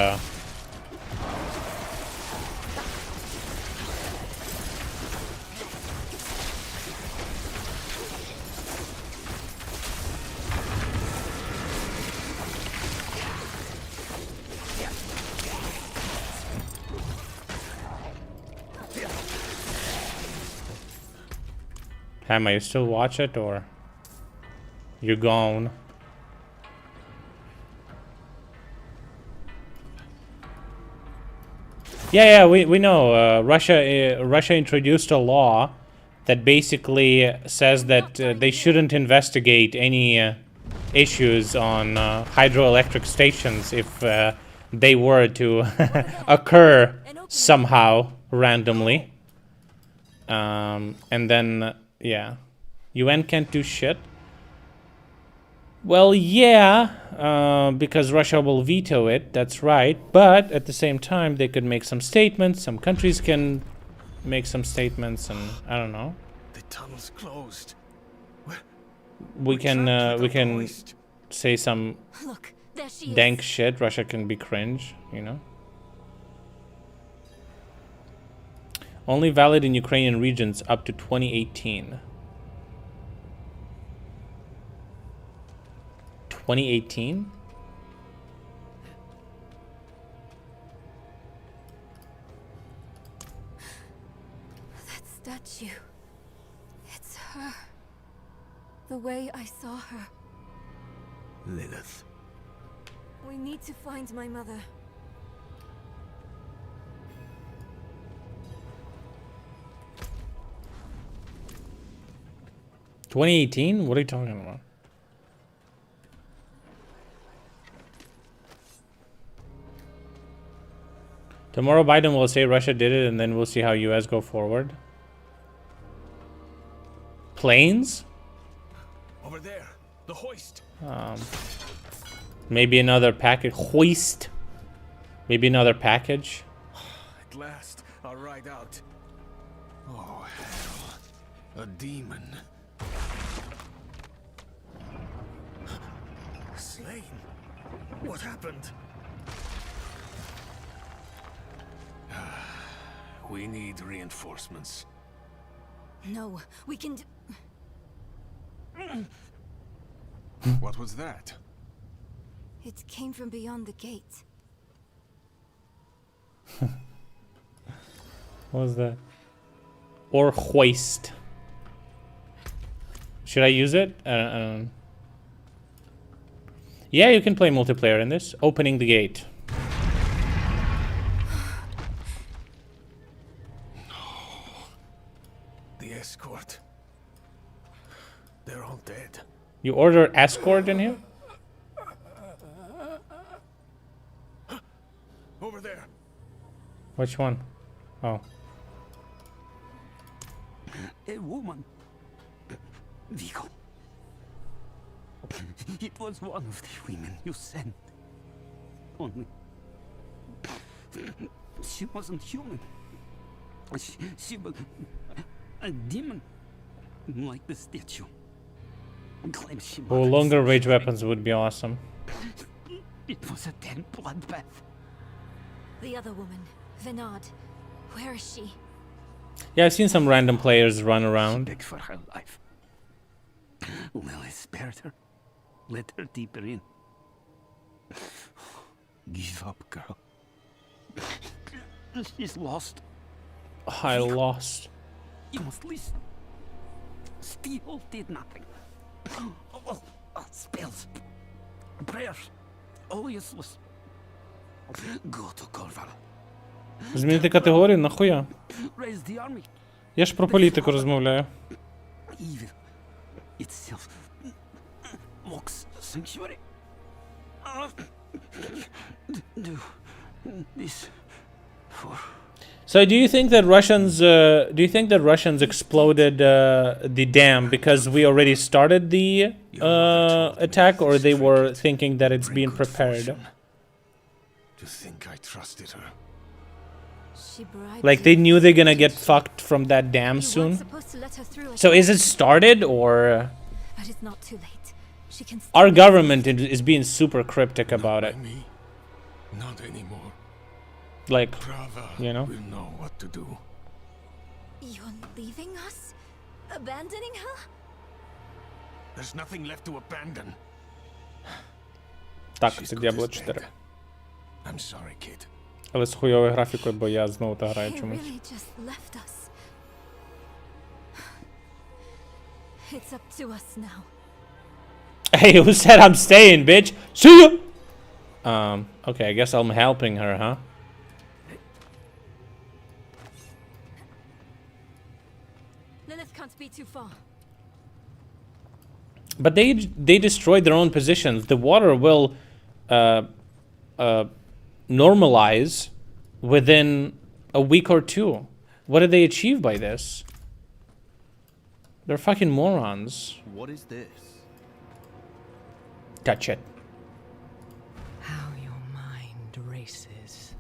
Hammer, you still watch it, or you're gone? Yeah, we know. Russia introduced a law that basically says that they shouldn't investigate any issues on hydroelectric stations if they were to occur somehow randomly. And then, yeah, UN can't do shit. Well, yeah, because Russia will veto it, that's right. But at the same time, they could make some statements. Some countries can make some statements, and I don't know. The tunnel's closed. We can say some Look, there she dank shit. Russia can be cringe, you know. Only valid in Ukrainian regions up to 2018. 2018? That statue. It's her. The way I saw her. Lilith. We need to find my mother. $2018? What are you talking about? Tomorrow Biden will say Russia did it, and then we'll see how US go forward. Planes? Over there, the hoist. Maybe another packet hoist. Maybe another package. At last, I'll ride out. Oh, hell. A demon. Slain? What happened? We need reinforcements. No, we can do... What was that? It came from beyond the gate. What was that? Or hoist. Should I use it? Yeah, you can play multiplayer in this. Opening the gate. The escort. They're all dead. You order escort in here? Over there. Which one? Oh. A woman. Vigo. It was one of the women you sent. Only... she wasn't human. She was a demon. Like the statue. Claims she Oh, longer range weapons would be awesome. It was a damn bloodbath. The other woman, Vinod. Where is she? Yeah, I've seen some random players run around. Begged for her life. Lily spared her. Let her deeper in. Give up, girl. She's lost. I lost. You must listen. Steel did nothing. Spells. Prayers. All useless. Go to Corval. Змінити категорію? Нахуя? Raise the army. Я ж про політику розмовляю. Evil itself mocks sanctuary. Do this for... So do you think that Russians exploded the dam because we already started the attack, or they were thinking that it's being prepared? To think I trusted her. Like they knew they're gonna get fucked from that dam soon. So is it started, or But it's not too late. She can our government is being super cryptic about it? Not anymore. Like, Brava you know? will know what to do. You're leaving us? Abandoning her? There's nothing left to abandon. Так, це Diablo 4. I'm sorry, kid. Але з хуйовою графікою, бо я знову та граю He чомусь. really just left us. It's up to us now. Hey, who said I'm staying, bitch? See ya! Okay, I guess I'm helping her, huh? Lilith can't be too far. But they destroyed their own positions. The water will normalize within a week or two. What did they achieve by this? They're fucking morons. What is this? Touch it. How your mind races.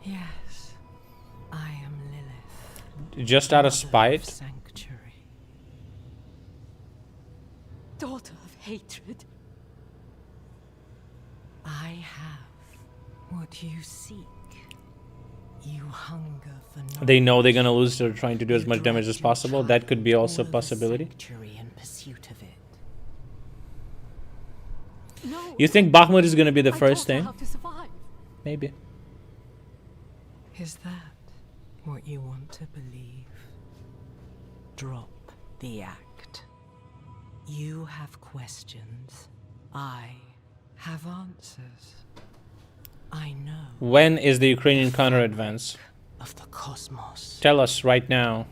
Yes, I am Lilith. Just out of spite? Sanctuary. Daughter of hatred. I have what you seek. You hunger for knowledge. They know they're gonna lose. They're trying to do as much damage as possible. That could be also a possibility. In pursuit of it. You think Bakhmut is gonna be the first thing? Maybe. Is that what you want to believe? Drop the act. You have questions. I have answers. I know. When is the Ukrainian counter-advance? Of the cosmos. Tell us right now.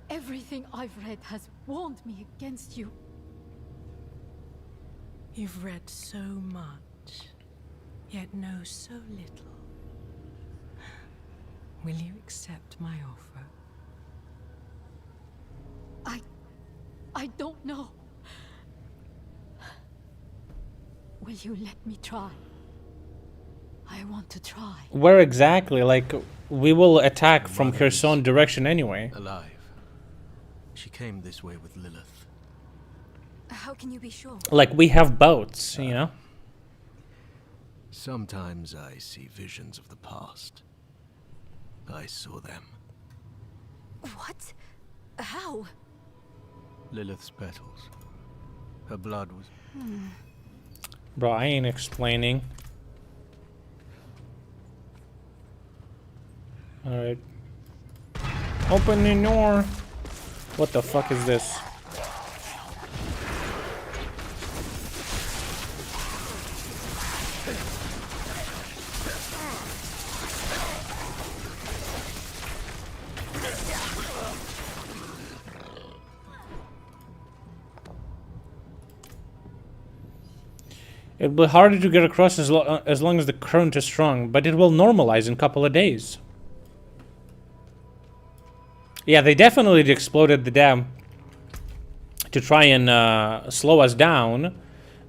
Everything I've read has warned me against you. You've read so much, yet know so little. Will you accept my offer? I don't know. Will you let me try? I want to try. Where exactly? Like, we will attack from Kherson direction anyway. Alive. She came this way with Lilith. How can you be sure? Like, we have boats, you know? Sometimes I see visions of the past. I saw them. What? How? Lilith's petals. Her blood was... Bro, I ain't explaining. Alright. Open the door. What the fuck is this? It'll be harder to get across as long as the current is strong, but it will normalize in a couple of days. Yeah, they definitely exploded the dam to try and slow us down,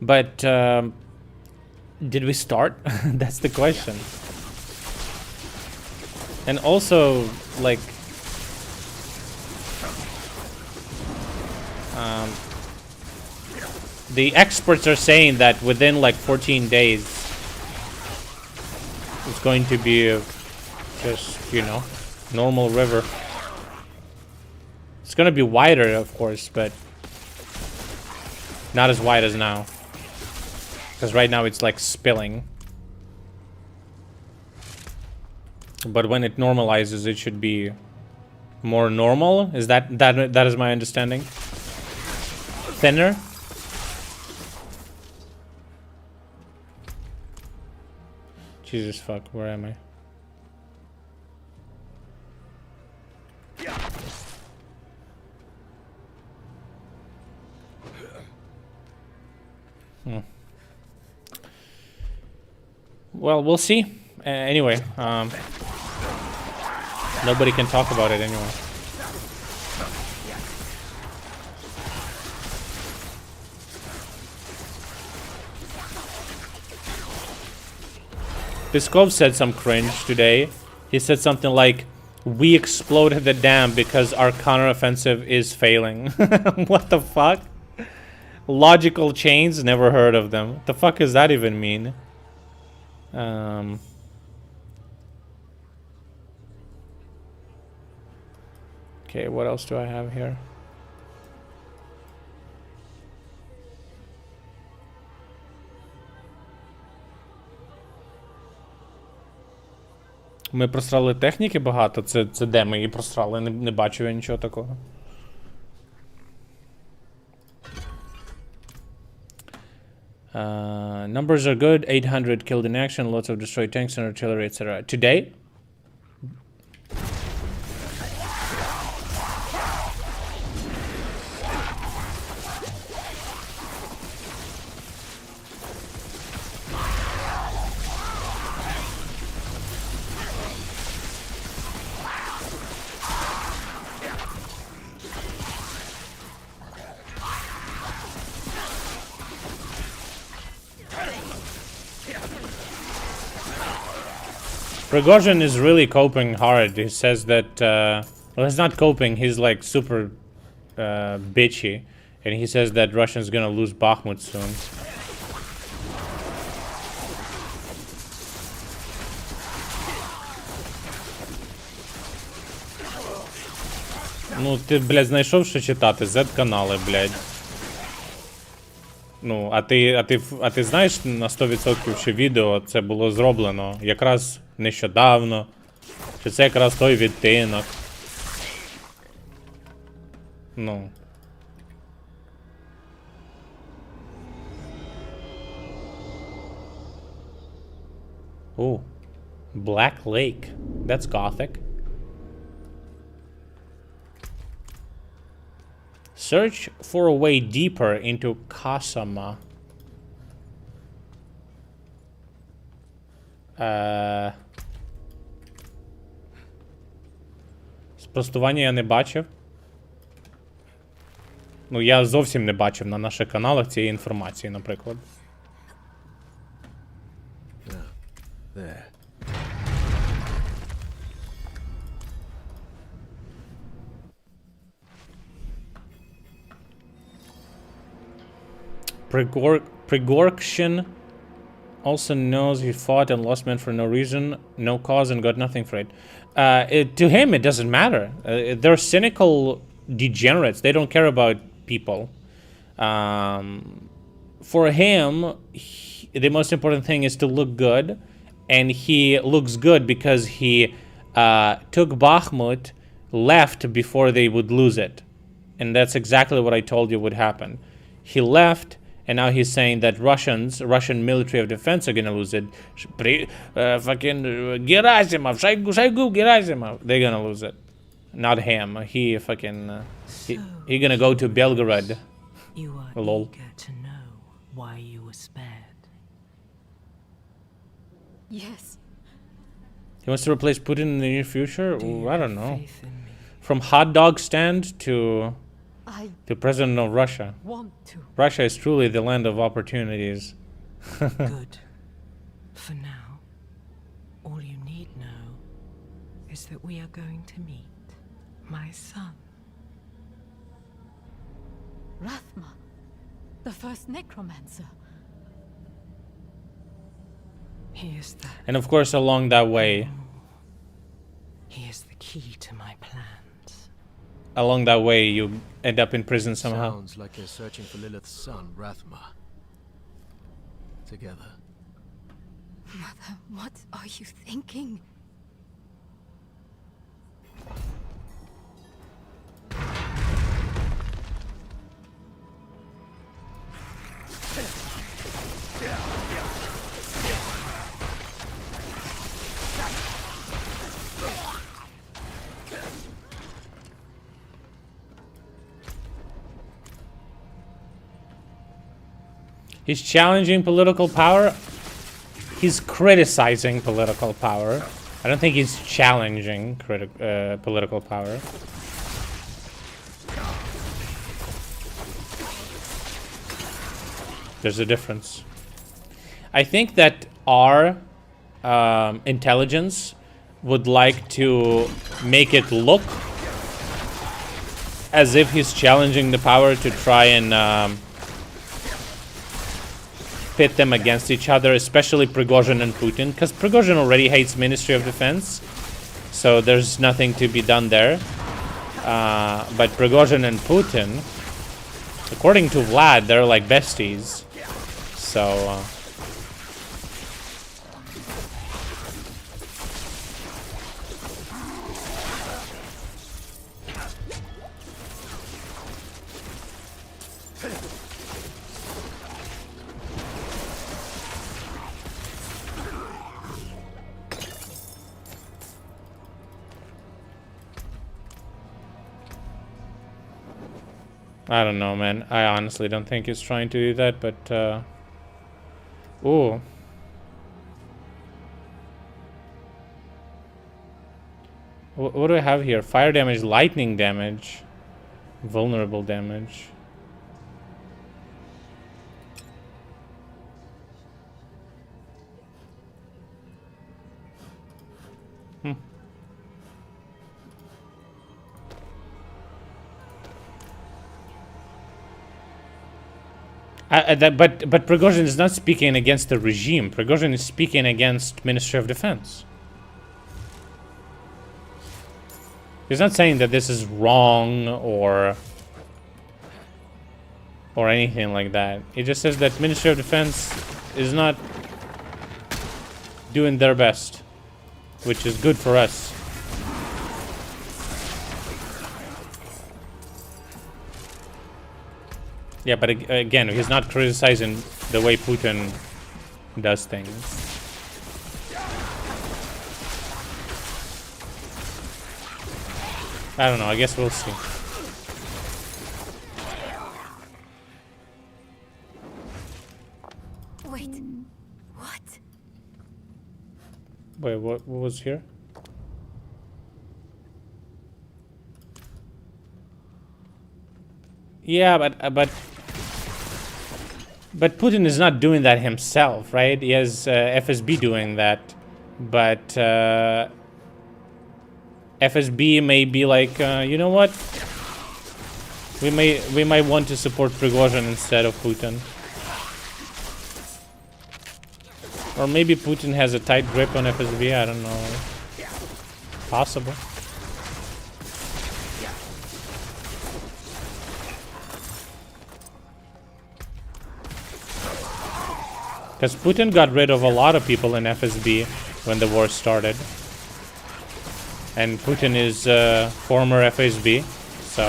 but did we start? That's the question. And also, like, the experts are saying that within like 14 days it's going to be just, you know, normal river. It's gonna be wider, of course, but not as wide as now. Because right now it's like spilling. But when it normalizes, it should be more normal. Is that is my understanding? Thinner? Jesus fuck, where am I? Well, we'll see. Anyway, nobody can talk about it anyway. Piskov said some cringe today. He said something like, "We exploded the dam because our counteroffensive is failing." What the fuck? Logical chains? Never heard of them. What the fuck does that even mean? Okay, what else do I have here? Ми просрали техніки багато. Це де ми її просрали? Не бачу я нічого такого. Numbers are good. 800 killed in action. Lots of destroyed tanks and artillery, etc. Today? Prigozhin is really coping hard. He says that, well, he's not coping, he's like super bitchy. And he says that Russians gonna lose Bakhmut soon. Ну, ти, блядь, знайшов, що читати? Z-канали, блядь. Ну, а ти знаєш на 100%, що відео це було зроблено якраз нещодавно, що це якраз той відтинок. Ну. Ooh. Black Lake. That's gothic. Search for a way deeper into Kasama. Спростування я не бачив. Ну, я зовсім не бачив на наших каналах цієї інформації, наприклад. there. Prigorkshin also knows he fought and lost men for no reason, no cause, and got nothing for it. To him, it doesn't matter. They're cynical degenerates. They don't care about people. For him, the most important thing is to look good, and he looks good because he took Bakhmut, left before they would lose it. And that's exactly what I told you would happen. He left, and now he's saying that Russian military of defense are gonna lose it. Fucking Gerasimov, Shoigu Gerasimov, they're gonna lose it. Not him. He fucking he gonna go to Belgorod. You are Lol. eager to know why you were spared. Yes. He wants to replace Putin in the near future? Ooh, I don't know. From hot dog stand to president of Russia. Want to. Russia is truly the land of opportunities. Good. For now, all you need know is that we are going to meet my son. Rathma, the first necromancer. He is the And of course, along that way, He is the key to my plans. along that way, you end up in prison somehow. Sounds like you're searching for Lilith's son, Rathma. Together. Mother, what are you thinking? He's challenging political power. He's criticizing political power. I don't think he's challenging political power. There's a difference. I think that our intelligence would like to make it look as if he's challenging the power to try and pit them against each other, especially Prigozhin and Putin, because Prigozhin already hates Ministry of Defense, so there's nothing to be done there. But Prigozhin and Putin, according to Vlad, they're like besties. So I don't know, man. I honestly don't think he's trying to do that, but ooh. What do I have here? Fire damage, lightning damage, vulnerable damage. But Prigozhin is not speaking against the regime. Prigozhin is speaking against Ministry of Defense. He's not saying that this is wrong or anything like that. He just says that Ministry of Defense is not doing their best, which is good for us. Yeah, but again, he's not criticizing the way Putin does things. I don't know, I guess we'll see. Wait, what? Wait, what was here? Yeah, but Putin is not doing that himself, right? He has FSB doing that. But FSB may be like, you know what? We might want to support Prigozhin instead of Putin. Or maybe Putin has a tight grip on FSB, I don't know. Possible. Because Putin got rid of a lot of people in FSB when the war started. And Putin is former FSB, so...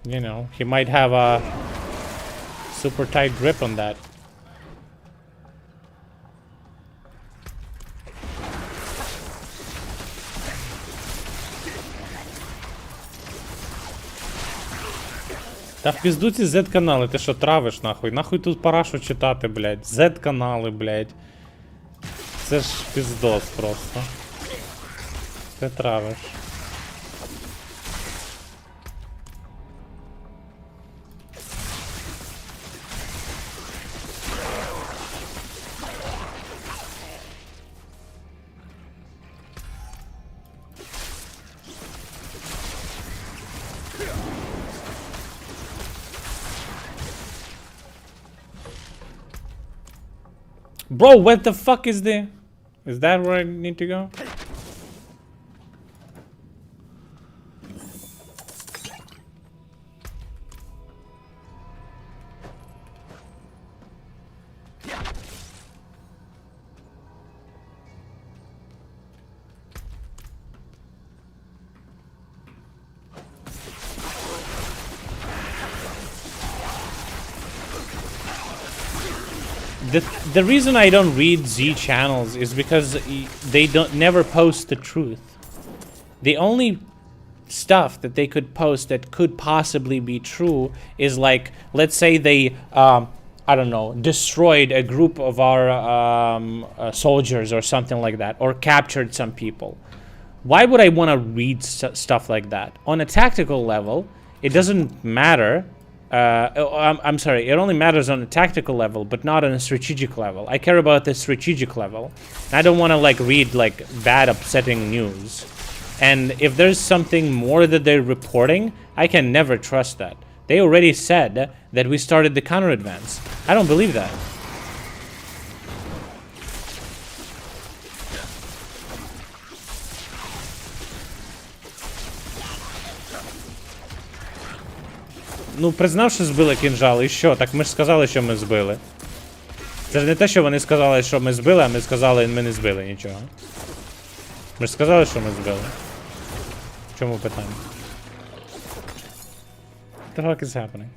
You know, he might have a super tight grip on that. Та в пізду ці Z-канали, ти що травиш нахуй? Нахуй тут парашу читати, блядь. Z-канали, блядь. Це ж піздос просто. Ти травиш. Bro, what the fuck is there? Is that where I need to go? The reason I don't read Z channels is because they never post the truth. The only stuff that they could post that could possibly be true is like, let's say they, I don't know, destroyed a group of our soldiers or something like that, or captured some people. Why would I want to read stuff like that? On a tactical level, it doesn't matter. I'm sorry, it only matters on a tactical level, but not on a strategic level. I care about the strategic level. I don't want to like read like bad, upsetting news. And if there's something more that they're reporting, I can never trust that. They already said that we started the counter advance. I don't believe that. Ну, признав, що збили кінжал, і що? Так ми ж сказали, що ми збили. Це ж не те, що вони сказали, що ми збили, а ми сказали, ми не збили нічого. Ми ж сказали, що ми збили. В чому питання? What the fuck is happening?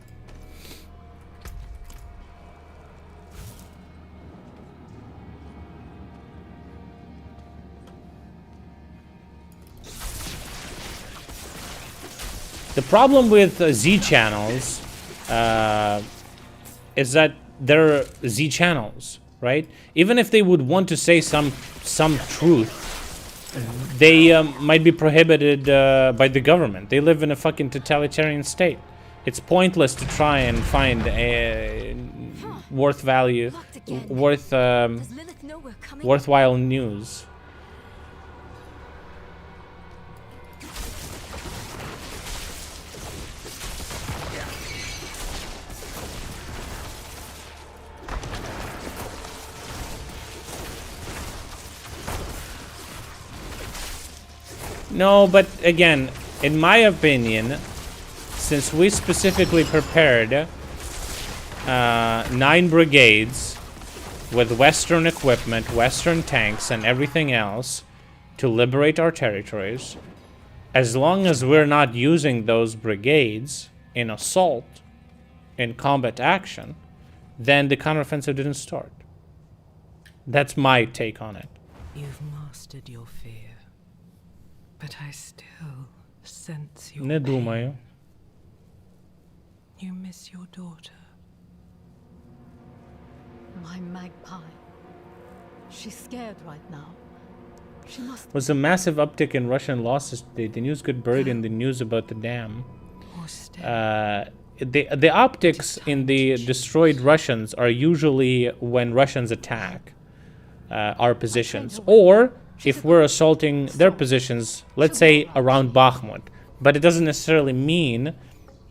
The problem with Z channels is that they're Z channels, right? Even if they would want to say some truth, they might be prohibited by the government. They live in a fucking totalitarian state. It's pointless to try and find a worthwhile news. No, but again, in my opinion, since we specifically prepared 9 brigades with Western equipment, Western tanks, and everything else to liberate our territories, as long as we're not using those brigades in assault, in combat action, then the counteroffensive didn't start. That's my take on it. You've mastered your fear. But I still sense your Не pain. думаю. You miss your daughter. My magpie. She's scared right now. She must... Was a massive uptick in Russian losses today. The news got buried in the news about the dam. the optics in the destroyed Russians are usually when Russians attack our positions, or if we're assaulting their positions, let's say around Bakhmut. But it doesn't necessarily mean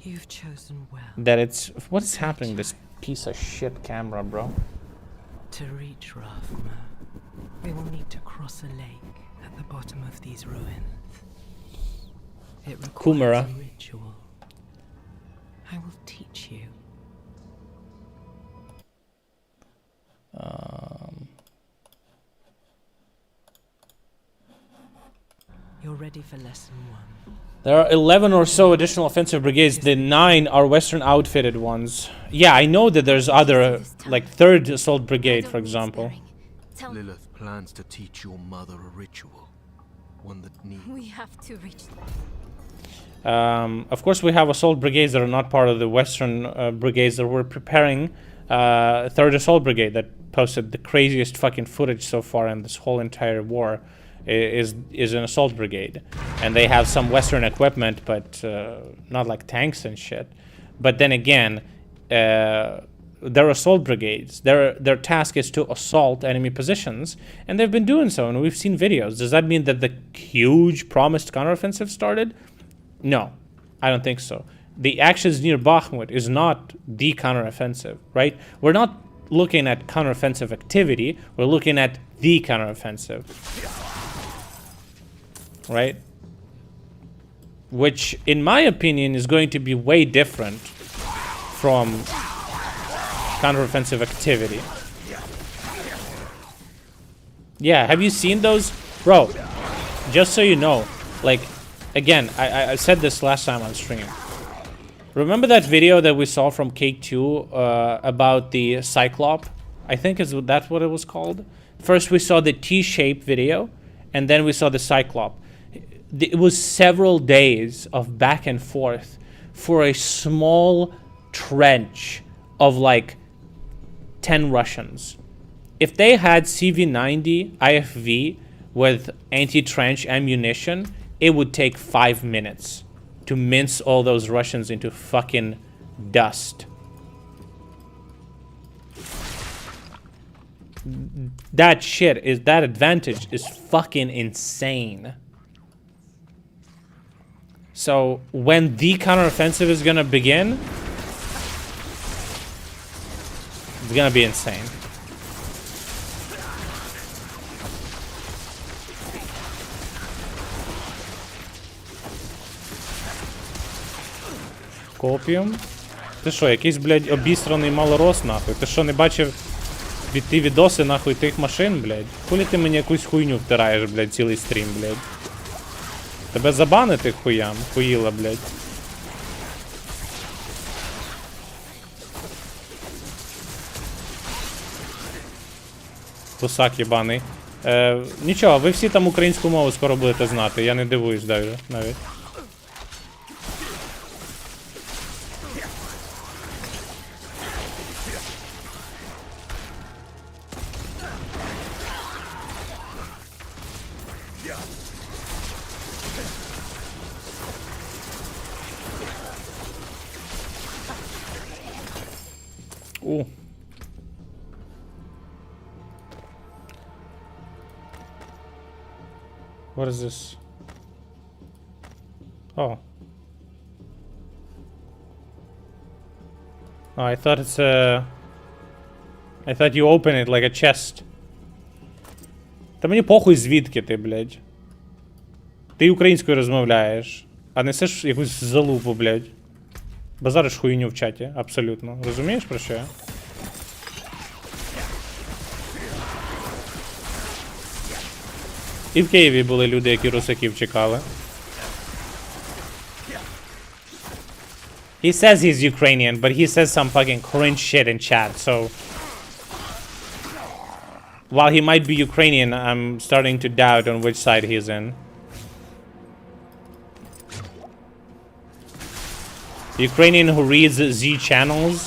You've chosen well. that it's... What is happening? This piece of shit camera, bro. To reach Rafma, we will need to cross a lake at the bottom of these ruins. It requires Kumara. a ritual. I will teach you. You're ready for lesson 1. There are 11 or so additional offensive brigades. The 9 are Western outfitted ones. Yeah, I know that there's other, like 3rd Assault Brigade, for example. Lilith plans to teach your mother a ritual. One that needs... We have to reach them. Of course, we have assault brigades that are not part of the Western brigades that we're preparing. 3rd Assault Brigade that posted the craziest fucking footage so far in this whole entire war is an assault brigade, and they have some Western equipment, but not like tanks and shit. But then again, they're assault brigades. Their task is to assault enemy positions, and they've been doing so, and we've seen videos. Does that mean that the huge promised counteroffensive started? No, I don't think so. The actions near Bakhmut is not the counteroffensive, right? We're not looking at counteroffensive activity. We're looking at the counteroffensive, right? Which, in my opinion, is going to be way different from counteroffensive activity. Yeah, have you seen those? Bro, just so you know, like, again, I said this last time on stream. Remember that video that we saw from K2 about the Cyclop? I think that's what it was called. First we saw the T-shaped video, and then we saw the Cyclop. It was several days of back and forth for a small trench of like 10 Russians. If they had CV-90 IFV with anti-trench ammunition, it would take 5 minutes to mince all those Russians into fucking dust. That shit that advantage is fucking insane. So when the counteroffensive is gonna begin, it's gonna be insane. Копіум? Ти що, якийсь, блядь, обісраний малорос, нахуй? Ти що, не бачив ті відоси, нахуй, тих машин, блядь? Хулі ти мені якусь хуйню втираєш, блядь, цілий стрім, блядь? Тебе забанити хуям? Хуїла, блядь. Тусак єбаний. Нічого, ви всі там українську мову скоро будете знати, я не дивуюсь навіть. Ooh. What is this? Oh. Oh, I thought it's a... I thought you open it like a chest. Та мені похуй звідки ти, блядь. Ти українською розмовляєш, а несеш якусь залупу, блядь. Базариш хуйню в чаті, абсолютно. Розумієш, про що я? І в Києві були люди, які русаків чекали. He says he's Ukrainian, but he says some fucking cringe shit in chat, so... While he might be Ukrainian, I'm starting to doubt on which side he's in. Ukrainian who reads Z channels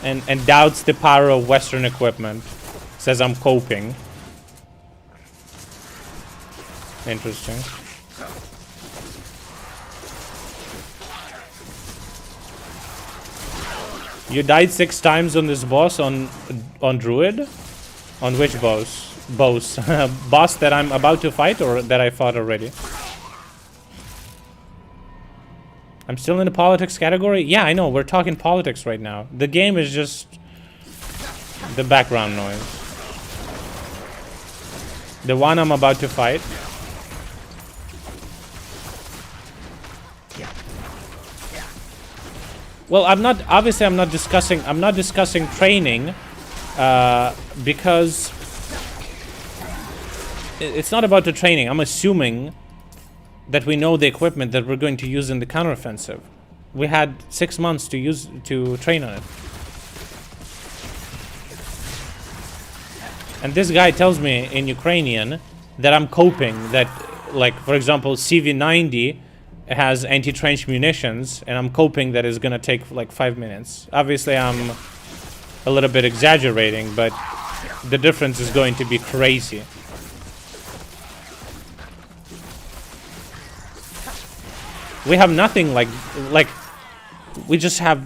and doubts the power of Western equipment. Says I'm coping. Interesting. You died 6 times on this boss on Druid? On which boss? Boss. Boss that I'm about to fight or that I fought already? I'm still in the politics category? Yeah, I know. We're talking politics right now. The game is just the background noise. The one I'm about to fight. Well, I'm not discussing training because it's not about the training. I'm assuming that we know the equipment that we're going to use in the counteroffensive. We had 6 months to train on it. And this guy tells me in Ukrainian that I'm coping, that, like, for example, CV90 has anti-trench munitions, and I'm coping that it's gonna take like 5 minutes. Obviously, I'm a little bit exaggerating, but the difference is going to be crazy. We have nothing like we just have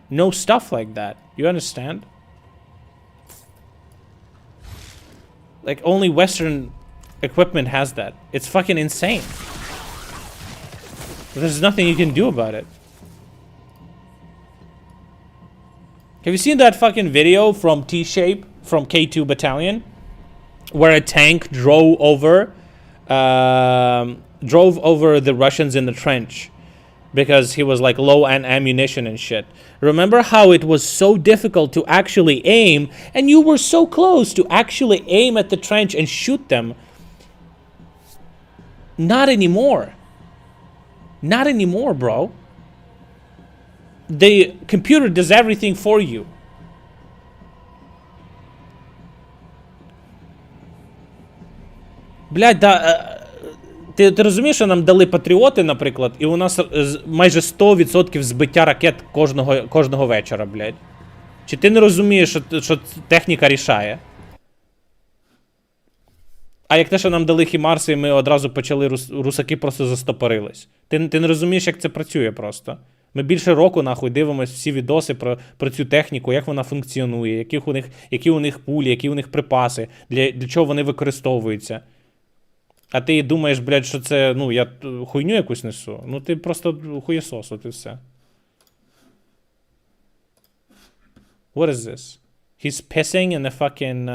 no stuff like that. You understand? Like, only Western equipment has that. It's fucking insane. There's nothing you can do about it. Have you seen that fucking video from T-Shape from K2 Battalion? Where a tank drove over the Russians in the trench. Because he was like low on ammunition and shit. Remember how it was so difficult to actually aim, and you were so close to actually aim at the trench and shoot them? Not anymore. Not anymore, bro. The computer does everything for you. Блядь, да... Ти розумієш, що нам дали патріоти, наприклад, і у нас майже 100% збиття ракет кожного вечора, блядь? Чи ти не розумієш, що техніка рішає? А як те, що нам дали хімарси, і ми одразу почали, русаки просто застопорились. Ти не розумієш, як це працює просто. Ми більше року, нахуй, дивимося всі відоси про цю техніку, як вона функціонує, які у них пулі, які у них припаси, для чого вони використовуються. А ти думаєш, блядь, що це, ну, я хуйню якусь несу? Ну, ти просто хуєсос, от і все. What is this? He's pissing in the fucking...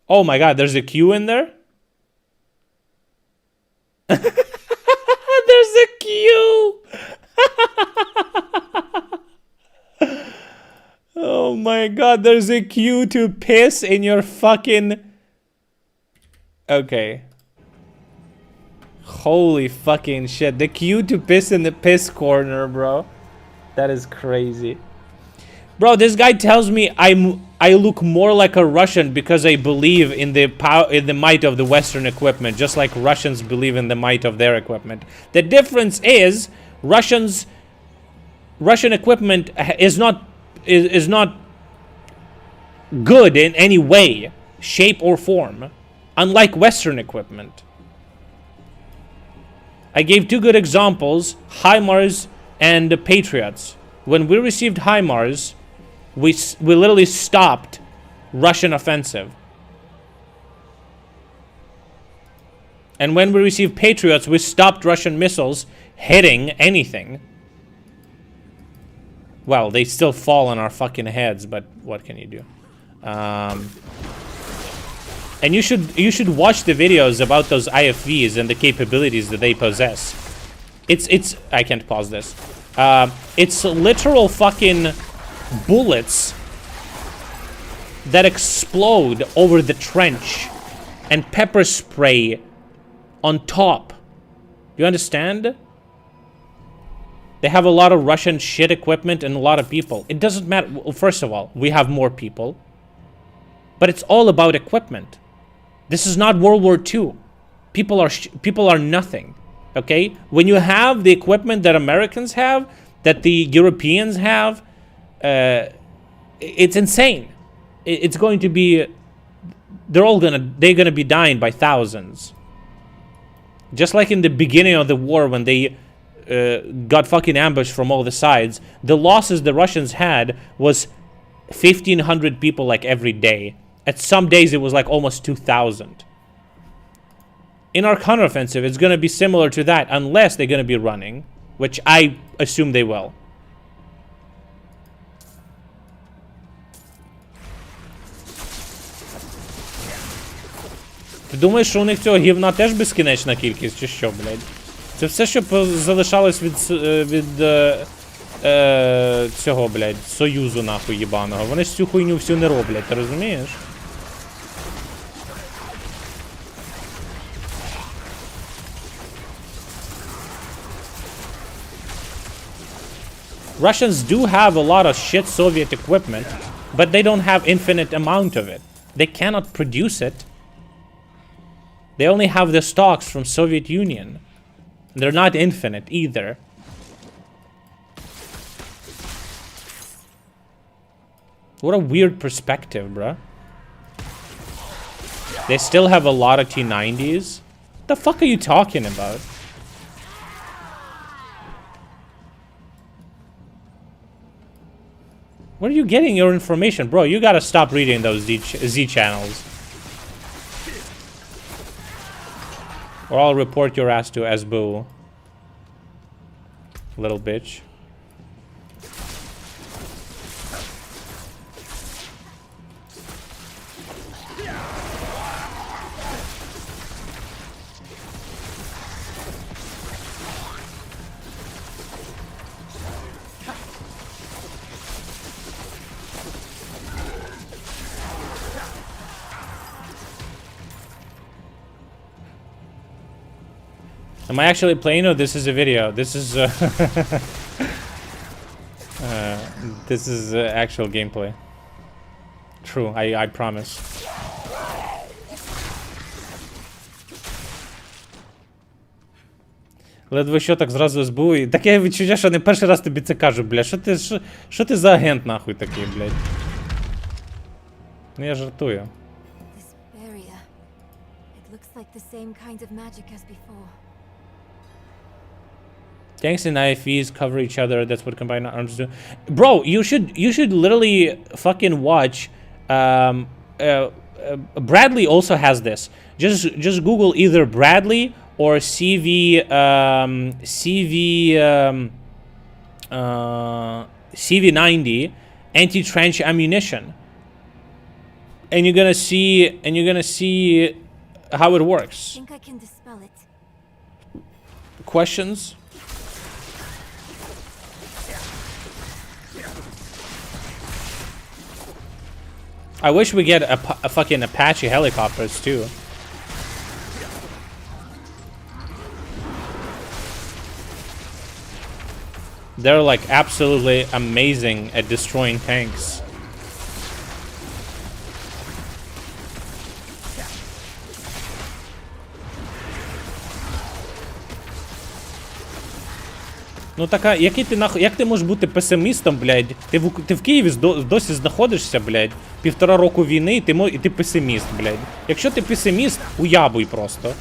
Oh my god, there's a queue in there? There's a queue! Oh my god, there's a queue to piss in your fucking... Okay. Holy fucking shit. The queue to piss in the piss corner, bro. That is crazy. Bro, this guy tells me I look more like a Russian because I believe in the might of the Western equipment, just like Russians believe in the might of their equipment. The difference is Russian equipment is not good in any way, shape, or form, unlike Western equipment. I gave 2 good examples, HIMARS and the Patriots. When we received HIMARS, we literally stopped Russian offensive. And when we received Patriots, we stopped Russian missiles hitting anything. Well, they still fall on our fucking heads, but what can you do? And you should watch the videos about those IFVs and the capabilities that they possess. It's I can't pause this. It's literal fucking bullets that explode over the trench and pepper spray on top. You understand? They have a lot of Russian shit equipment and a lot of people. It doesn't matter. Well, first of all, we have more people. But it's all about equipment. This is not World War II. People are nothing. Okay? When you have the equipment that Americans have, that the Europeans have, it's insane. It's going to be... They're gonna be dying by thousands. Just like in the beginning of the war when they got fucking ambushed from all the sides, the losses the Russians had was 1,500 people like every day. At some days it was like almost 2,000. In our counteroffensive, it's going to be similar to that unless they're going to be running, which I assume they will. Ти думаєш, що у них цього гівна теж безкінечна кількість, чи що, блядь? Це все, що залишалось від цього, блядь, Союзу, нахуй, їбаного. Вони ж цю хуйню всю не роблять, ти розумієш? Russians do have a lot of shit Soviet equipment, but they don't have infinite amount of it. They cannot produce it. They only have the stocks from Soviet Union. They're not infinite either. What a weird perspective, bruh. They still have a lot of T-90s? What the fuck are you talking about? Where are you getting your information? Bro, you gotta stop reading those Z channels. Or I'll report your ass to SBU. Little bitch. Am I actually playing or this is a video? This is this is actual gameplay. True, I promise. Ледве що так зразу СБУ. І таке відчуття, що не перший раз тобі це кажу, бля. Що ти за агент нахуй такий, блядь? Ну я жартую. This barrier. It looks like the same kind of magic as before. Tanks and IFVs cover each other. That's what combined arms do. Bro, you should literally fucking watch. Bradley also has this. Just Google either Bradley or CV90 anti-trench ammunition, and you're gonna see how it works. I think I can dispel it. Questions? I wish we get a fucking Apache helicopters too. They're like absolutely amazing at destroying tanks. Ну така, який ти нахуй, як ти можеш бути песимістом, блядь? Ти в Києві досі знаходишся, блядь, 1,5 року війни, і ти песиміст, блядь. Якщо ти песиміст, уябуй просто.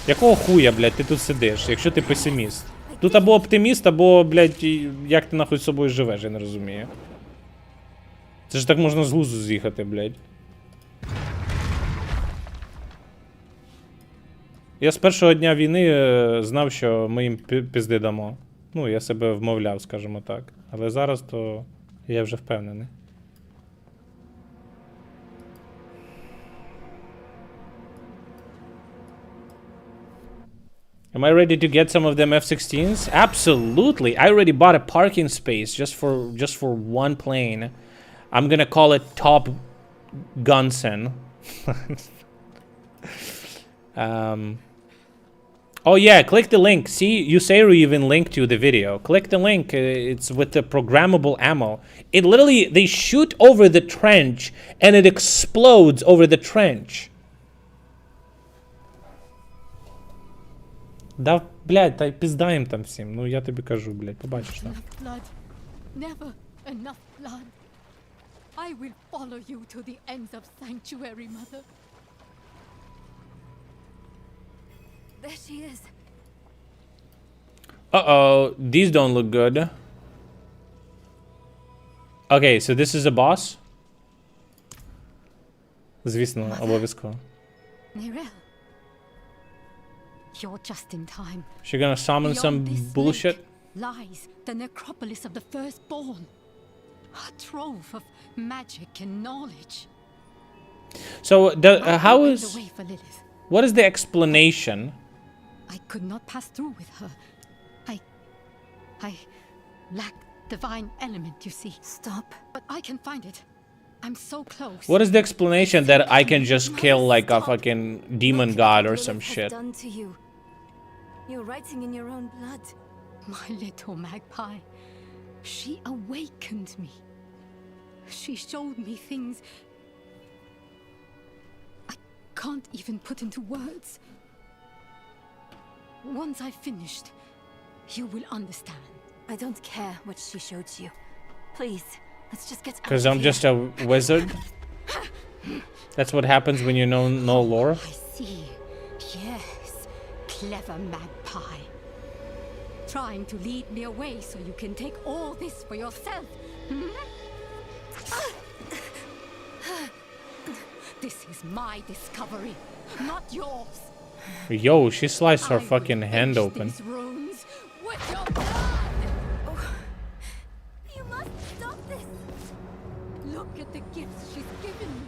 Якого хуя, блядь, ти тут сидиш, якщо ти песиміст? Тут або оптиміст, або, блядь, як ти нахуй з собою живеш, я не розумію. Це ж так можна з глузду з'їхати, блядь. Я з першого дня війни знав, що ми їм пізди дамо. Ну, я себе вмовляв, скажімо так. Але зараз то я вже впевнений. Am I ready to get some of them F-16s? Absolutely. I already bought a parking space just for one plane. I'm gonna call it Top Gunsen. Oh yeah, click the link. See, Yuseiru even linked to the video. Click the link. It's with the programmable ammo. It literally, they shoot over the trench and it explodes over the trench. Да, блядь, та пізда їм там всім. Ну я тобі кажу, блядь, побачиш там. Blood. Never enough blood. I will follow you to the ends of sanctuary, Mother. There she is. Uh-oh, these don't look good. Okay, so this is a boss? Звісно, обов'язково. Nerel. You're just in time. She gonna summon Beyond some this bullshit? lake lies the necropolis of the firstborn. A trove of magic and knowledge. So, how Opened is... the way for Lilith. What is the explanation? I could not pass through with her. I lack divine element, you see. Stop. But I can find it. I'm so close. What is the explanation that I can just kill like a fucking demon god or some shit? Done to you. You're writing in your own blood. My little magpie. She awakened me. She showed me things I can't even put into words. Once I've finished, you will understand. I don't care what she showed you. Please, let's just get out. Because I'm just a wizard? That's what happens when you know no lore? I see. Yes, clever magpie. Trying to lead me away so you can take all this for yourself. Hmm? This is my discovery, not yours. Yo, she sliced her fucking hand open. These runes with your blood. You must stop this. Look at the gifts she's given me.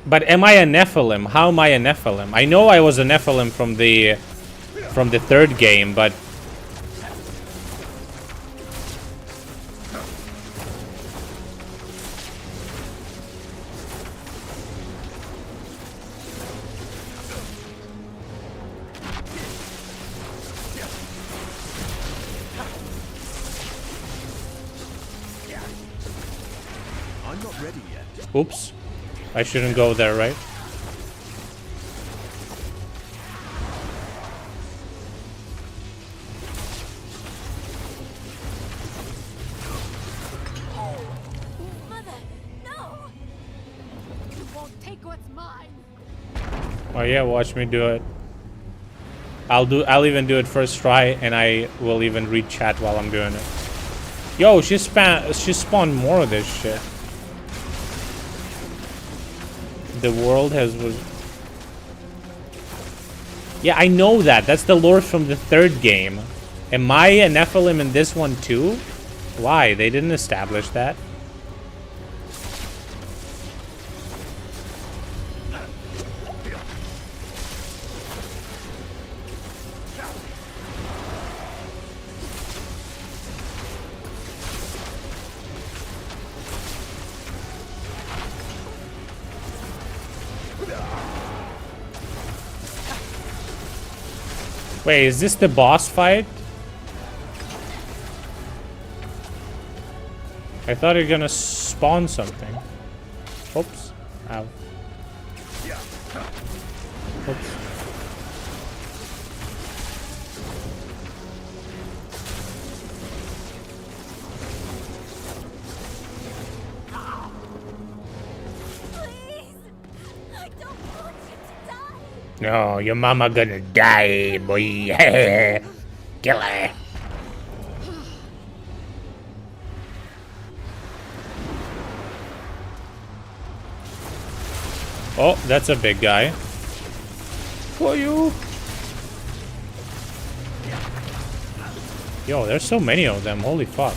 But am I a Nephilim? How am I a Nephilim? I know I was a Nephilim from the third game, but I'm not ready yet. oops. I shouldn't go there, right? Mother, no! You won't take what's mine. Oh yeah, watch me do it. I'll even do it first try, and I will even read chat while I'm doing it. Yo, she spawned more of this shit. The world has Yeah, I know that. That's the lore from the third game. Am I a Nephilim in this one too? Why? They didn't establish that. Wait, is this the boss fight? I thought you're gonna spawn something. Oops. Ow. Oops. No, your mama gonna die, boy. Kill her. Oh, that's a big guy. For you. Yo, there's so many of them. Holy fuck.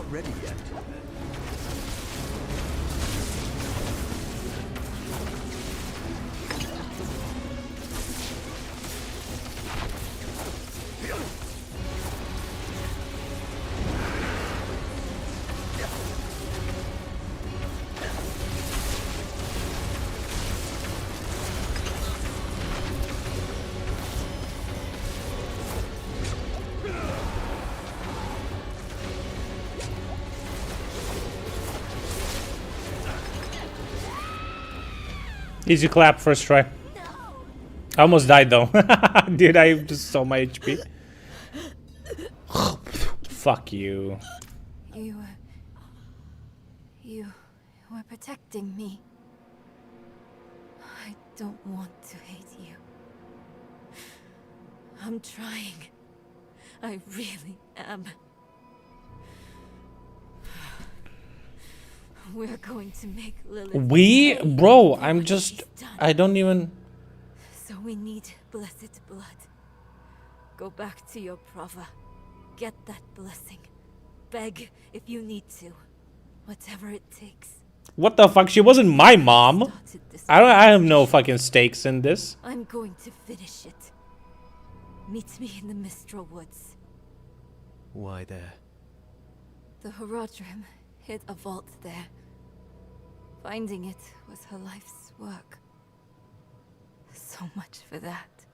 not ready yet. Easy clap, first try. I almost died though. Dude, I just saw my HP. Fuck you. You were protecting me. I don't want to hate you. I'm trying. I really am. We're going to make Lilith. Bro, I don't even. So we need blessed blood. Go back to your Prava. Get that blessing. Beg if you need to. Whatever it takes. What the fuck? She wasn't my mom. I have no fucking stakes in this. I'm going to finish it. Meet me in the Mistral Woods. Why there? The Horadrim hid a vault there. Finding it was her life's work. So much for that.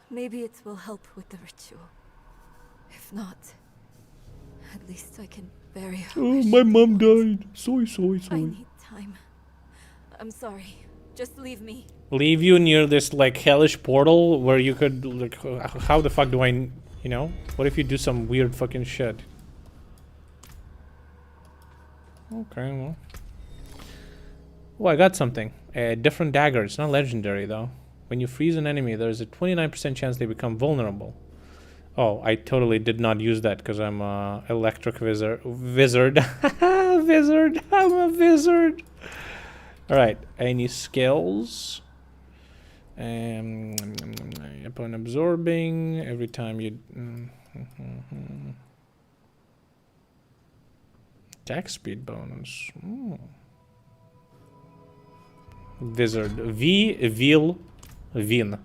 Maybe it will help with the ritual. If not, at least I can bury her. Oh, my mom died. Sorry. I need time. I'm sorry. Just leave me. Leave you near this like hellish portal where you could like, how the fuck do I, you know? What if you do some weird fucking shit? Okay, well. Oh, I got something. A different dagger. It's not legendary though. When you freeze an enemy, there's a 29% chance they become vulnerable. Oh, I totally did not use that because I'm a electric wizard. Wizard. Wizard. I'm a wizard. Alright, any skills? Upon absorbing, every time you... Attack speed bonus. Wizard. Vil, Vin.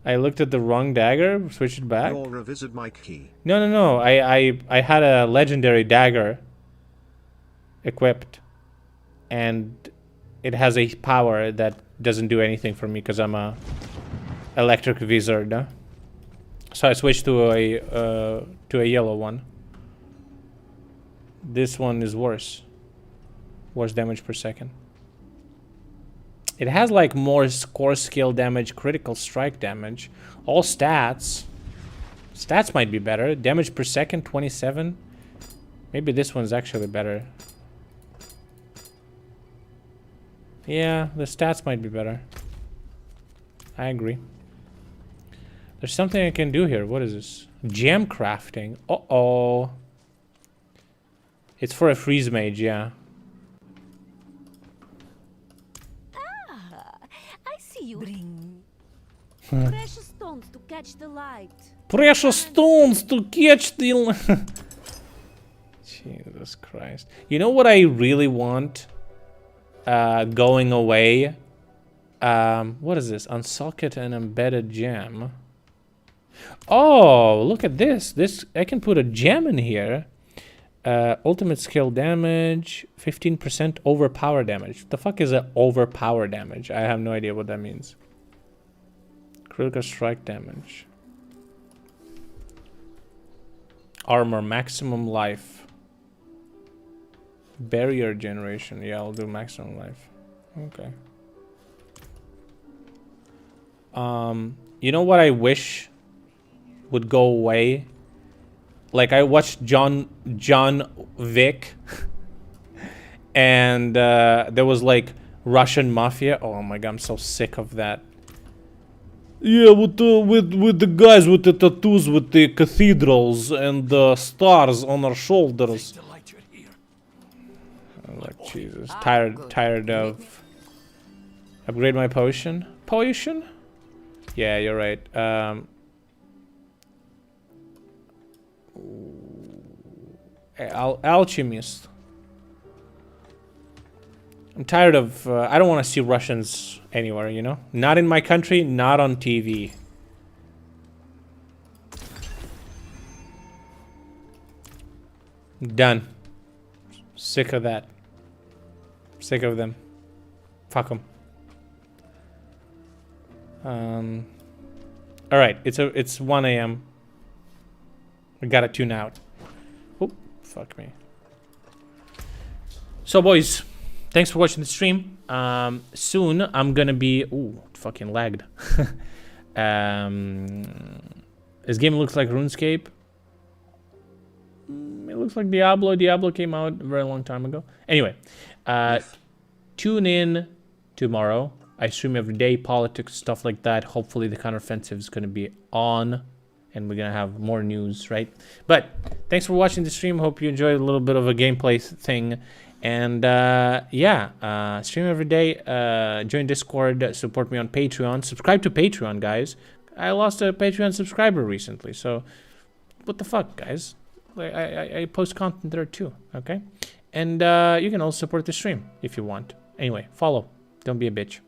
I looked at the wrong dagger, switched it back. You're a wizard, my key. No. I had a legendary dagger equipped, and it has a power that doesn't do anything for me because I'm a electric wizard. So I switched to a yellow one. This one is worse. Worse damage per second. It has like more core skill damage, critical strike damage, all stats. Stats might be better. Damage per second, 27. Maybe this one's actually better. Yeah, the stats might be better. I agree. There's something I can do here. What is this? Gem crafting. Uh-oh. It's for a freeze mage, yeah. I see you. Bring precious stones to catch the light. Precious stones to catch the light. Jesus Christ. You know what I really want? Going away. What is this? Unsocket an embedded gem. Oh, look at this. I can put a gem in here. Ultimate skill damage, 15% overpower damage. What the fuck is an overpower damage? I have no idea what that means. Critical strike damage. Armor, maximum life. Barrier generation. Yeah, I'll do maximum life. Okay. You know what I wish would go away? Like I watched John Wick and there was like Russian mafia. Oh my god, I'm so sick of that. Yeah, with the guys with the tattoos, with the cathedrals and the stars on their shoulders. I'm like, Jesus, tired of. Upgrade my potion. Potion? Yeah, you're right. Alchemist. I'm tired of... I don't want to see Russians anywhere, you know? Not in my country, not on TV. Done. Sick of that. Sick of them. Fuck them. All right, it's 1 a.m. We gotta tune out. Oh, fuck me. So, boys, thanks for watching the stream. Soon I'm gonna be... Ooh, fucking lagged. This game looks like RuneScape. It looks like Diablo. Diablo came out a very long time ago. Anyway, tune in tomorrow. I stream every day, politics, stuff like that. Hopefully the counteroffensive is going to be on and we're going to have more news, right? But thanks for watching the stream. Hope you enjoyed a little bit of a gameplay thing. And yeah, stream every day. Join Discord. Support me on Patreon. Subscribe to Patreon, guys. I lost a Patreon subscriber recently. So what the fuck, guys? I post content there too, okay? And you can also support the stream if you want. Anyway, follow. Don't be a bitch.